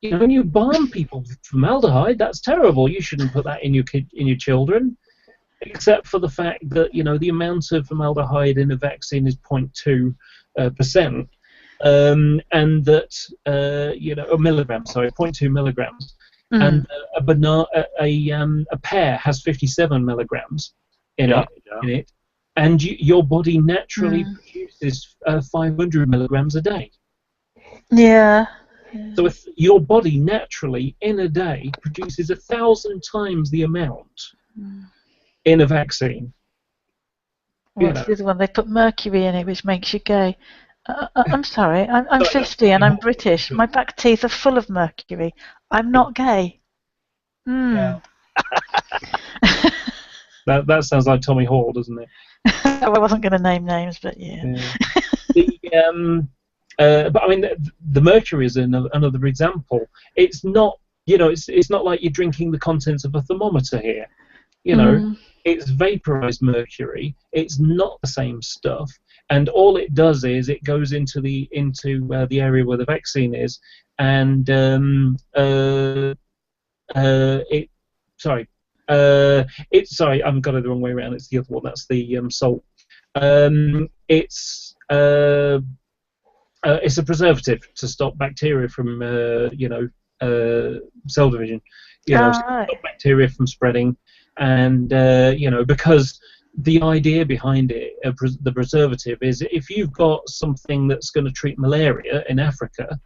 You know, when you bomb people with formaldehyde, that's terrible. You shouldn't put that in your children. Except for the fact that, you know, the amount of formaldehyde in a vaccine is 0.2%, and that you know, milligrams, sorry, 0.2 milligrams, and a pear has 57 milligrams in it, and your body naturally produces 500 milligrams a day. Yeah. So if your body naturally in a day produces 1,000 times the amount in a vaccine. What's the other one? They put mercury in it, which makes you gay. I'm sorry, I'm 50 and I'm British. My back teeth are full of mercury. I'm not gay. Yeah. That sounds like Tommy Hall, doesn't it? I wasn't going to name names, but yeah. But I mean, the mercury is another example. It's not, you know, it's not like you're drinking the contents of a thermometer here. You know, it's vaporized mercury. It's not the same stuff, and all it does is it goes into the area where the vaccine is, and sorry, I've got it the wrong way around. It's the other one. That's the salt. It's a preservative to stop bacteria from cell division. You know, stop bacteria from spreading. And you know, because the idea behind it, the preservative, is if you've got something that's going to treat malaria in Africa,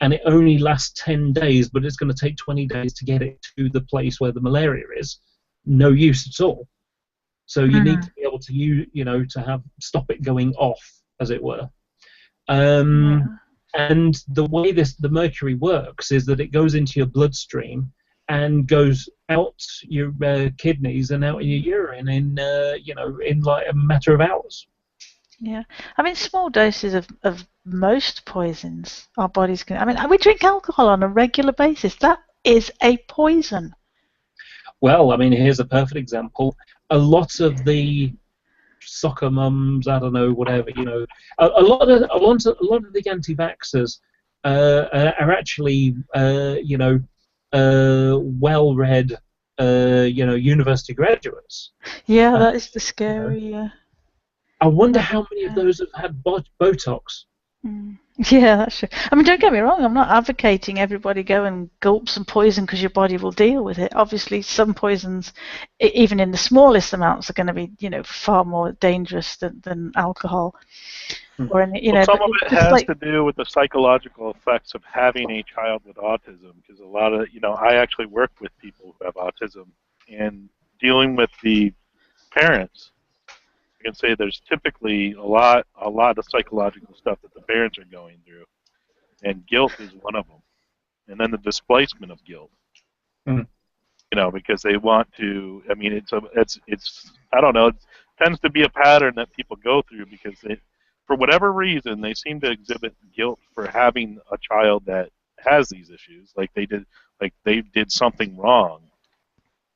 and it only lasts 10 days, but it's going to take 20 days to get it to the place where the malaria is, no use at all. So you need to be able to to stop it going off, as it were. And the way the mercury works is that it goes into your bloodstream and goes out your kidneys and out in your urine in like a matter of hours. Yeah, I mean, small doses of most poisons our bodies can. I mean, we drink alcohol on a regular basis. That is a poison. Well, I mean, here's a perfect example. A lot of the soccer mums, I don't know, whatever, you know, a lot of the anti-vaxxers are actually well-read, university graduates. Yeah, that is the scary. Yeah. I wonder how many of those have had Botox. Yeah, that's true. I mean, don't get me wrong. I'm not advocating everybody go and gulp some poison because your body will deal with it. Obviously, some poisons, even in the smallest amounts, are going to be, far more dangerous than alcohol. Or some of it has to do with the psychological effects of having a child with autism, because a lot of, I actually work with people who have autism, and dealing with the parents, I can say there's typically a lot of psychological stuff that the parents are going through, and guilt is one of them. And then the displacement of guilt, because they want to. I mean, it's I don't know. It tends to be a pattern that people go through because for whatever reason, they seem to exhibit guilt for having a child that has these issues, like they did something wrong,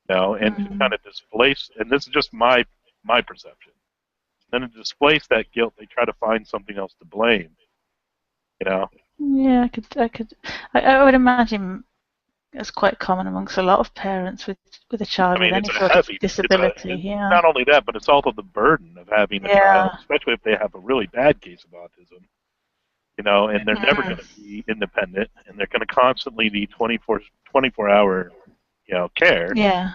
and to kind of displace. And this is just my perception. Then to displace that guilt, they try to find something else to blame. Yeah, I would imagine it's quite common amongst a lot of parents with a child with any sort of disability. Not only that, but it's also the burden of having a child, especially if they have a really bad case of autism. And they're never going to be independent, and they're going to constantly need 24-hour, care. Yeah.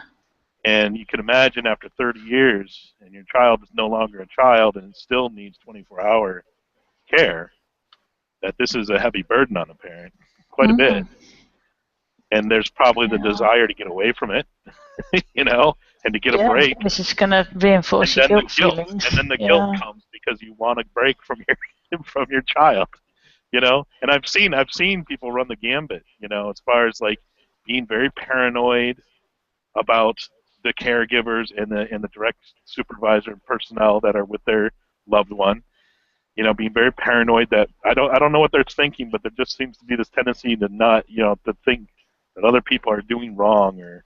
And you can imagine after 30 years, and your child is no longer a child and still needs 24-hour care, that this is a heavy burden on a parent, quite a bit. And there's probably the desire to get away from it, and to get a break. This is going to reinforce your guilt feelings. And then the guilt comes because you want a break from your child, And I've seen people run the gambit, as far as like being very paranoid about the caregivers and the direct supervisor and personnel that are with their loved one, being very paranoid that I don't know what they're thinking, but there just seems to be this tendency to not, to think that other people are doing wrong or,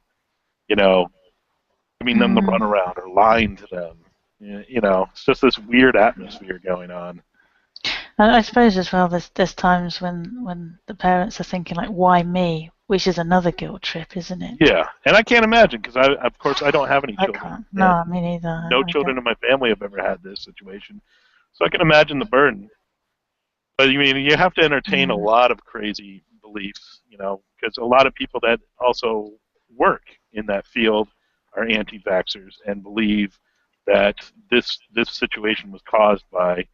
giving them the runaround or lying to them. It's just this weird atmosphere going on. And I suppose as well, there's times when the parents are thinking like, why me? Which is another guilt trip, isn't it? Yeah, and I can't imagine because of course I don't have any children. I can't. No, me neither. No children in my family have ever had this situation, so I can imagine the burden. But you have to entertain a lot of crazy beliefs, because a lot of people that also work in that field are anti-vaxxers and believe that this situation was caused by,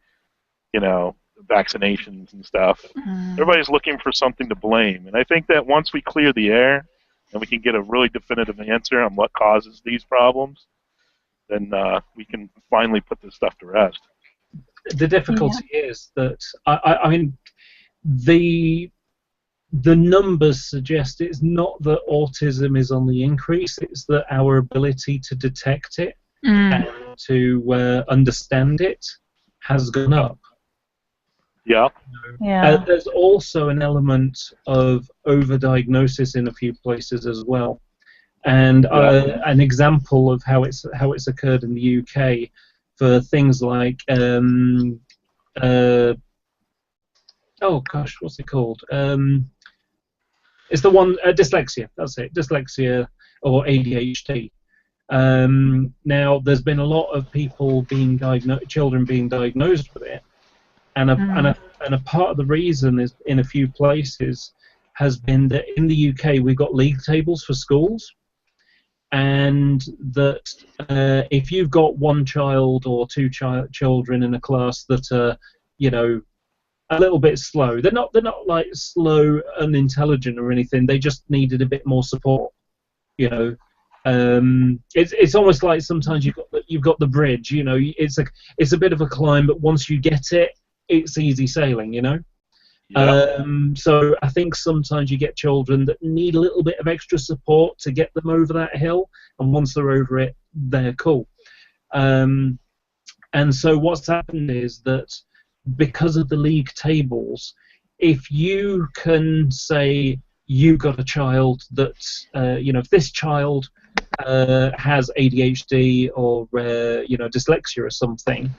vaccinations and stuff. Everybody's looking for something to blame, and I think that once we clear the air and we can get a really definitive answer on what causes these problems, then we can finally put this stuff to rest. The difficulty is that I mean the numbers suggest it's not that autism is on the increase, it's that our ability to detect it and to understand it has gone up. Yeah. There's also an element of overdiagnosis in a few places as well, and an example of how it's occurred in the UK for things like oh gosh, what's it called? It's the one dyslexia. That's it, dyslexia or ADHD. Now there's been a lot of people being children being diagnosed with it. And a part of the reason is in a few places has been that in the UK we've got league tables for schools, and that if you've got one child or two children in a class that are, a little bit slow, they're not like slow, unintelligent or anything. They just needed a bit more support. It's almost like sometimes you've got the bridge. It's a bit of a climb, but once you get it, it's easy sailing, So I think sometimes you get children that need a little bit of extra support to get them over that hill, and once they're over it, they're cool. And so what's happened is that because of the league tables, if you can say you've got a child that, if this child has ADHD or, dyslexia or something,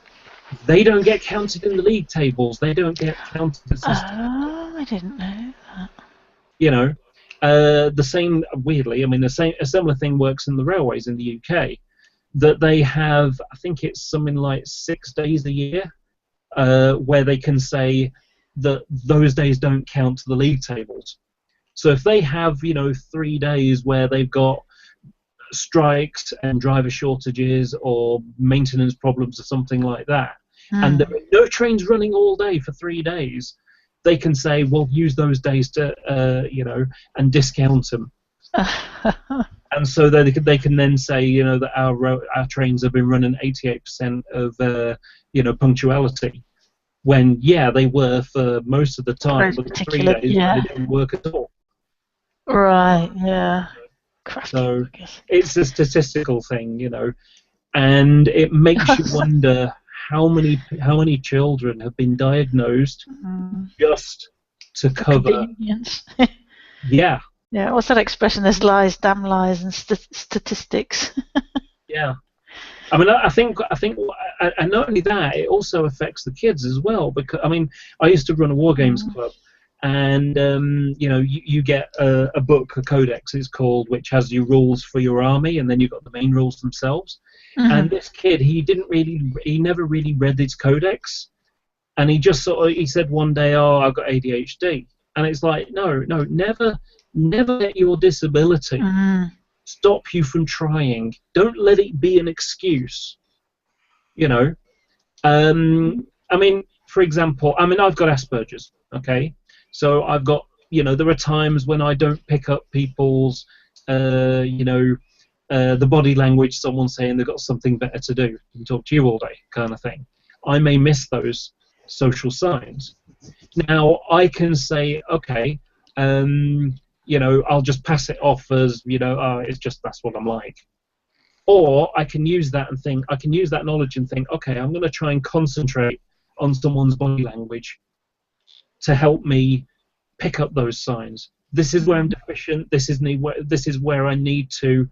they don't get counted in the league tables. They don't get counted as Oh, I didn't know that. The same, weirdly, a similar thing works in the railways in the UK, that they have, I think it's something like 6 days a year, where they can say that those days don't count to the league tables. So if they have, 3 days where they've got strikes and driver shortages or maintenance problems or something like that, and there are no trains running all day for 3 days, they can say, well, use those days to, and discount them. And so they can then say, that our trains have been running 88% of, punctuality, when, they were for most of the time, but the 3 days they didn't work at all. Right, yeah. So it's a statistical thing, and it makes you wonder how many children have been diagnosed just to cover. Yeah. Yeah. What's that expression? There's lies, damn lies, and statistics. Yeah. I think, and not only that, it also affects the kids as well. Because I used to run a war games club. And you get a book, a codex it's called, which has your rules for your army, and then you've got the main rules themselves. And this kid, he never really read his codex, and he just he said one day, "Oh, I've got ADHD," and it's like, no, never let your disability stop you from trying. Don't let it be an excuse. For example, I've got Asperger's. Okay. So I've got, there are times when I don't pick up people's, the body language, someone saying they've got something better to do than talk to you all day, kind of thing. I may miss those social signs. Now, I can say, okay, I'll just pass it off as, it's just that's what I'm like. Or I can use that knowledge and think, okay, I'm going to try and concentrate on someone's body language to help me pick up those signs. This is where I'm deficient. This is where I need to,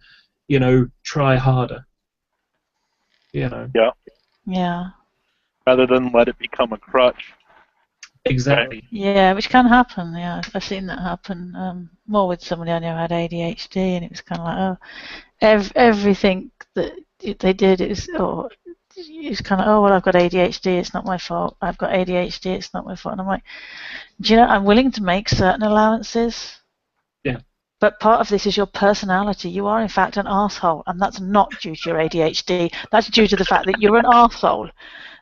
try harder. Yeah. Yeah. Rather than let it become a crutch. Exactly. Right? Yeah, which can happen. Yeah, I've seen that happen more with somebody I know who had ADHD, and it was kind of like, everything that they did is, it's kind of, well, I've got ADHD, it's not my fault. I've got ADHD, it's not my fault. And I'm like, do you know, I'm willing to make certain allowances. Yeah. But part of this is your personality. You are, in fact, an arsehole, and that's not due to your ADHD. That's due to the fact that you're an arsehole.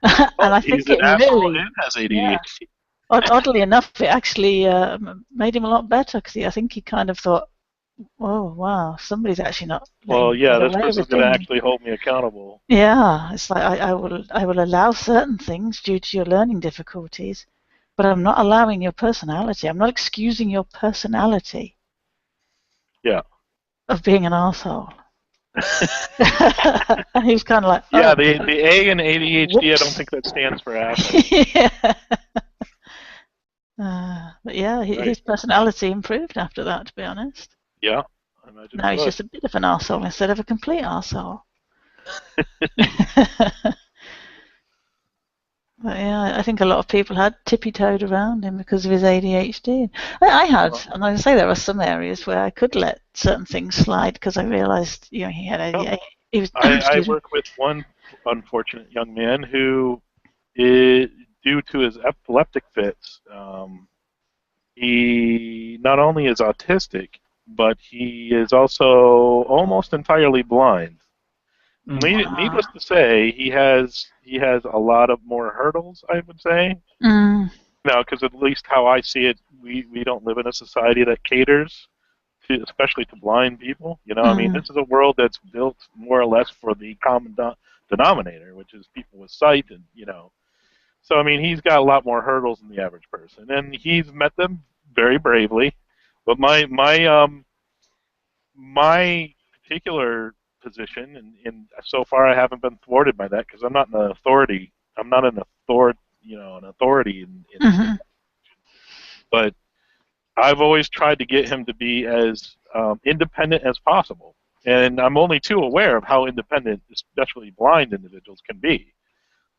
And I think it really has ADHD. Yeah. Oddly enough, it actually made him a lot better, because I think he kind of thought, oh, wow, somebody's actually not. Well, yeah, this person's going to things. actually hold me accountable. Yeah, it's like I will allow certain things due to your learning difficulties, but I'm not allowing your personality. I'm not excusing your personality. Yeah. Of being an arsehole. And he was kind of like, yeah, the A in ADHD, whoops. I don't think that stands for asshole. Yeah. But yeah, his personality improved after that, to be honest. Yeah, I imagine. Now he's just a bit of an arsehole instead of a complete arsehole. But yeah, I think a lot of people had tippy-toed around him because of his ADHD. I had, and I say there are some areas where I could let certain things slide because I realised, he had ADHD. He was, I work with one unfortunate young man who, due to his epileptic fits, he not only is autistic, but he is also almost entirely blind. Needless to say, he has a lot of more hurdles, I would say. Because at least how I see it, we don't live in a society that caters to, especially to blind people. I mean, this is a world that's built more or less for the common denominator, which is people with sight, and So I mean, he's got a lot more hurdles than the average person, and he's met them very bravely. But my particular position, and so far I haven't been thwarted by that because I'm not an authority. I'm not an authority in But I've always tried to get him to be as independent as possible, and I'm only too aware of how independent, especially blind individuals, can be.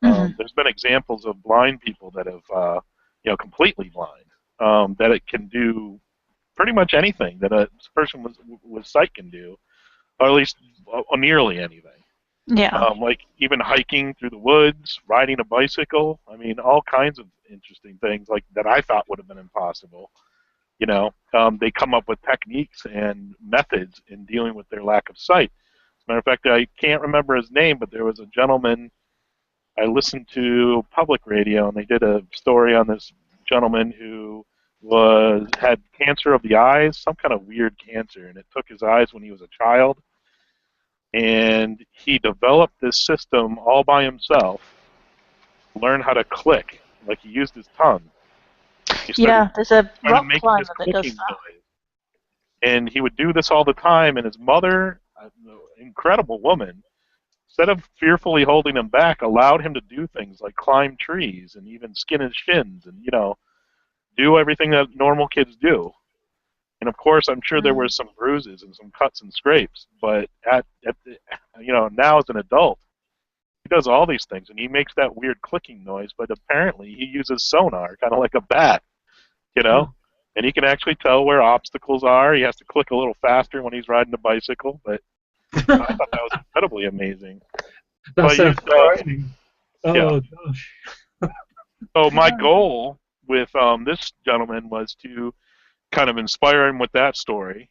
There's been examples of blind people that have, completely blind, that it can do pretty much anything that a person with sight can do, or at least nearly anything. Yeah. Like even hiking through the woods, riding a bicycle. I mean, all kinds of interesting things like that I thought would have been impossible. They come up with techniques and methods in dealing with their lack of sight. As a matter of fact, I can't remember his name, but there was a gentleman. I listened to public radio, and they did a story on this gentleman who had cancer of the eyes, some kind of weird cancer, and it took his eyes when he was a child. And he developed this system all by himself, learned how to click, like he used his tongue. There's a rock climber that does that. Noise. And he would do this all the time, and his mother, an incredible woman, instead of fearfully holding him back, allowed him to do things like climb trees and even skin his shins and, do everything that normal kids do. And of course, I'm sure there were some bruises and some cuts and scrapes, but now as an adult, he does all these things, and he makes that weird clicking noise, but apparently he uses sonar, kind of like a bat, and he can actually tell where obstacles are. He has to click a little faster when he's riding a bicycle, but I thought that was incredibly amazing. That's so frightening. Oh, gosh. So my goal with this gentleman was to kind of inspire him with that story,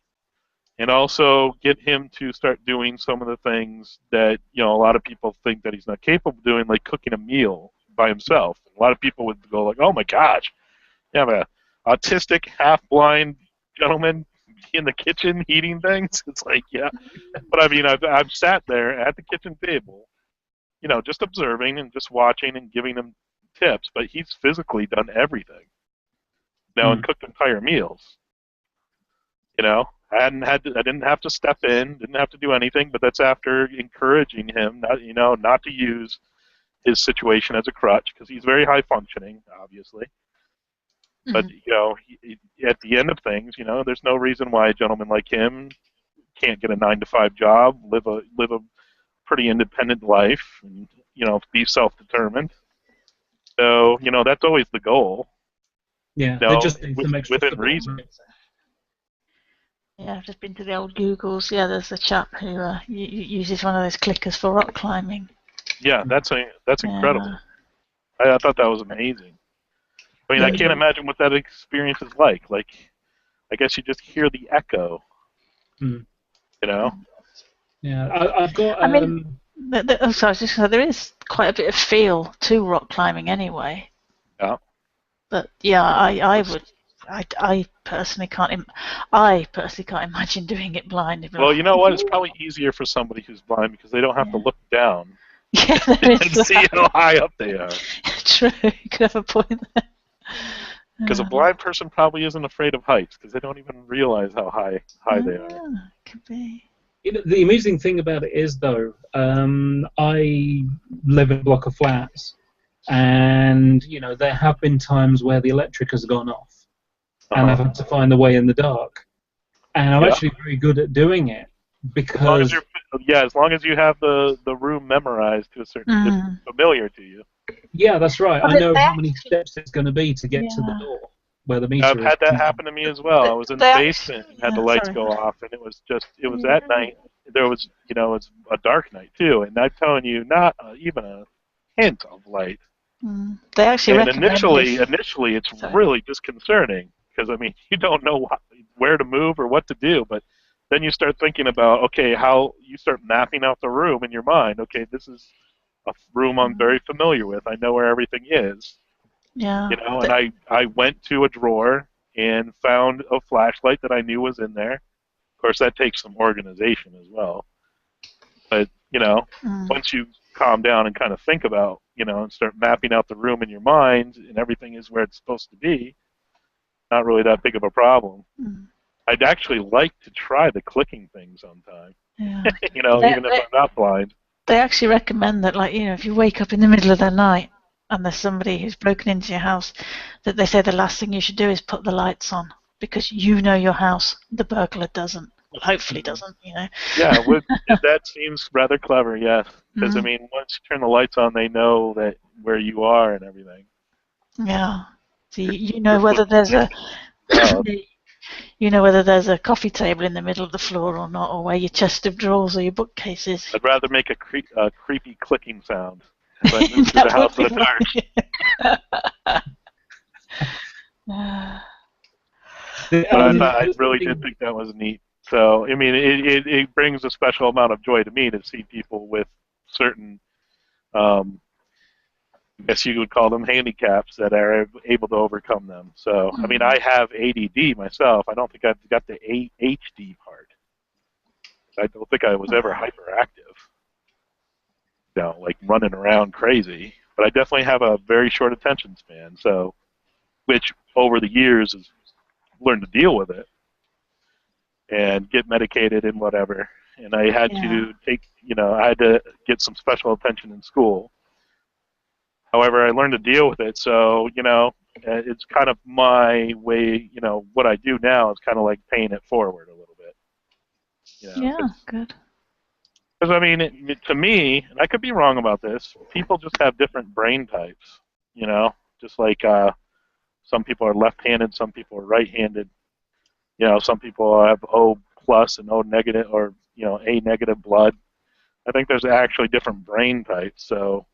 and also get him to start doing some of the things that a lot of people think that he's not capable of doing, like cooking a meal by himself. A lot of people would go like, "Oh my gosh, you have an autistic, half-blind gentleman in the kitchen eating things." It's like, yeah, but I mean, I've sat there at the kitchen table, just observing and just watching and giving him tips, but he's physically done everything now and cooked entire meals. I didn't have to step in, didn't have to do anything, but that's after encouraging him, not to use his situation as a crutch because he's very high functioning, obviously. But at the end of things, there's no reason why a gentleman like him can't get a 9-to-5 job, live a pretty independent life, and be self-determined. So that's always the goal. Yeah, they just need some extra within support. reason. Yeah, I've just been to the old Googles. Yeah, there's a chap who uses one of those clickers for rock climbing. Yeah, that's incredible. I thought that was amazing. I mean, I can't imagine what that experience is like. Like, I guess you just hear the echo. Mm. Yeah, I've got. I mean, there is quite a bit of feel to rock climbing anyway. Yeah. But yeah, I personally can't. I personally can't imagine doing it blind. Well, you know what? It's probably easier for somebody who's blind because they don't have to look down and see how high up they are. True, you could have a point there. Because a blind person probably isn't afraid of heights because they don't even realize how high they are. Could be. The amusing thing about it is, though, I live in a block of flats, and there have been times where the electric has gone off, and I've had to find the way in the dark, and I'm actually very good at doing it because as long as you have the room memorized to a certain distance, familiar to you. Yeah, that's right. I know how many steps it's going to be to get to the door where the meter is. I've had that happen to me as well. I was in the basement and had the lights go off, and it was at night. There was, it's a dark night too, and I'm telling you, not even a hint of light. They actually recommend initially, it's really disconcerting because you don't know where to move or what to do, but then you start thinking about how you start mapping out the room in your mind. Okay, this is a room I'm very familiar with. I know where everything is. Yeah. And I went to a drawer and found a flashlight that I knew was in there. Of course, that takes some organization as well. But, once you calm down and kind of think about, and start mapping out the room in your mind and everything is where it's supposed to be, not really that big of a problem. I'd actually like to try the clicking thing sometime. Yeah. Even if I'm not blind. They actually recommend that, if you wake up in the middle of the night and there's somebody who's broken into your house, that they say the last thing you should do is put the lights on because you know your house, the burglar doesn't. Well, hopefully doesn't, Yeah, that seems rather clever, yes. Because, once you turn the lights on, they know that where you are and everything. Yeah. So you know whether there's a... whether there's a coffee table in the middle of the floor or not, or where your chest of drawers or your bookcase is. I'd rather make a creepy clicking sound as I move through the house in the dark. But I really did think that was neat. So, it brings a special amount of joy to me to see people with certain, I guess you would call them handicaps that are able to overcome them. So, I have ADD myself. I don't think I've got the HD part. I don't think I was ever hyperactive, like running around crazy. But I definitely have a very short attention span, so which over the years has learned to deal with it and get medicated and whatever. And I had to take, I had to get some special attention in school. However, I learned to deal with it, so, it's kind of my way, what I do now is kind of like paying it forward a little bit. Good. Because, to me, and I could be wrong about this, people just have different brain types, just like some people are left-handed, some people are right-handed. Some people have O+ and O- or, A- blood. I think there's actually different brain types, so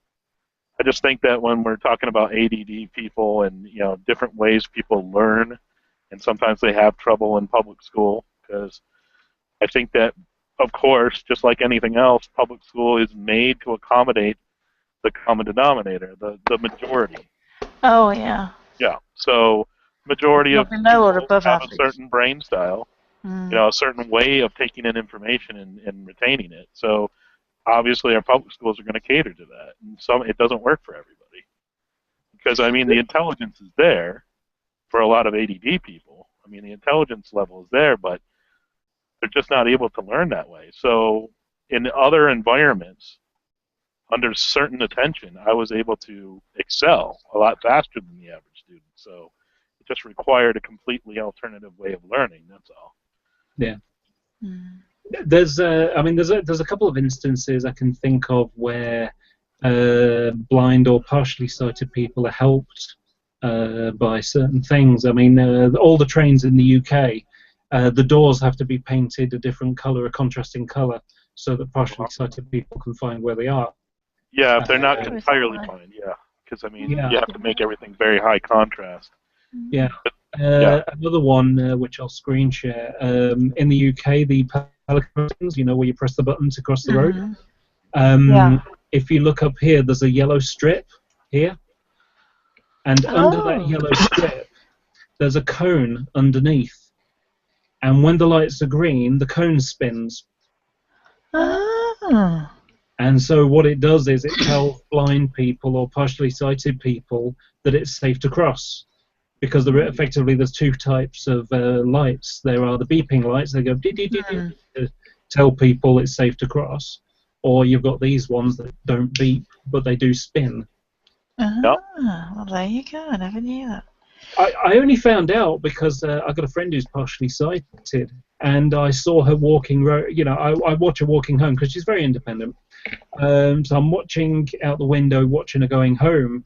I just think that when we're talking about ADD people and different ways people learn, and sometimes they have trouble in public school, because I think that, of course, just like anything else, public school is made to accommodate the common denominator, the majority. Oh yeah. Yeah. So majority of below or above have average. a certain brain style, a certain way of taking in information and retaining it. So obviously, our public schools are going to cater to that, and it doesn't work for everybody. Because the intelligence is there for a lot of ADD people. The intelligence level is there, but they're just not able to learn that way. So in other environments, under certain attention, I was able to excel a lot faster than the average student. So it just required a completely alternative way of learning. That's all. Yeah. There's a couple of instances I can think of where blind or partially sighted people are helped by certain things. I mean, all the trains in the UK, the doors have to be painted a different colour, a contrasting colour, so that partially sighted people can find where they are. Yeah, if they're not entirely blind, yeah. Because, I mean, you have to make everything very high contrast. Yeah. Another one, which I'll screen share, in the UK, the Pelican crossings, where you press the button to cross the road. If you look up here, there's a yellow strip here. And under that yellow strip, there's a cone underneath. And when the lights are green, the cone spins. And so what it does is it tells blind people or partially sighted people that it's safe to cross. Because effectively there's two types of lights. There are the beeping lights, they go dee-dee-dee to tell people it's safe to cross. Or you've got these ones that don't beep, but they do spin. Well, there you go. I never knew that. I only found out because I've got a friend who's partially sighted, and I saw her walking. I watch her walking home because she's very independent. So I'm watching out the window, watching her going home.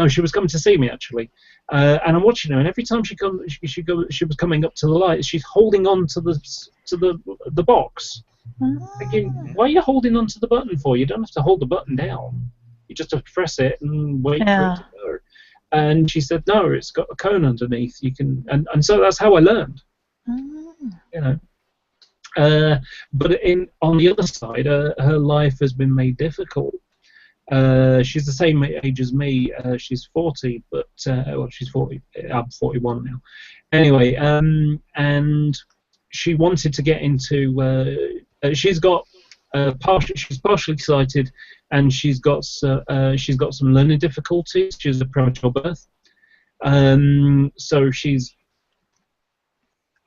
She was coming to see me actually, and I'm watching her. And every time she was coming up to the light, she's holding on to the box. Thinking, why are you holding on to the button for? You don't have to hold the button down. You just have to press it and wait for it to go. And she said, no, it's got a cone underneath. You can, and so that's how I learned. But on the other side, her life has been made difficult. She's the same age as me. She's 40, but she's 40. I'm 41 now. Anyway, and she wanted to get into. She's partially sighted, and she's got some learning difficulties. She has a premature birth, so she's,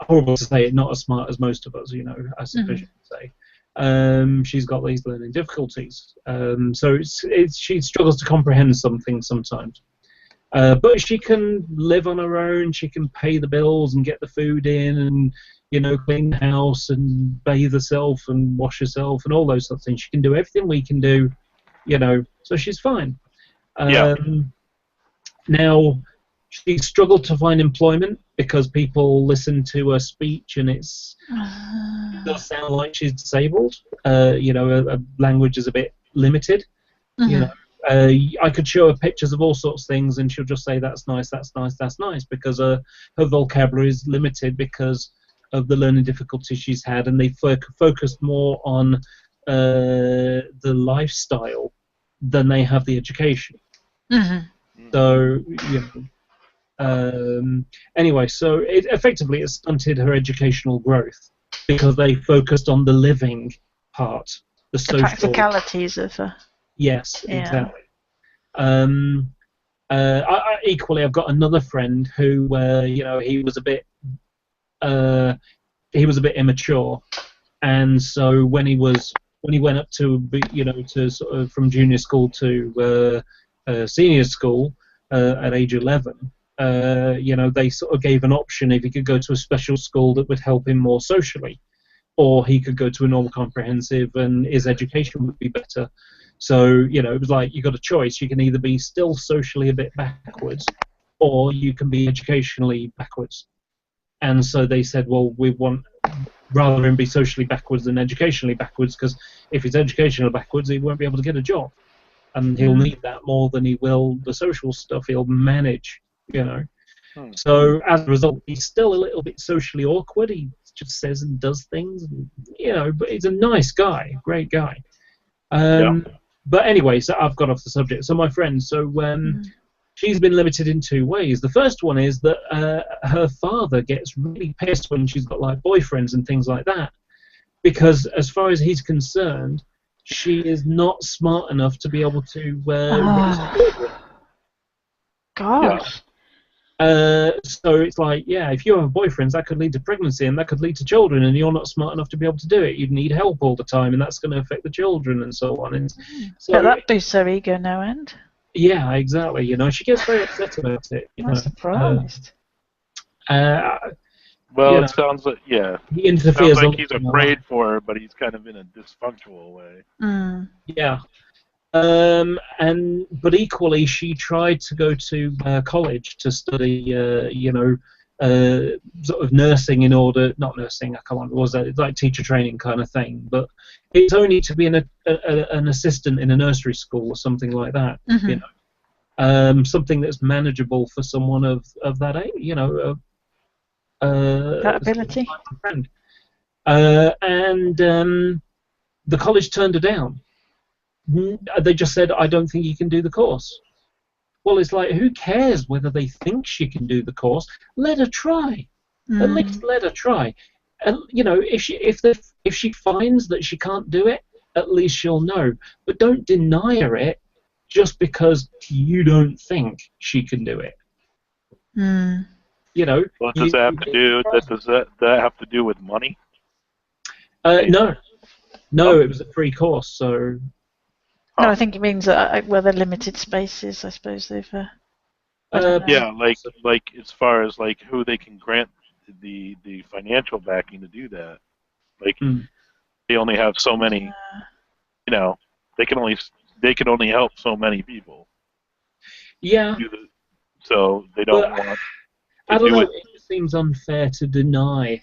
horrible to say it, not as smart as most of us, I suppose you could say. She's got these learning difficulties, so she struggles to comprehend something sometimes. But she can live on her own. She can pay the bills and get the food in, and clean the house and bathe herself and wash herself and all those sorts of things. She can do everything we can do, so she's fine. Now, she struggled to find employment because people listen to her speech and it does sound like she's disabled. Her language is a bit limited. I could show her pictures of all sorts of things and she'll just say, that's nice, that's nice, that's nice, because her vocabulary is limited because of the learning difficulties she's had, and they focused more on the lifestyle than they have the education. So, anyway, so it effectively stunted her educational growth because they focused on the living part, the social practicalities of Yes, exactly. Equally, I've got another friend who, he was a bit immature, and so when he went up to to sort of from junior school to senior school at age 11, they sort of gave an option if he could go to a special school that would help him more socially, or he could go to a normal comprehensive and his education would be better. So, it was like you got a choice. You can either be still socially a bit backwards, or you can be educationally backwards. And so they said, well, we want rather him be socially backwards than educationally backwards, because if he's educationally backwards, he won't be able to get a job. And he'll need that more than he will the social stuff he'll manage, So as a result, he's still a little bit socially awkward. He just says and does things, but he's a nice guy, great guy. But anyway, so I've got off the subject. So my friend, she's been limited in two ways. The first one is that her father gets really pissed when she's got like boyfriends and things like that, because as far as he's concerned, she is not smart enough to be able to. Gosh. So it's like, yeah, if you have boyfriends, that could lead to pregnancy and that could lead to children, and you're not smart enough to be able to do it. You'd need help all the time, and that's going to affect the children and so on. And so But that boosts her ego no end. yeah, exactly. She gets very upset about it. I'm surprised. Well, it sounds like, yeah. He interferes. Sounds like he's afraid for her, but he's kind of in a dysfunctional way. Yeah. But equally, she tried to go to college to study, sort of nursing not nursing, come on, it was like teacher training kind of thing, but it's only to be an assistant in a nursery school or something like that, something that's manageable for someone of that age, that ability. The college turned her down. They just said, I don't think you can do the course. Well, it's like, who cares whether they think she can do the course? Let her try. At least let her try. And if she finds that she can't do it, at least she'll know. But don't deny her it just because you don't think she can do it. What does that have to do? Does that have to do with money? No, it was a free course, so. No, I think it means that where they're limited spaces, I suppose they've. Yeah, like as far as like who they can grant the financial backing to do that. Like they only have so many. They can only help so many people. Yeah. So they don't want. I don't know. It seems unfair to deny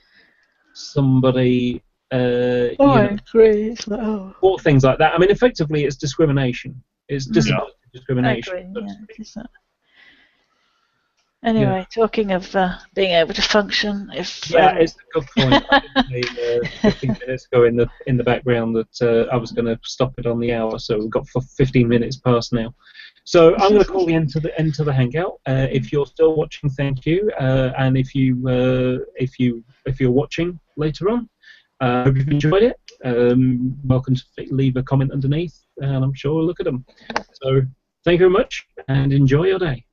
somebody. I agree. Or things like that. I mean, effectively, it's discrimination. It's disability discrimination. I agree, Anyway, talking of being able to function, it's a good point. I did say 15 minutes ago in the background that I was going to stop it on the hour, so we've got 15 minutes past now. So I'm going to call the end to the hangout. If you're still watching, thank you. And if you're watching later on, hope you've enjoyed it. Welcome to leave a comment underneath, and I'm sure we'll look at them. So thank you very much, and enjoy your day.